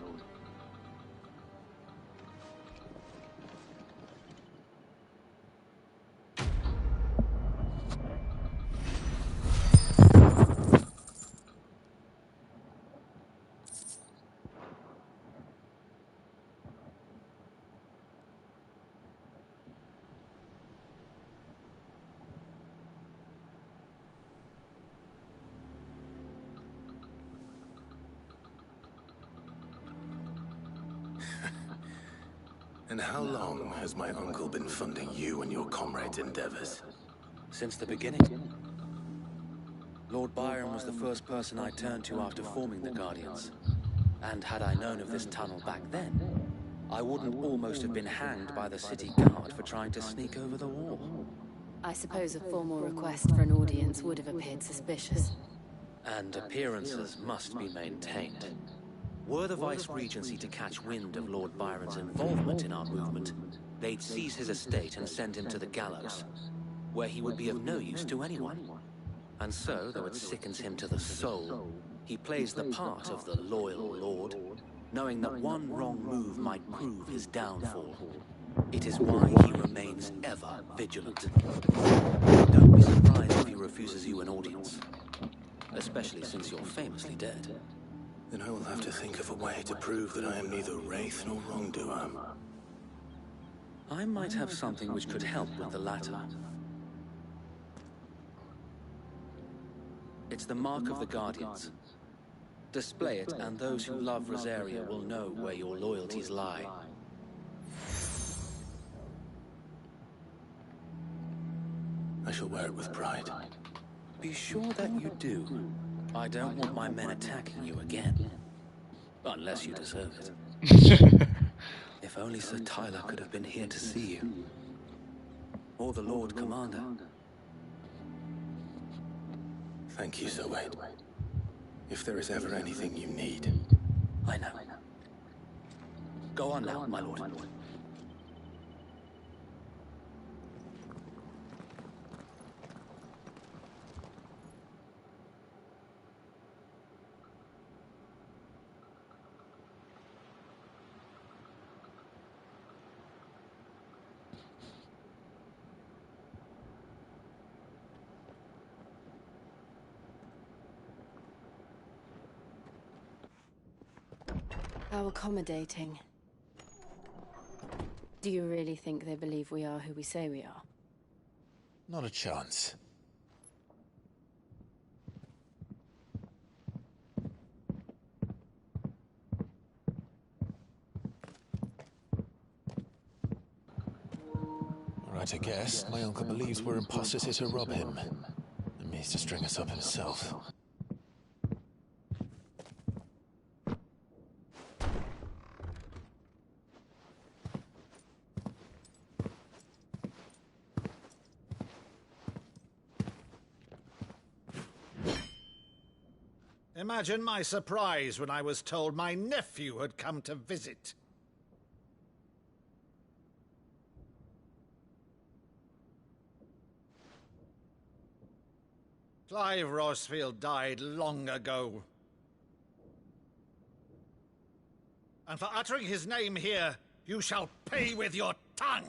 Speaker 17: And how long has my uncle been funding you and your comrades' endeavors?
Speaker 11: Since the beginning. Lord Byron was the first person I turned to after forming the Guardians. And had I known of this tunnel back then, I wouldn't almost have been hanged by the city guard for trying to sneak over the wall.
Speaker 10: I suppose a formal request for an audience would have appeared suspicious.
Speaker 11: And appearances must be maintained. Were the Vice-Regency to catch wind of Lord Byron's involvement in our movement, they'd seize his estate and send him to the gallows, where he would be of no use to anyone. And so, though it sickens him to the soul, he plays the part of the loyal lord, knowing that one wrong move might prove his downfall. It is why he remains ever vigilant. Don't be surprised if he refuses you an audience, especially since you're famously dead.
Speaker 17: Then I will have to think of a way to prove that I am neither wraith nor wrongdoer.
Speaker 11: I might have something which could help with the latter. It's the mark of the Guardians. Display it, and those who love Rosaria will know where your loyalties lie.
Speaker 17: I shall wear it with pride.
Speaker 11: Be sure that you do. I don't want my men attacking you again. Unless you deserve it. If only Sir Tyler could have been here to see you. Or the Lord Commander.
Speaker 17: Thank you, Sir Wade. If there is ever anything you need...
Speaker 23: I know. Go on now, my lord.
Speaker 10: How accommodating. Do you really think they believe we are who we say we are?
Speaker 8: Not a chance. Right, I guess. My uncle believes we're imposters here to rob him. And means to string us up himself.
Speaker 9: Imagine my surprise when I was told my nephew had come to visit. Clive Rosfield died long ago. And for uttering his name here, you shall pay with your tongue!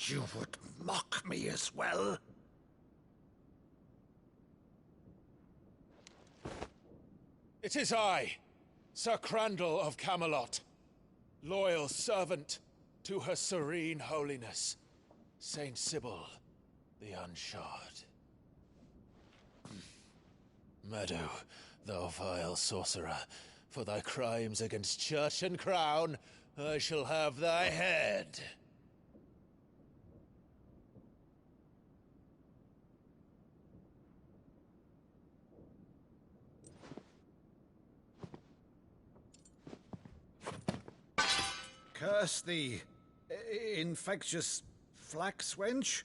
Speaker 9: You would mock me as well?
Speaker 8: It is I, Sir Crandall of Camelot, loyal servant to Her Serene Holiness, Saint Sybil the Unshod. Meadow, thou vile sorcerer, for thy crimes against church and crown, I shall have thy head.
Speaker 9: Curse thee, infectious flax wench.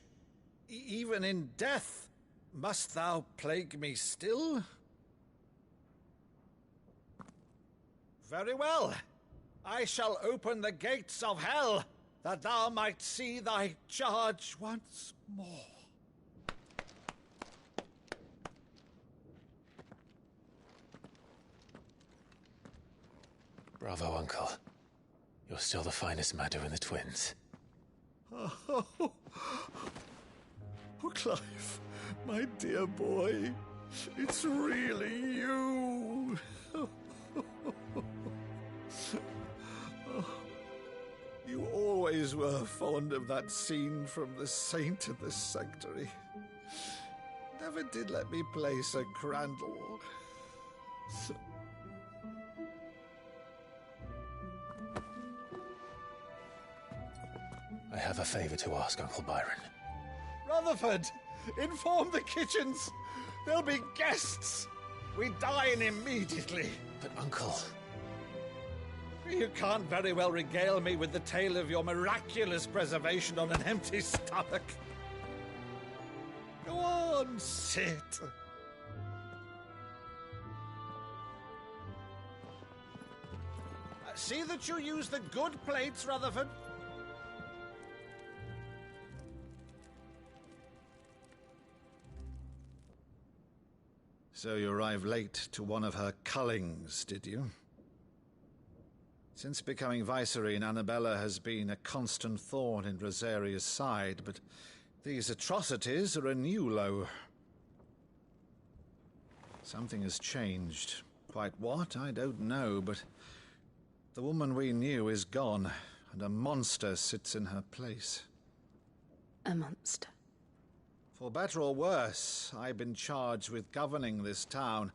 Speaker 9: Even in death, must thou plague me still? Very well. I shall open the gates of hell, that thou might see thy charge once more.
Speaker 8: Bravo, Uncle. You're still the finest Maddo in the twins.
Speaker 9: Oh, Clive, my dear boy, it's really you. You always were fond of that scene from The Saint and the Sanctuary. Never did let me play Sir Crandall.
Speaker 8: I have a favor to ask, Uncle Byron.
Speaker 9: Rutherford, inform the kitchens. There'll be guests. We dine immediately.
Speaker 8: But, Uncle...
Speaker 9: You can't very well regale me with the tale of your miraculous preservation on an empty stomach. Go on, sit. See that you use the good plates, Rutherford. So you arrived late to one of her cullings, did you? Since becoming Vicereine, Annabella has been a constant thorn in Rosaria's side, but these atrocities are a new low. Something has changed. Quite what, I don't know, but the woman we knew is gone, and a monster sits in her place.
Speaker 10: A monster?
Speaker 9: For better or worse, I've been charged with governing this town,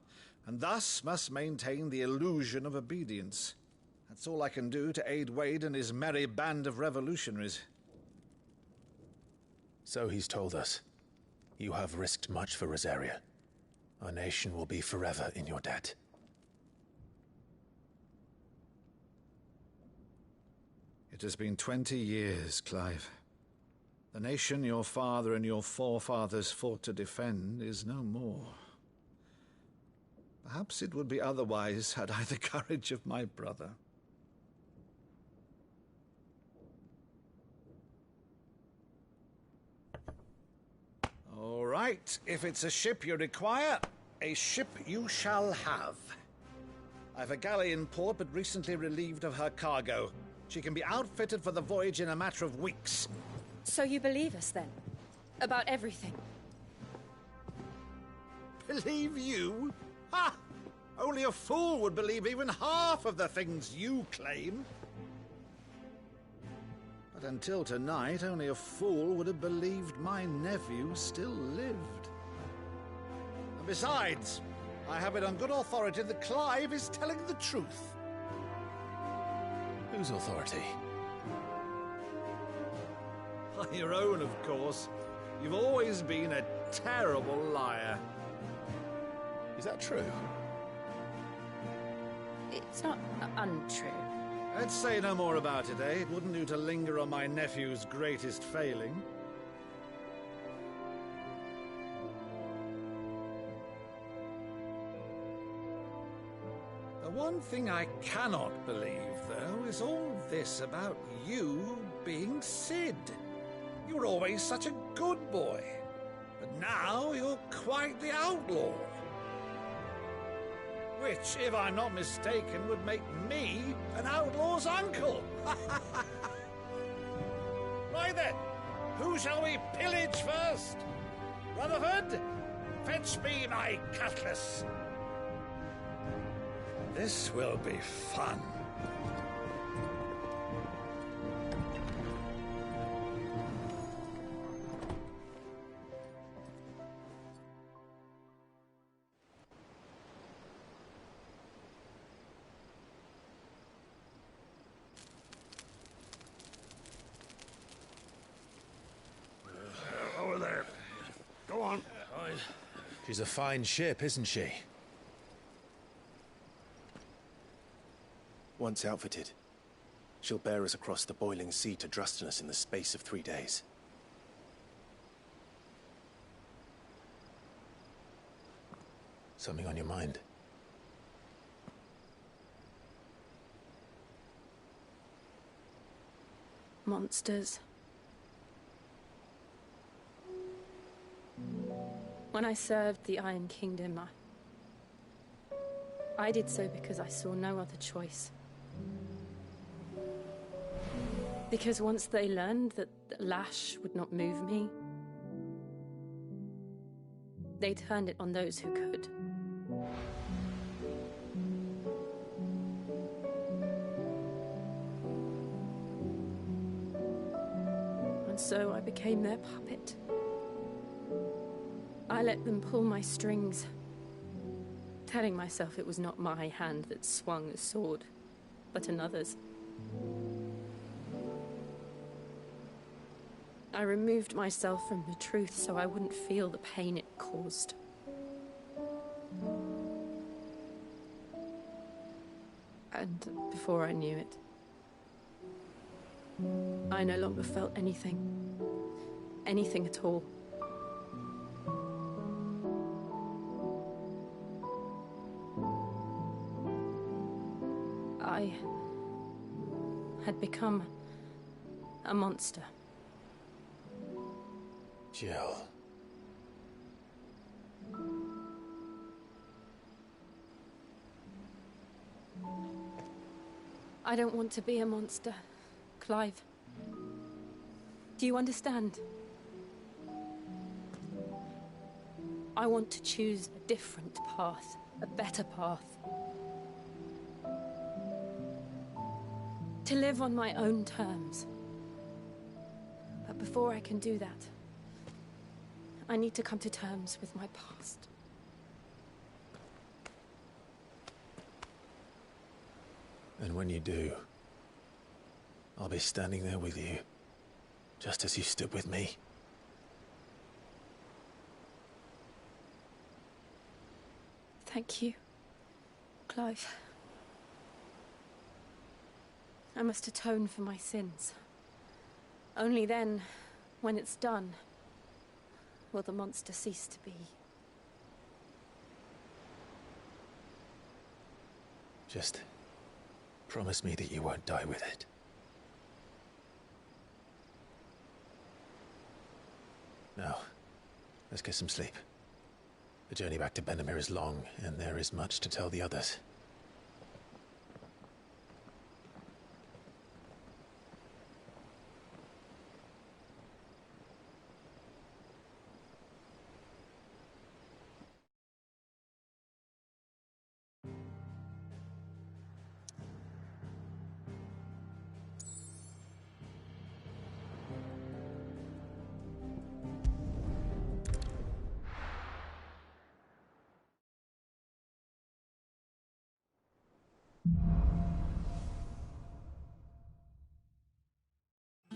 Speaker 9: and thus must maintain the illusion of obedience. That's all I can do to aid Wade and his merry band of revolutionaries.
Speaker 8: So he's told us. You have risked much for Rosaria.
Speaker 17: Our nation will be forever in your debt.
Speaker 18: It has been 20 years, Clive. The nation your father and your forefathers fought to defend is no more. Perhaps it would be otherwise had I the courage of my brother. All right, if it's a ship you require, a ship you shall have. I've a galley in port, but recently relieved of her cargo. She can be outfitted for the voyage in a matter of weeks.
Speaker 10: So you believe us, then? About everything?
Speaker 18: Believe you? Ha! Only a fool would believe even half of the things you claim. But until tonight, only a fool would have believed my nephew still lived. And besides, I have it on good authority that Clive is telling the truth.
Speaker 17: Whose authority?
Speaker 18: On your own, of course. You've always been a terrible liar.
Speaker 17: Is that true?
Speaker 10: It's not untrue.
Speaker 18: Let's say no more about it, eh? It wouldn't do to linger on my nephew's greatest failing. The one thing I cannot believe, though, is all this about you being Sid. You were always such a good boy, but now you're quite the outlaw. Which, if I'm not mistaken, would make me an outlaw's uncle. Right then, who shall we pillage first? Rutherford, fetch me my cutlass. This will be fun.
Speaker 13: Over there. Go on.
Speaker 17: She's a fine ship, isn't she? Once outfitted, she'll bear us across the boiling sea to Drustinus in the space of 3 days. Something on your mind?
Speaker 10: Monsters. When I served the Iron Kingdom, I did so because I saw no other choice. Because once they learned that the lash would not move me, they turned it on those who could. And so I became their puppet. I let them pull my strings, telling myself it was not my hand that swung the sword, but another's. I removed myself from the truth so I wouldn't feel the pain it caused. And before I knew it, I no longer felt anything. Anything at all. I had become a monster.
Speaker 17: Jill.
Speaker 10: I don't want to be a monster, Clive. Do you understand? I want to choose a different path, a better path. To live on my own terms. But before I can do that, I need to come to terms with my past.
Speaker 17: And when you do, I'll be standing there with you, just as you stood with me.
Speaker 10: Thank you, Clive. I must atone for my sins. Only then, when it's done, will the monster cease to be.
Speaker 17: Just promise me that you won't die with it. Now, let's get some sleep. The journey back to Benamir is long, and there is much to tell the others.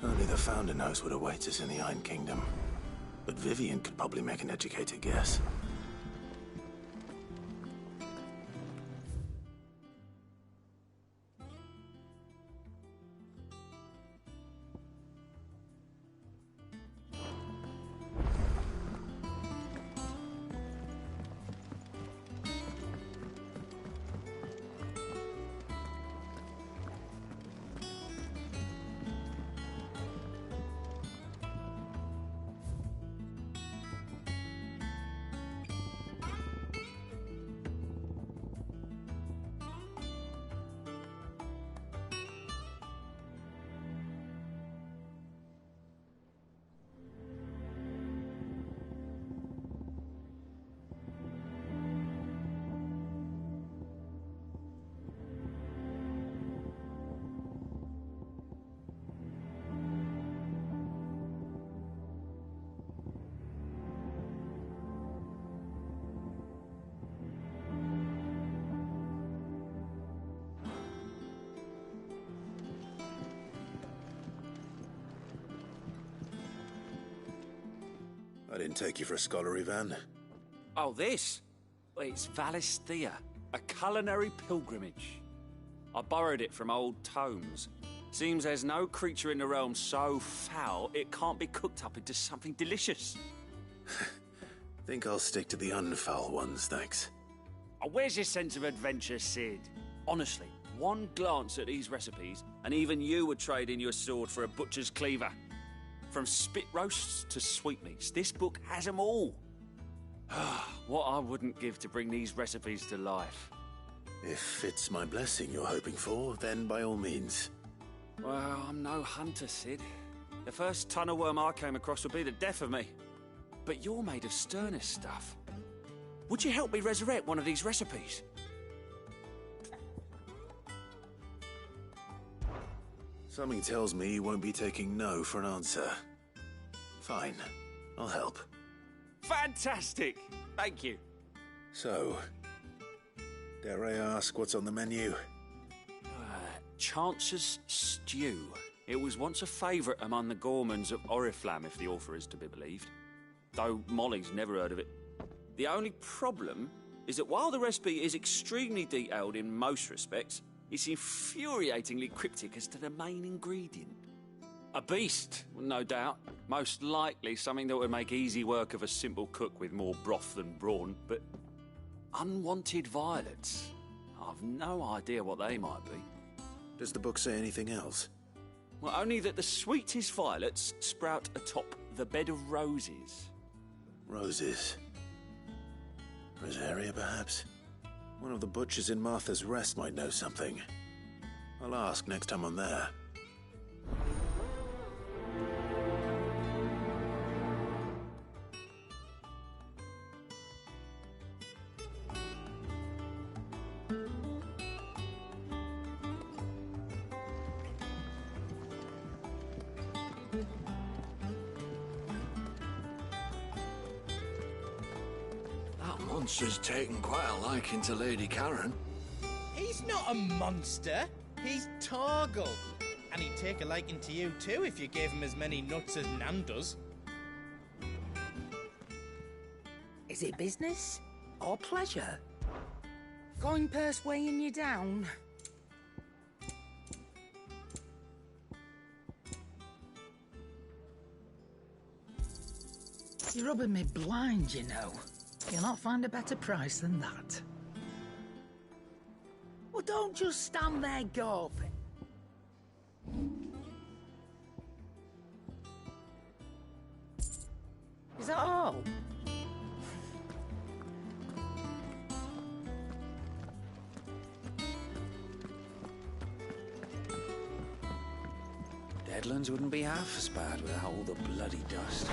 Speaker 17: Only the Founder knows what awaits us in the Iron Kingdom. But Vivian could probably make an educated guess. I didn't take you for a scholar, Ivan.
Speaker 15: Oh, this? Well, it's Ivalice, a culinary pilgrimage. I borrowed it from old tomes. Seems there's no creature in the realm so foul it can't be cooked up into something delicious.
Speaker 17: Think I'll stick to the unfoul ones, thanks.
Speaker 15: Oh, where's your sense of adventure, Sid? Honestly, one glance at these recipes, and even you would trade in your sword for a butcher's cleaver. From spit roasts to sweetmeats, this book has them all. What I wouldn't give to bring these recipes to life.
Speaker 17: If it's my blessing you're hoping for, then by all means.
Speaker 15: Well, I'm no hunter, Sid. The first tunnel worm I came across would be the death of me. But you're made of sterner stuff. Would you help me resurrect one of these recipes?
Speaker 17: Something tells me you won't be taking no for an answer. Fine, I'll help.
Speaker 15: Fantastic! Thank you.
Speaker 17: So, dare I ask what's on the menu?
Speaker 15: Chance's Stew. It was once a favourite among the gourmands of Oriflamme, if the author is to be believed. Though Molly's never heard of it. The only problem is that while the recipe is extremely detailed in most respects, it's infuriatingly cryptic as to the main ingredient. A beast, no doubt. Most likely something that would make easy work of a simple cook with more broth than brawn, but unwanted violets. I've no idea what they might be.
Speaker 17: Does the book say anything else?
Speaker 15: Well, only that the sweetest violets sprout atop the bed of roses.
Speaker 17: Roses. Rosaria, perhaps? One of the butchers in Martha's Rest might know something. I'll ask next time I'm there.
Speaker 2: Monster's taken quite a liking to Lady Karen.
Speaker 3: He's not a monster. He's Torgal. And he'd take a liking to you too if you gave him as many nuts as Nan does.
Speaker 7: Is it business or pleasure? Coin purse weighing you down? You're rubbing me blind, you know. You'll not find a better price than that. Well, don't just stand there gawping. Is that all?
Speaker 15: Deadlands wouldn't be half as bad without all the bloody dust.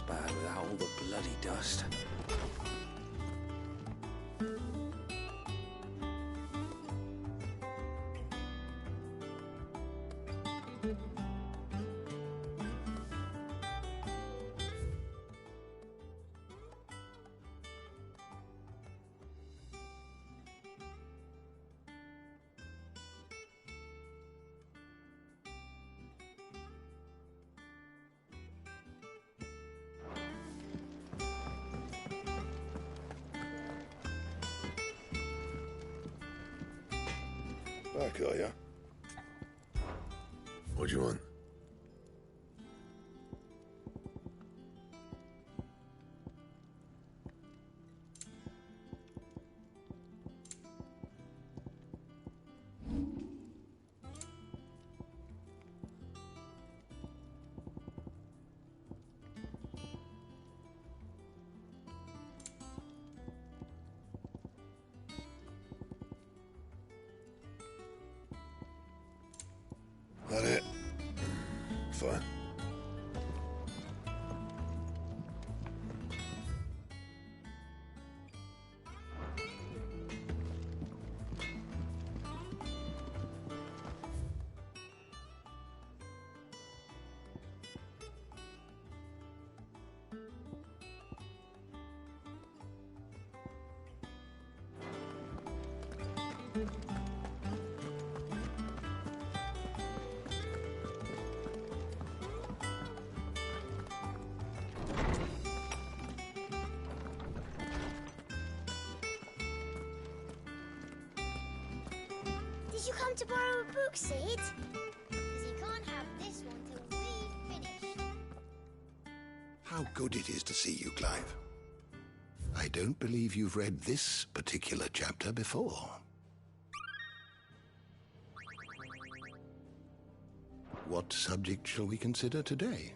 Speaker 15: Bad without all the bloody dust.
Speaker 21: Back, are ya? What do you want? That it? offer.
Speaker 16: Did you come to borrow a book, Sid? Because you can't have this one till we've finished.
Speaker 21: How good it is to see you, Clive. I don't believe you've read this particular chapter before. What subject shall we consider today?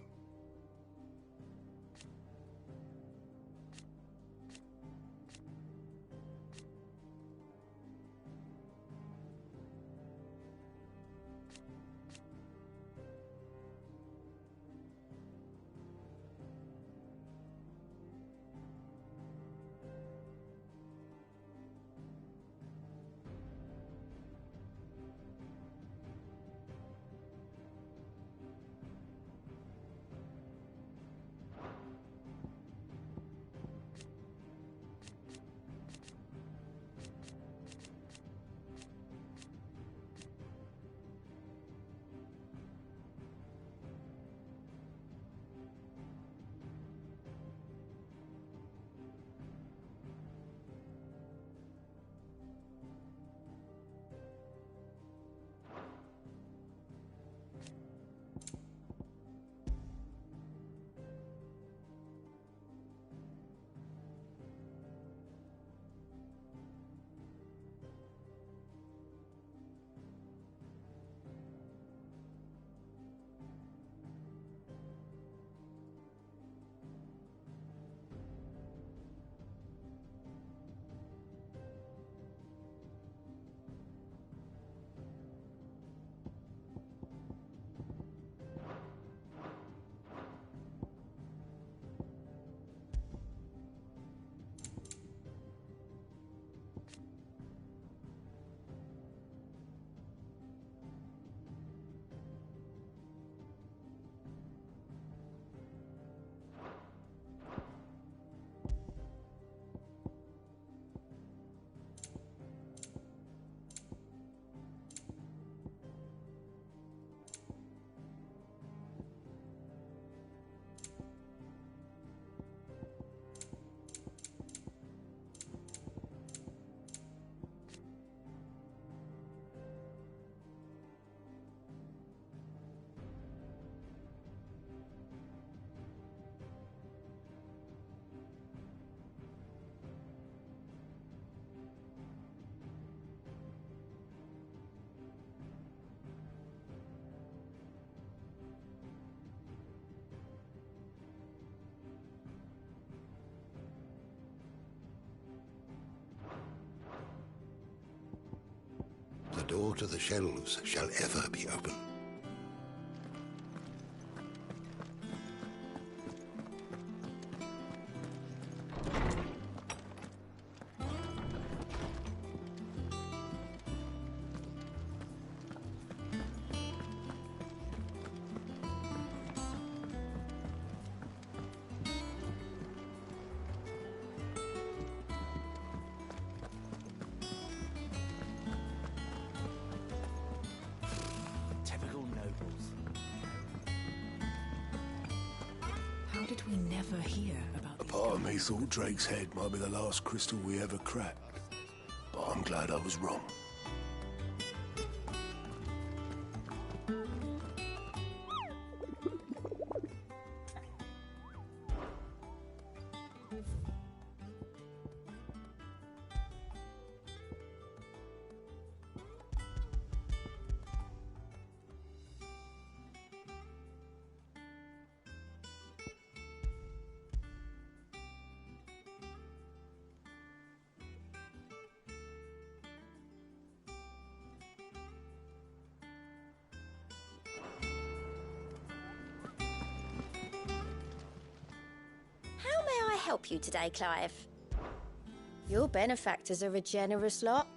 Speaker 21: The door to the shelves shall ever be open.
Speaker 7: How did we never hear about
Speaker 13: A part of me thought Drake's head might be the last crystal we ever cracked. But I'm glad I was wrong.
Speaker 16: help you today, Clive? Your benefactors are a generous lot.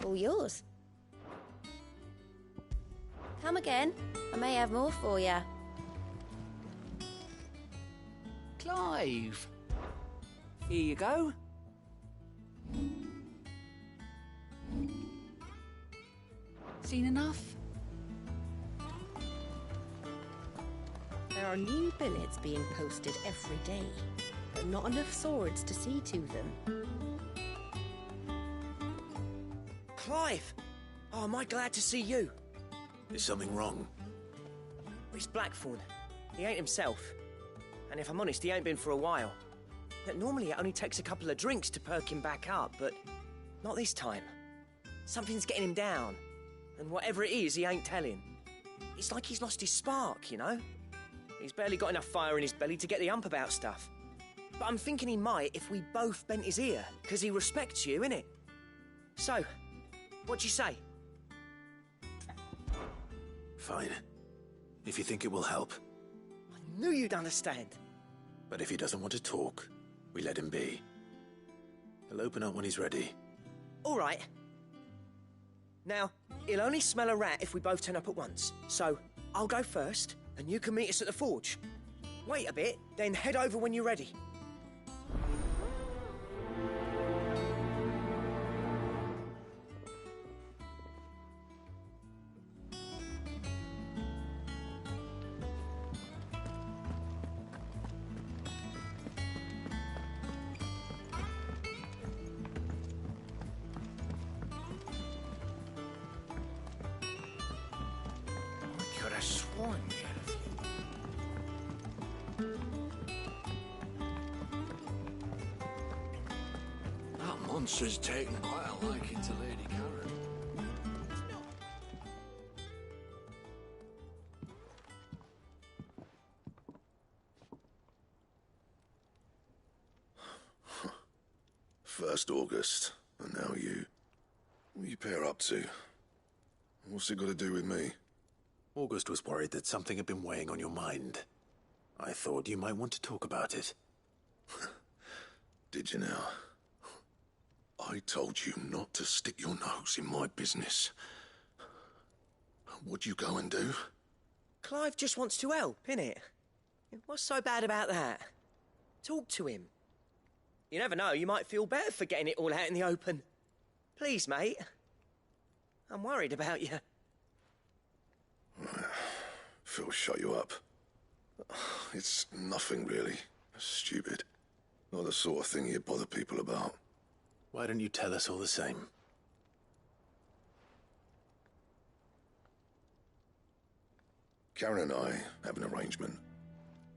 Speaker 16: All yours. Come again. I may have more for you.
Speaker 5: Clive! Here you go. Seen enough?
Speaker 12: There are new billets being posted every day, but not enough swords to see to them.
Speaker 5: Clive! Oh, am I glad to see you?
Speaker 17: Is something wrong?
Speaker 5: It's Blackthorn. He ain't himself. And if I'm honest, he ain't been for a while. But normally it only takes a couple of drinks to perk him back up, but not this time. Something's getting him down. And whatever it is, he ain't telling. It's like he's lost his spark, you know? He's barely got enough fire in his belly to get the ump about stuff. But I'm thinking he might if we both bent his ear, because he respects you, innit? So, what you say?
Speaker 17: Fine. If you think it will help.
Speaker 5: I knew you'd understand.
Speaker 17: But if he doesn't want to talk, we let him be. He'll open up when he's ready.
Speaker 5: All right. Now, he'll only smell a rat if we both turn up at once. So, I'll go first, and you can meet us at the forge. Wait a bit, then head over when you're ready.
Speaker 2: Monster's taken quite a liking to Lady Karen.
Speaker 21: First August, and now you. What are you pair up to? What's it got to do with me?
Speaker 17: August was worried that something had been weighing on your mind. I thought you might want to talk about it.
Speaker 21: Did you now? I told you not to stick your nose in my business. What'd you go and do?
Speaker 5: Clive just wants to help, innit? What's so bad about that? Talk to him. You never know, you might feel better for getting it all out in the open. Please, mate. I'm worried about you.
Speaker 21: Phil shut you up. It's nothing really. Stupid. Not the sort of thing you bother people about.
Speaker 17: Why don't you tell us all the same?
Speaker 21: Karen and I have an arrangement.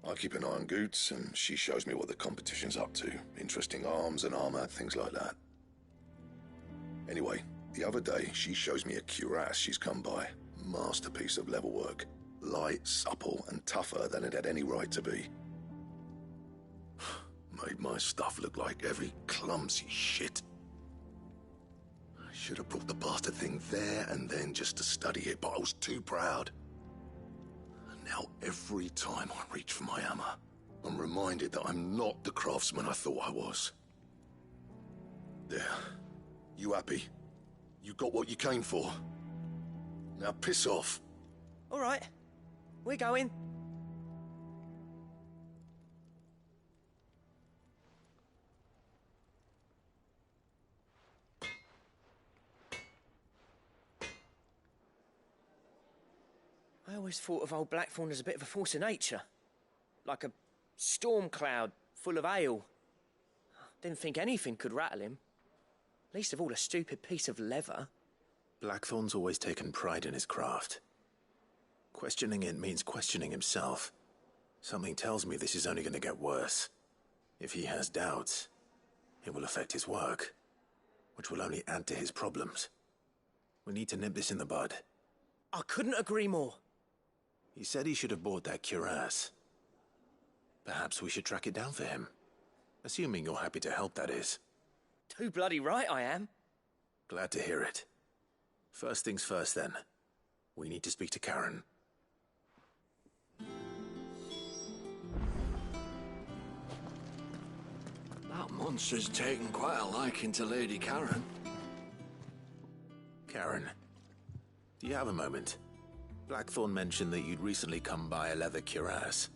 Speaker 21: I keep an eye on Goots, and she shows me what the competition's up to. Interesting arms and armor, things like that. Anyway, the other day, she shows me a cuirass she's come by. Masterpiece of level work. Light, supple, and tougher than it had any right to be. Made my stuff look like every clumsy shit. I should have brought the bastard thing there and then just to study it, but I was too proud. And now every time I reach for my hammer, I'm reminded that I'm not the craftsman I thought I was. There. You happy? You got what you came for. Now piss off.
Speaker 5: All right. We're going. I always thought of old Blackthorn as a bit of a force of nature. Like a storm cloud full of hail. Didn't think anything could rattle him. Least of all a stupid piece of leather.
Speaker 17: Blackthorn's always taken pride in his craft. Questioning it means questioning himself. Something tells me this is only going to get worse. If he has doubts, it will affect his work, which will only add to his problems. We need to nip this in the bud.
Speaker 5: I couldn't agree more.
Speaker 17: He said he should have bought that cuirass. Perhaps we should track it down for him. Assuming you're happy to help, that is.
Speaker 5: Too bloody right I am.
Speaker 17: Glad to hear it. First things first, then. We need to speak to Karen.
Speaker 2: That monster's taken quite a liking to Lady Karen.
Speaker 17: Karen, do you have a moment? Blackthorn mentioned that you'd recently come by a leather cuirass.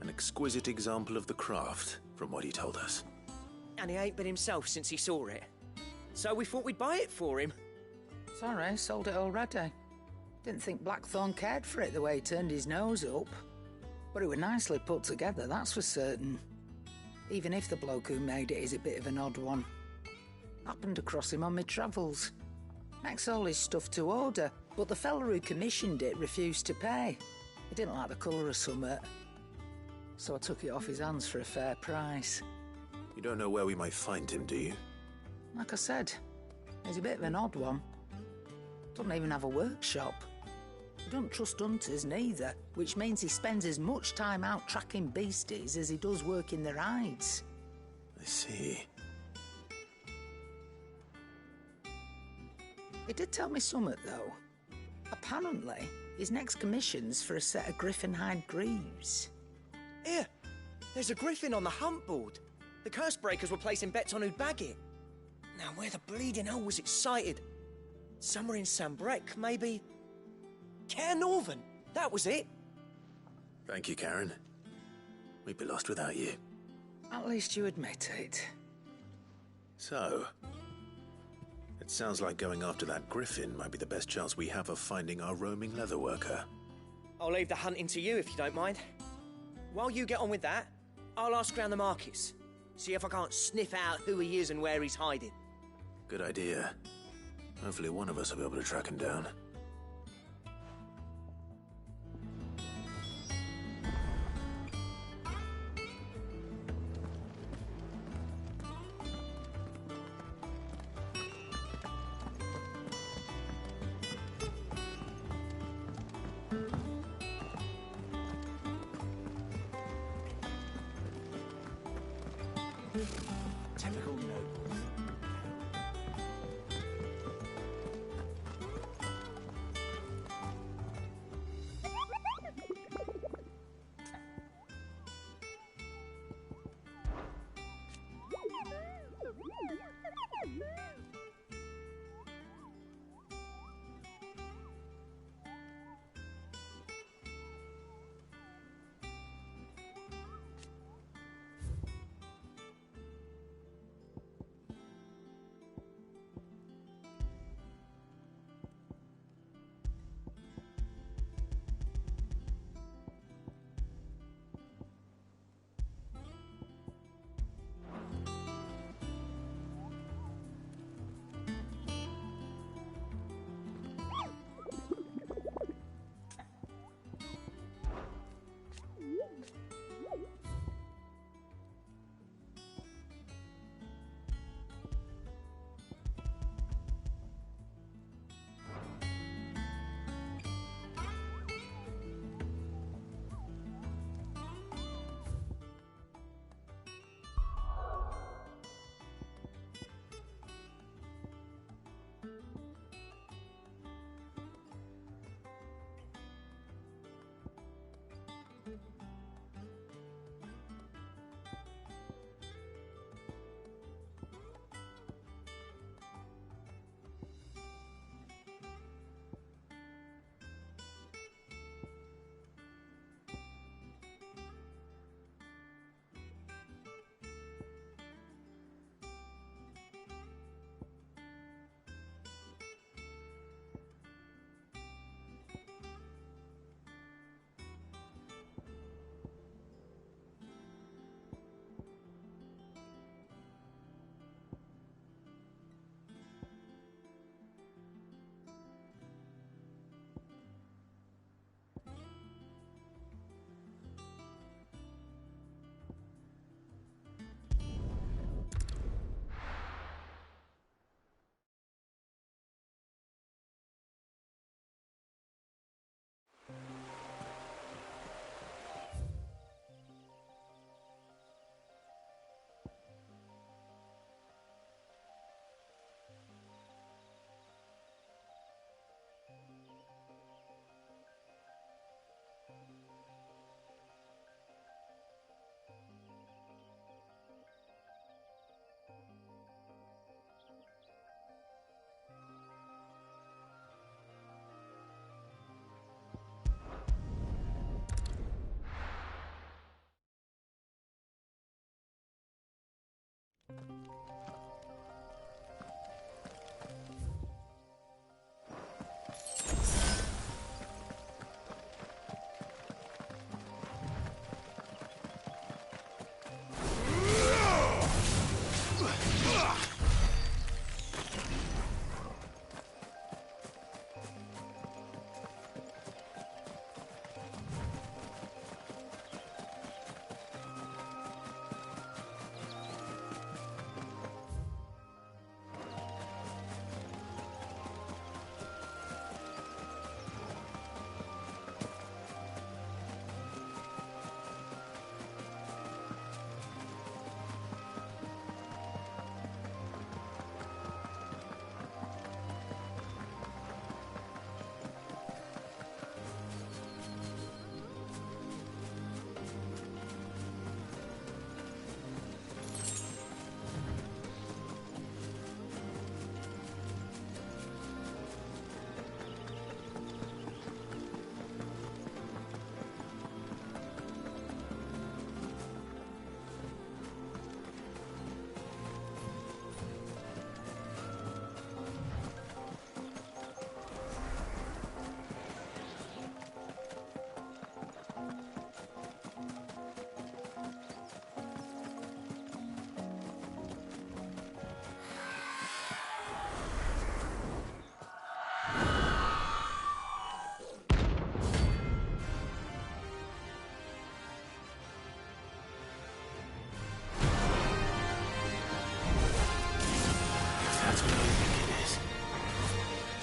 Speaker 17: An exquisite example of the craft, from what he told us.
Speaker 5: And he ain't been himself since he saw it. So we thought we'd buy it for him.
Speaker 7: Sorry, sold it already. Didn't think Blackthorn cared for it the way he turned his nose up. But it was nicely put together, that's for certain. Even if the bloke who made it is a bit of an odd one. Happened across him on my travels. Makes all his stuff to order, but the fella who commissioned it refused to pay. He didn't like the colour of summit. So I took it off his hands for a fair price.
Speaker 17: You don't know where we might find him, do you?
Speaker 7: Like I said, he's a bit of an odd one. Doesn't even have a workshop. He doesn't trust hunters neither, which means he spends as much time out tracking beasties as he does working their hides.
Speaker 17: I see.
Speaker 7: He did tell me something, though. Apparently, his next commission's for a set of griffin hide greaves.
Speaker 5: Here, there's a griffin on the hunt board. The curse breakers were placing bets on who'd bag it. Now, where the bleeding hell was it sighted? Somewhere in Sambrec, maybe... Care Northern, that was it.
Speaker 17: Thank you, Karen. We'd be lost without you.
Speaker 7: At least you admit it.
Speaker 17: So, it sounds like going after that griffin might be the best chance we have of finding our roaming leatherworker.
Speaker 5: I'll leave the hunting to you if you don't mind. While you get on with that, I'll ask around the markets. See if I can't sniff out who he is and where he's hiding.
Speaker 17: Good idea. Hopefully one of us will be able to track him down.
Speaker 5: Typical nobles.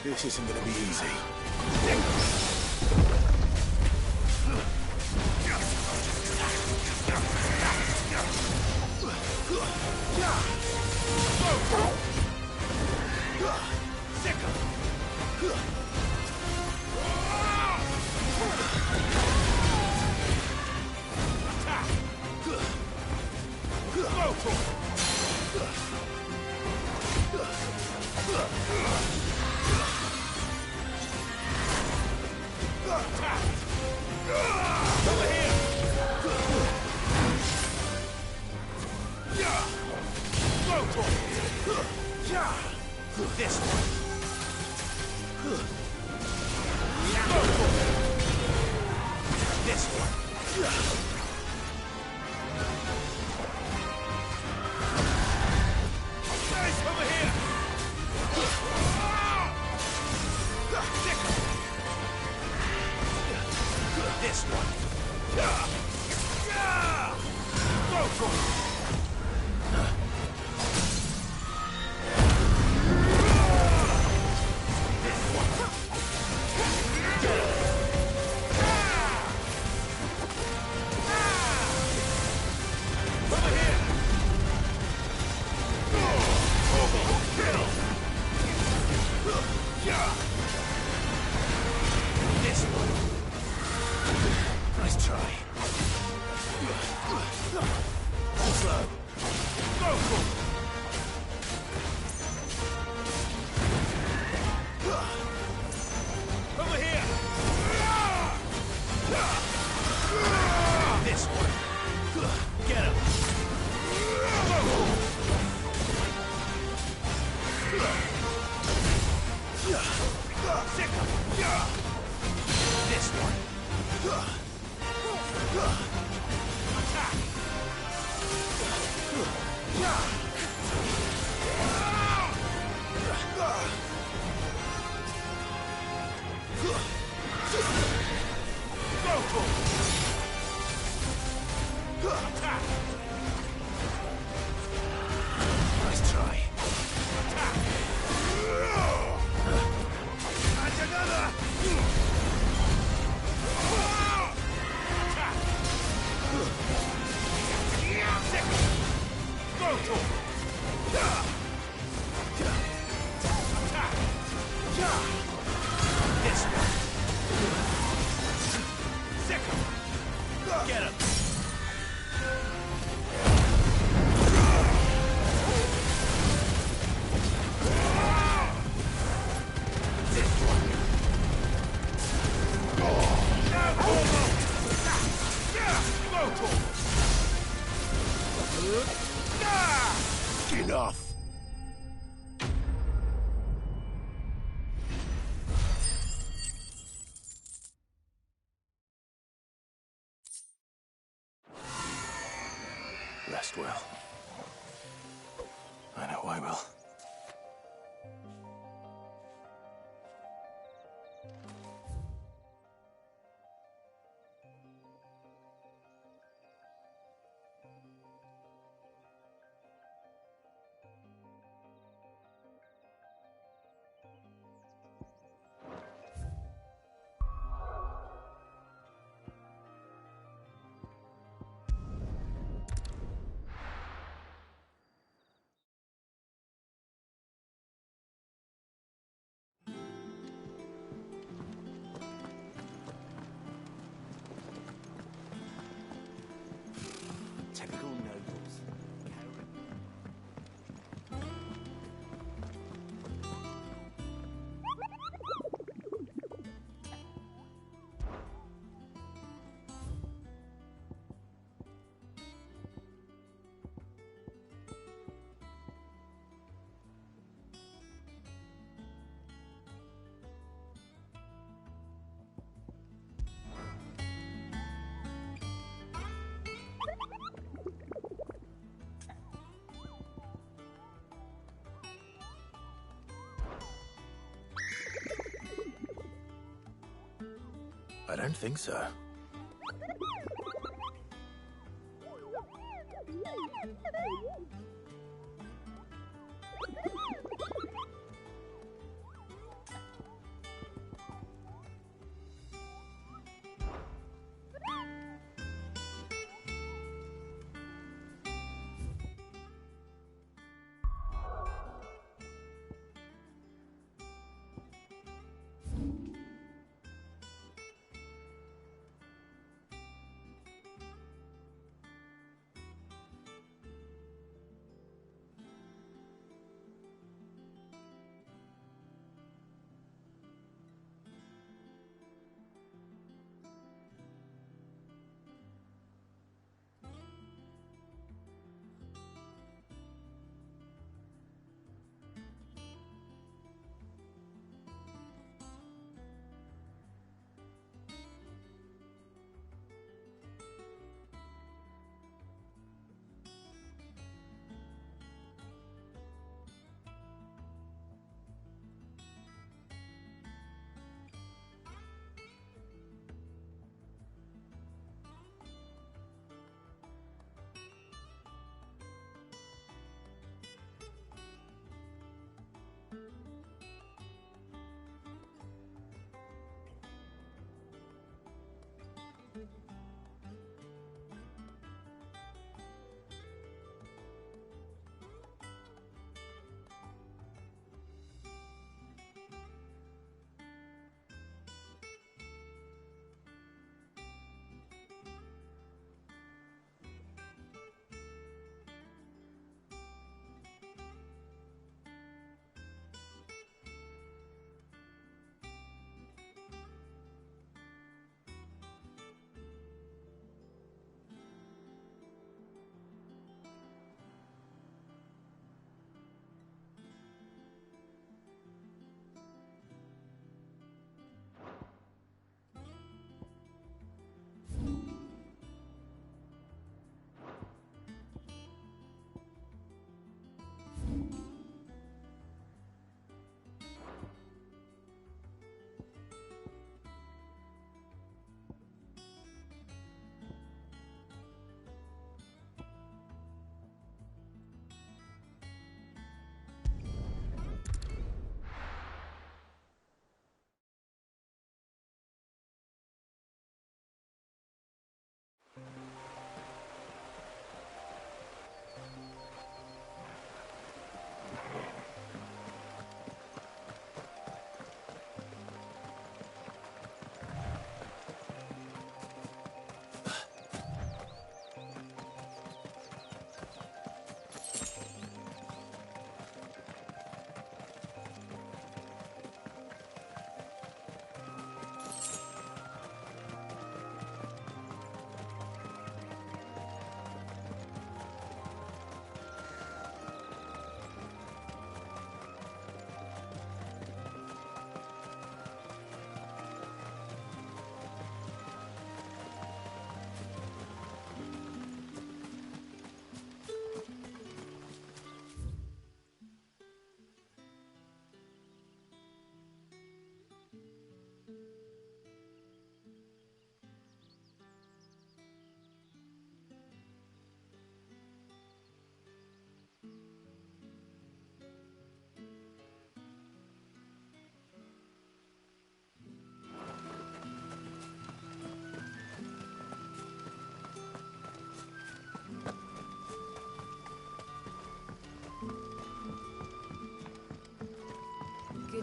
Speaker 17: This isn't gonna be easy. Enough! Rest well. I know I will.
Speaker 23: Typical nobles.
Speaker 17: I don't think so.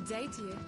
Speaker 10: Good day to you.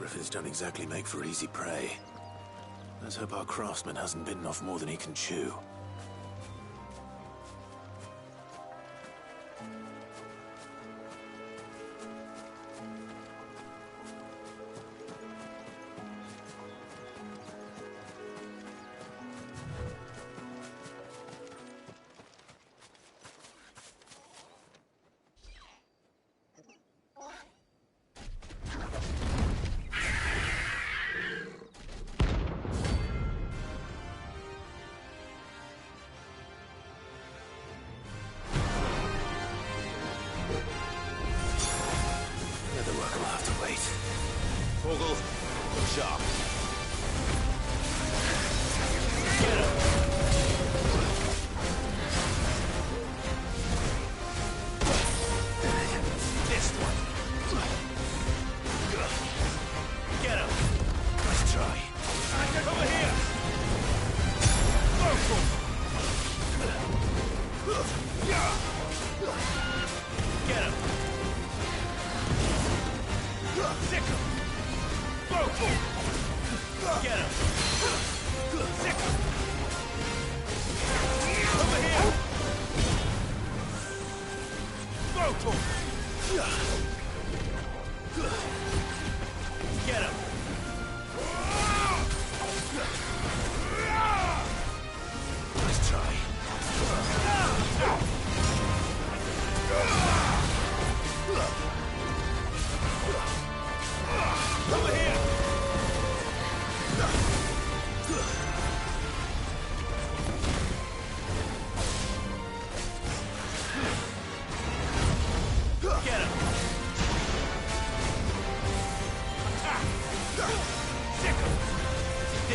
Speaker 17: Griffins don't exactly make for easy prey. Let's hope our craftsman hasn't bitten off more than he can chew.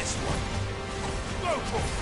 Speaker 6: This one. Go for it.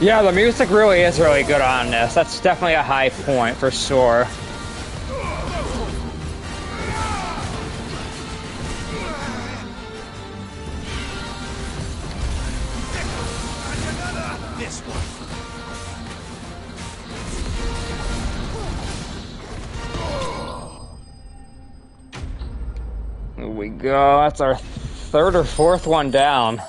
Speaker 1: Yeah, the music really is really good on this. That's definitely a high point for sure. Here we go. That's our third or fourth one down.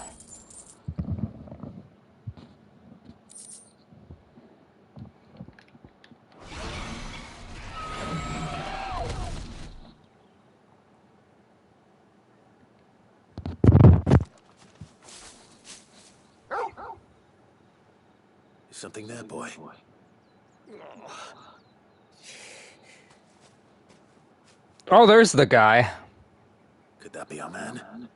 Speaker 17: Something there, boy.
Speaker 1: Oh, there's the guy.
Speaker 17: Could that be our man?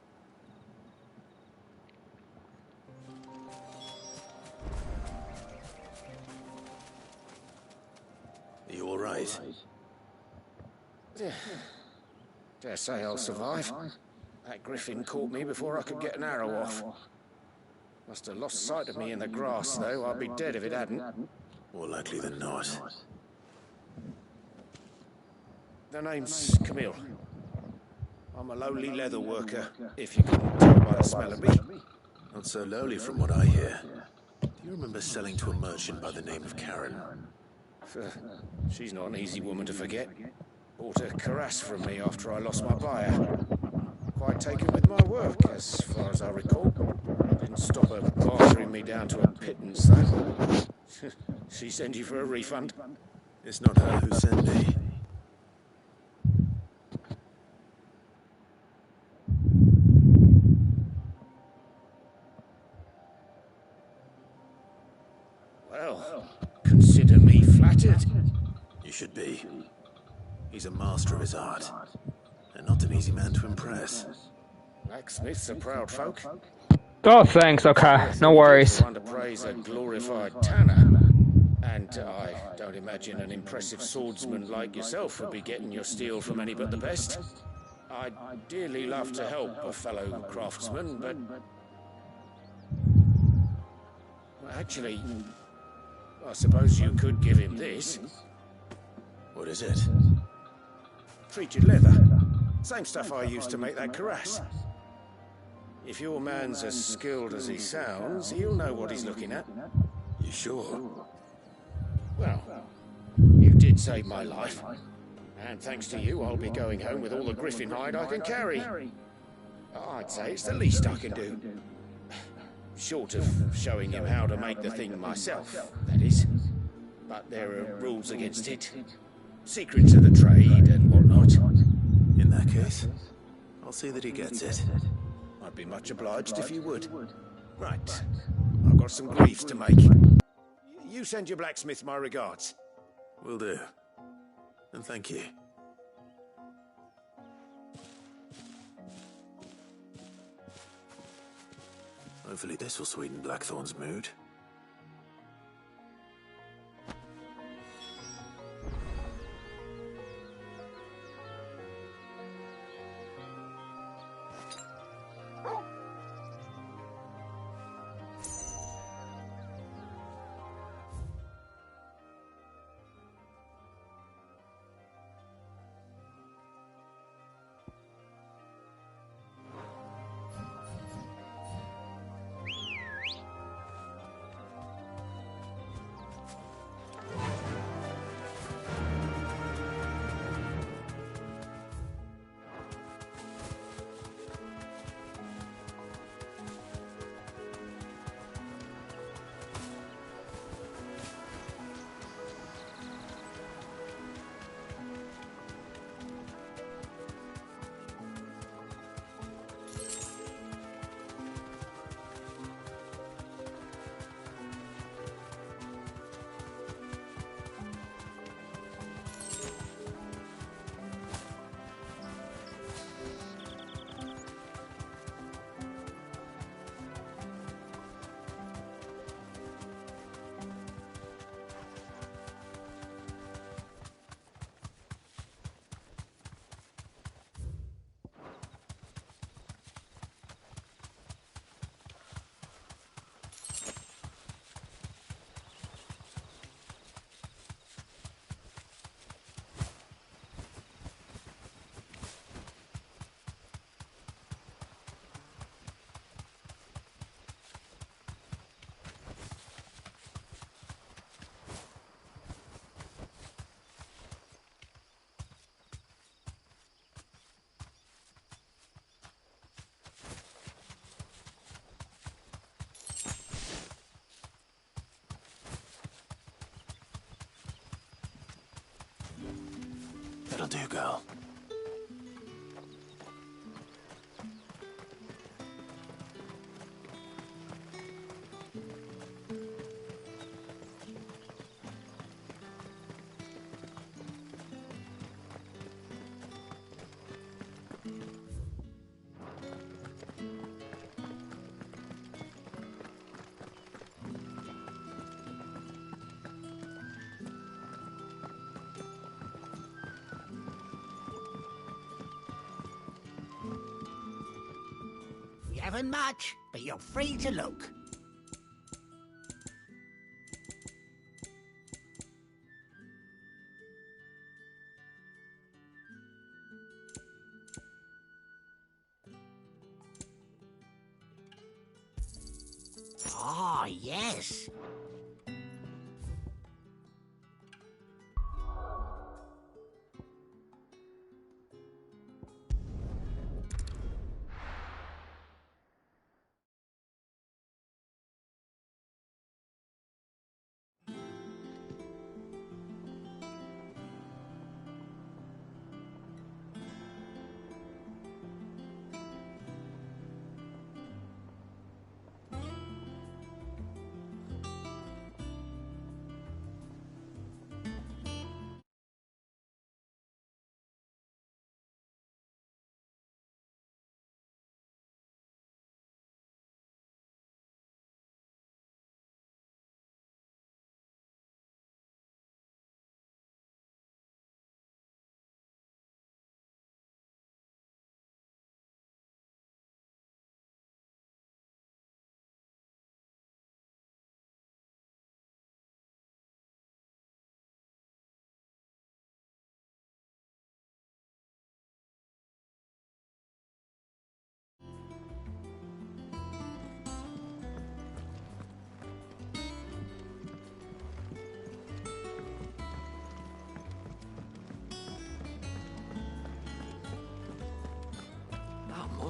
Speaker 17: Are you all right?
Speaker 6: Dare say I'll survive. That griffin caught me before I could get an arrow off. Must have lost sight of me in the grass, though. I'd be dead if it hadn't.
Speaker 17: More likely than not.
Speaker 6: The name's Camille. I'm a lowly leather worker, if you couldn't tell by the smell of me.
Speaker 17: Not so lowly from what I hear. Do you remember selling to a merchant by the name of Karen?
Speaker 6: She's not an easy woman to forget. Bought a cuirass from me after I lost my buyer. Quite taken with my work, as far as I recall. Didn't stop her bartering me down to a pittance, though. She sent you for a refund?
Speaker 17: It's not her who sent me.
Speaker 6: Well, consider me flattered.
Speaker 17: You should be. He's a master of his art, and not an easy man to impress.
Speaker 6: Blacksmiths are proud folk.
Speaker 1: Oh, thanks. Okay, no worries.
Speaker 6: To underpraise a glorified tanner. And I don't imagine an impressive swordsman like yourself would be getting your steel from any but the best. I'd dearly love to help a fellow craftsman, but... Well, actually, I suppose you could give him this.
Speaker 17: What is it?
Speaker 6: Treated leather. Same stuff I used to make that cuirass. If your man's as skilled as he sounds, he'll know what he's looking at.
Speaker 17: You sure?
Speaker 6: Well, you did save my life. And thanks to you, I'll be going home with all the griffin hide I can carry. I'd say it's the least I can do. Short of showing him how to make the thing myself, that is. But there are rules against it. Secrets of the trade and whatnot.
Speaker 17: In that case, I'll see that he gets it.
Speaker 6: I'd be much obliged if you would. Right. I've got some briefs to make. You send your blacksmith my regards.
Speaker 17: Will do. And thank you. Hopefully this will sweeten Blackthorn's mood. That'll do, girl.
Speaker 9: We haven't much, but you're free to look. Ah, yes.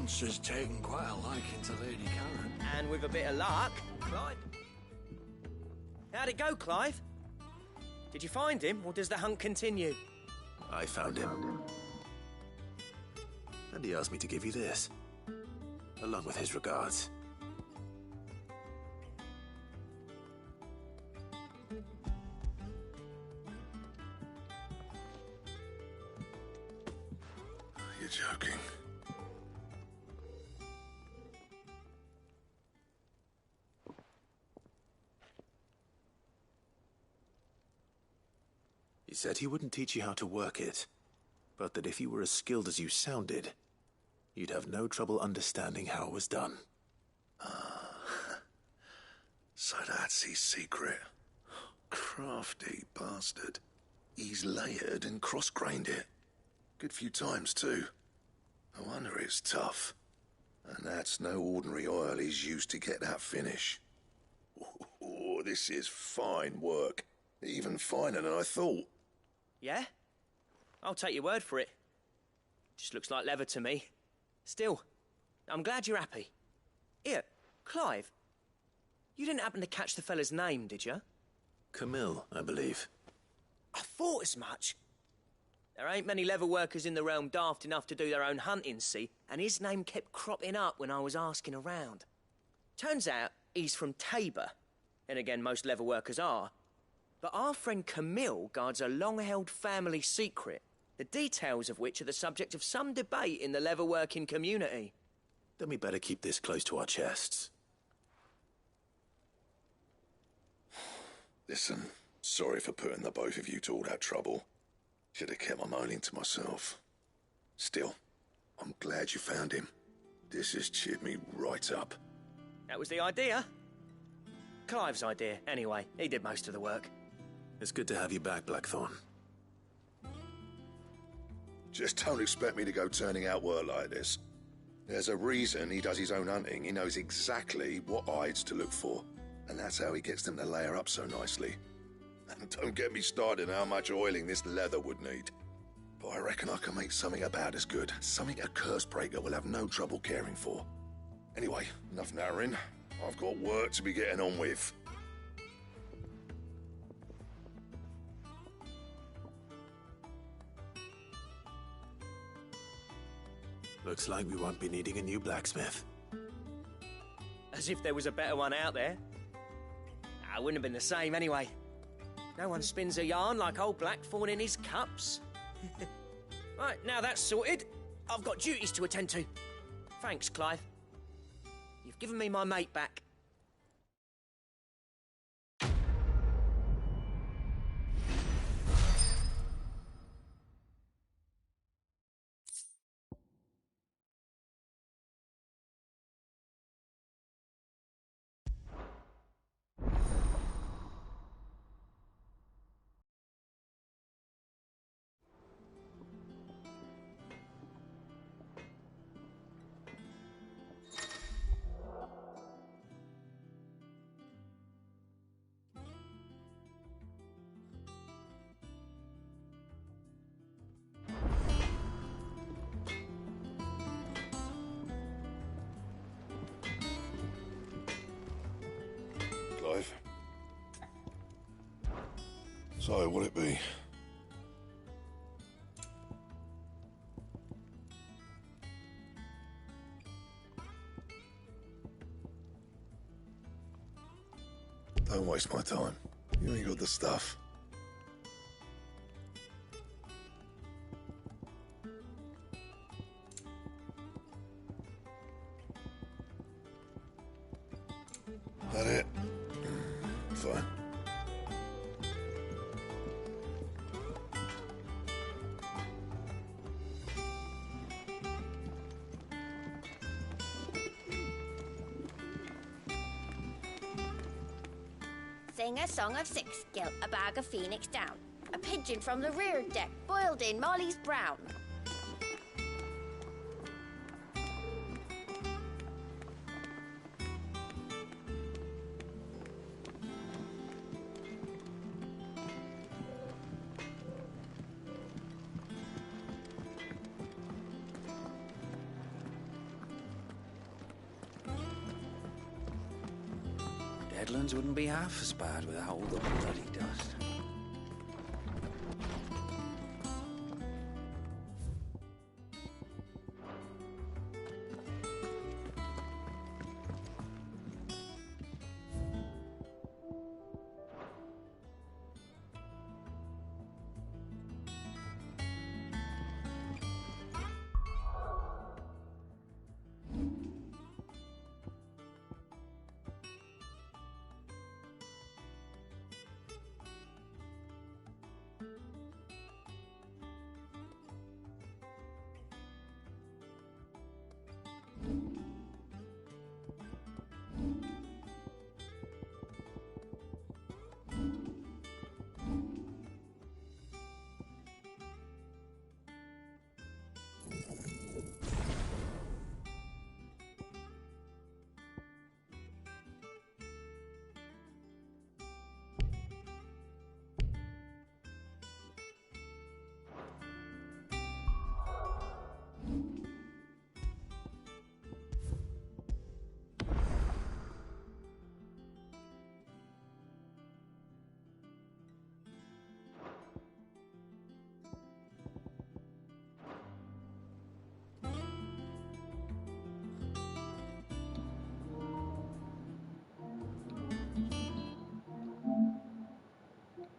Speaker 2: monster's taken quite a liking to Lady Karen.
Speaker 5: And with a bit of luck, Clive... How'd it go, Clive? Did you find him, or does the hunt continue?
Speaker 17: I found him. And he asked me to give you this, along with his regards.
Speaker 21: You're joking.
Speaker 17: He said he wouldn't teach you how to work it, but that if you were as skilled as you sounded, you'd have no trouble understanding how it was done.
Speaker 21: So that's his secret. Crafty bastard. He's layered and cross-grained it. Good few times, too. No wonder it's tough. And that's no ordinary oil he's used to get that finish. Oh, this is fine work. Even finer than I thought.
Speaker 5: Yeah? I'll take your word for it. Just looks like leather to me. Still, I'm glad you're happy. Here, Clive. You didn't happen to catch the fella's name, did you?
Speaker 17: Camille, I believe.
Speaker 5: I thought as much. There ain't many leather workers in the realm daft enough to do their own hunting, see? And his name kept cropping up when I was asking around. Turns out he's from Tabor. And again, most leather workers are. But our friend Camille guards a long-held family secret, the details of which are the subject of some debate in the leather-working community.
Speaker 17: Then we better keep this close to our chests.
Speaker 21: Listen, sorry for putting the both of you to all that trouble. Should have kept my moaning to myself. Still, I'm glad you found him. This has cheered me right up.
Speaker 5: That was the idea. Clive's idea, anyway. He did most of the work.
Speaker 17: It's good to have you back, Blackthorn.
Speaker 21: Just don't expect me to go turning out work like this. There's a reason he does his own hunting. He knows exactly what hides to look for. And that's how he gets them to layer up so nicely. And don't get me started on how much oiling this leather would need. But I reckon I can make something about as good. Something a curse breaker will have no trouble caring for. Anyway, enough narrowing. I've got work to be getting on with.
Speaker 17: Looks like we won't be needing a new blacksmith.
Speaker 5: As if there was a better one out there. I wouldn't have been the same anyway. No one spins a yarn like old Blackthorn in his cups. Right, now that's sorted, I've got duties to attend to. Thanks, Clive. You've given me my mate back.
Speaker 21: Clive. So, what'll it be? Don't waste my time. You ain't got the stuff. That it? Fine.
Speaker 16: Sing a song of six gilt, a bag of phoenix down, a pigeon from the rear deck, boiled in Molly's brown.
Speaker 11: Headlands wouldn't be half as bad without all the bloody dust.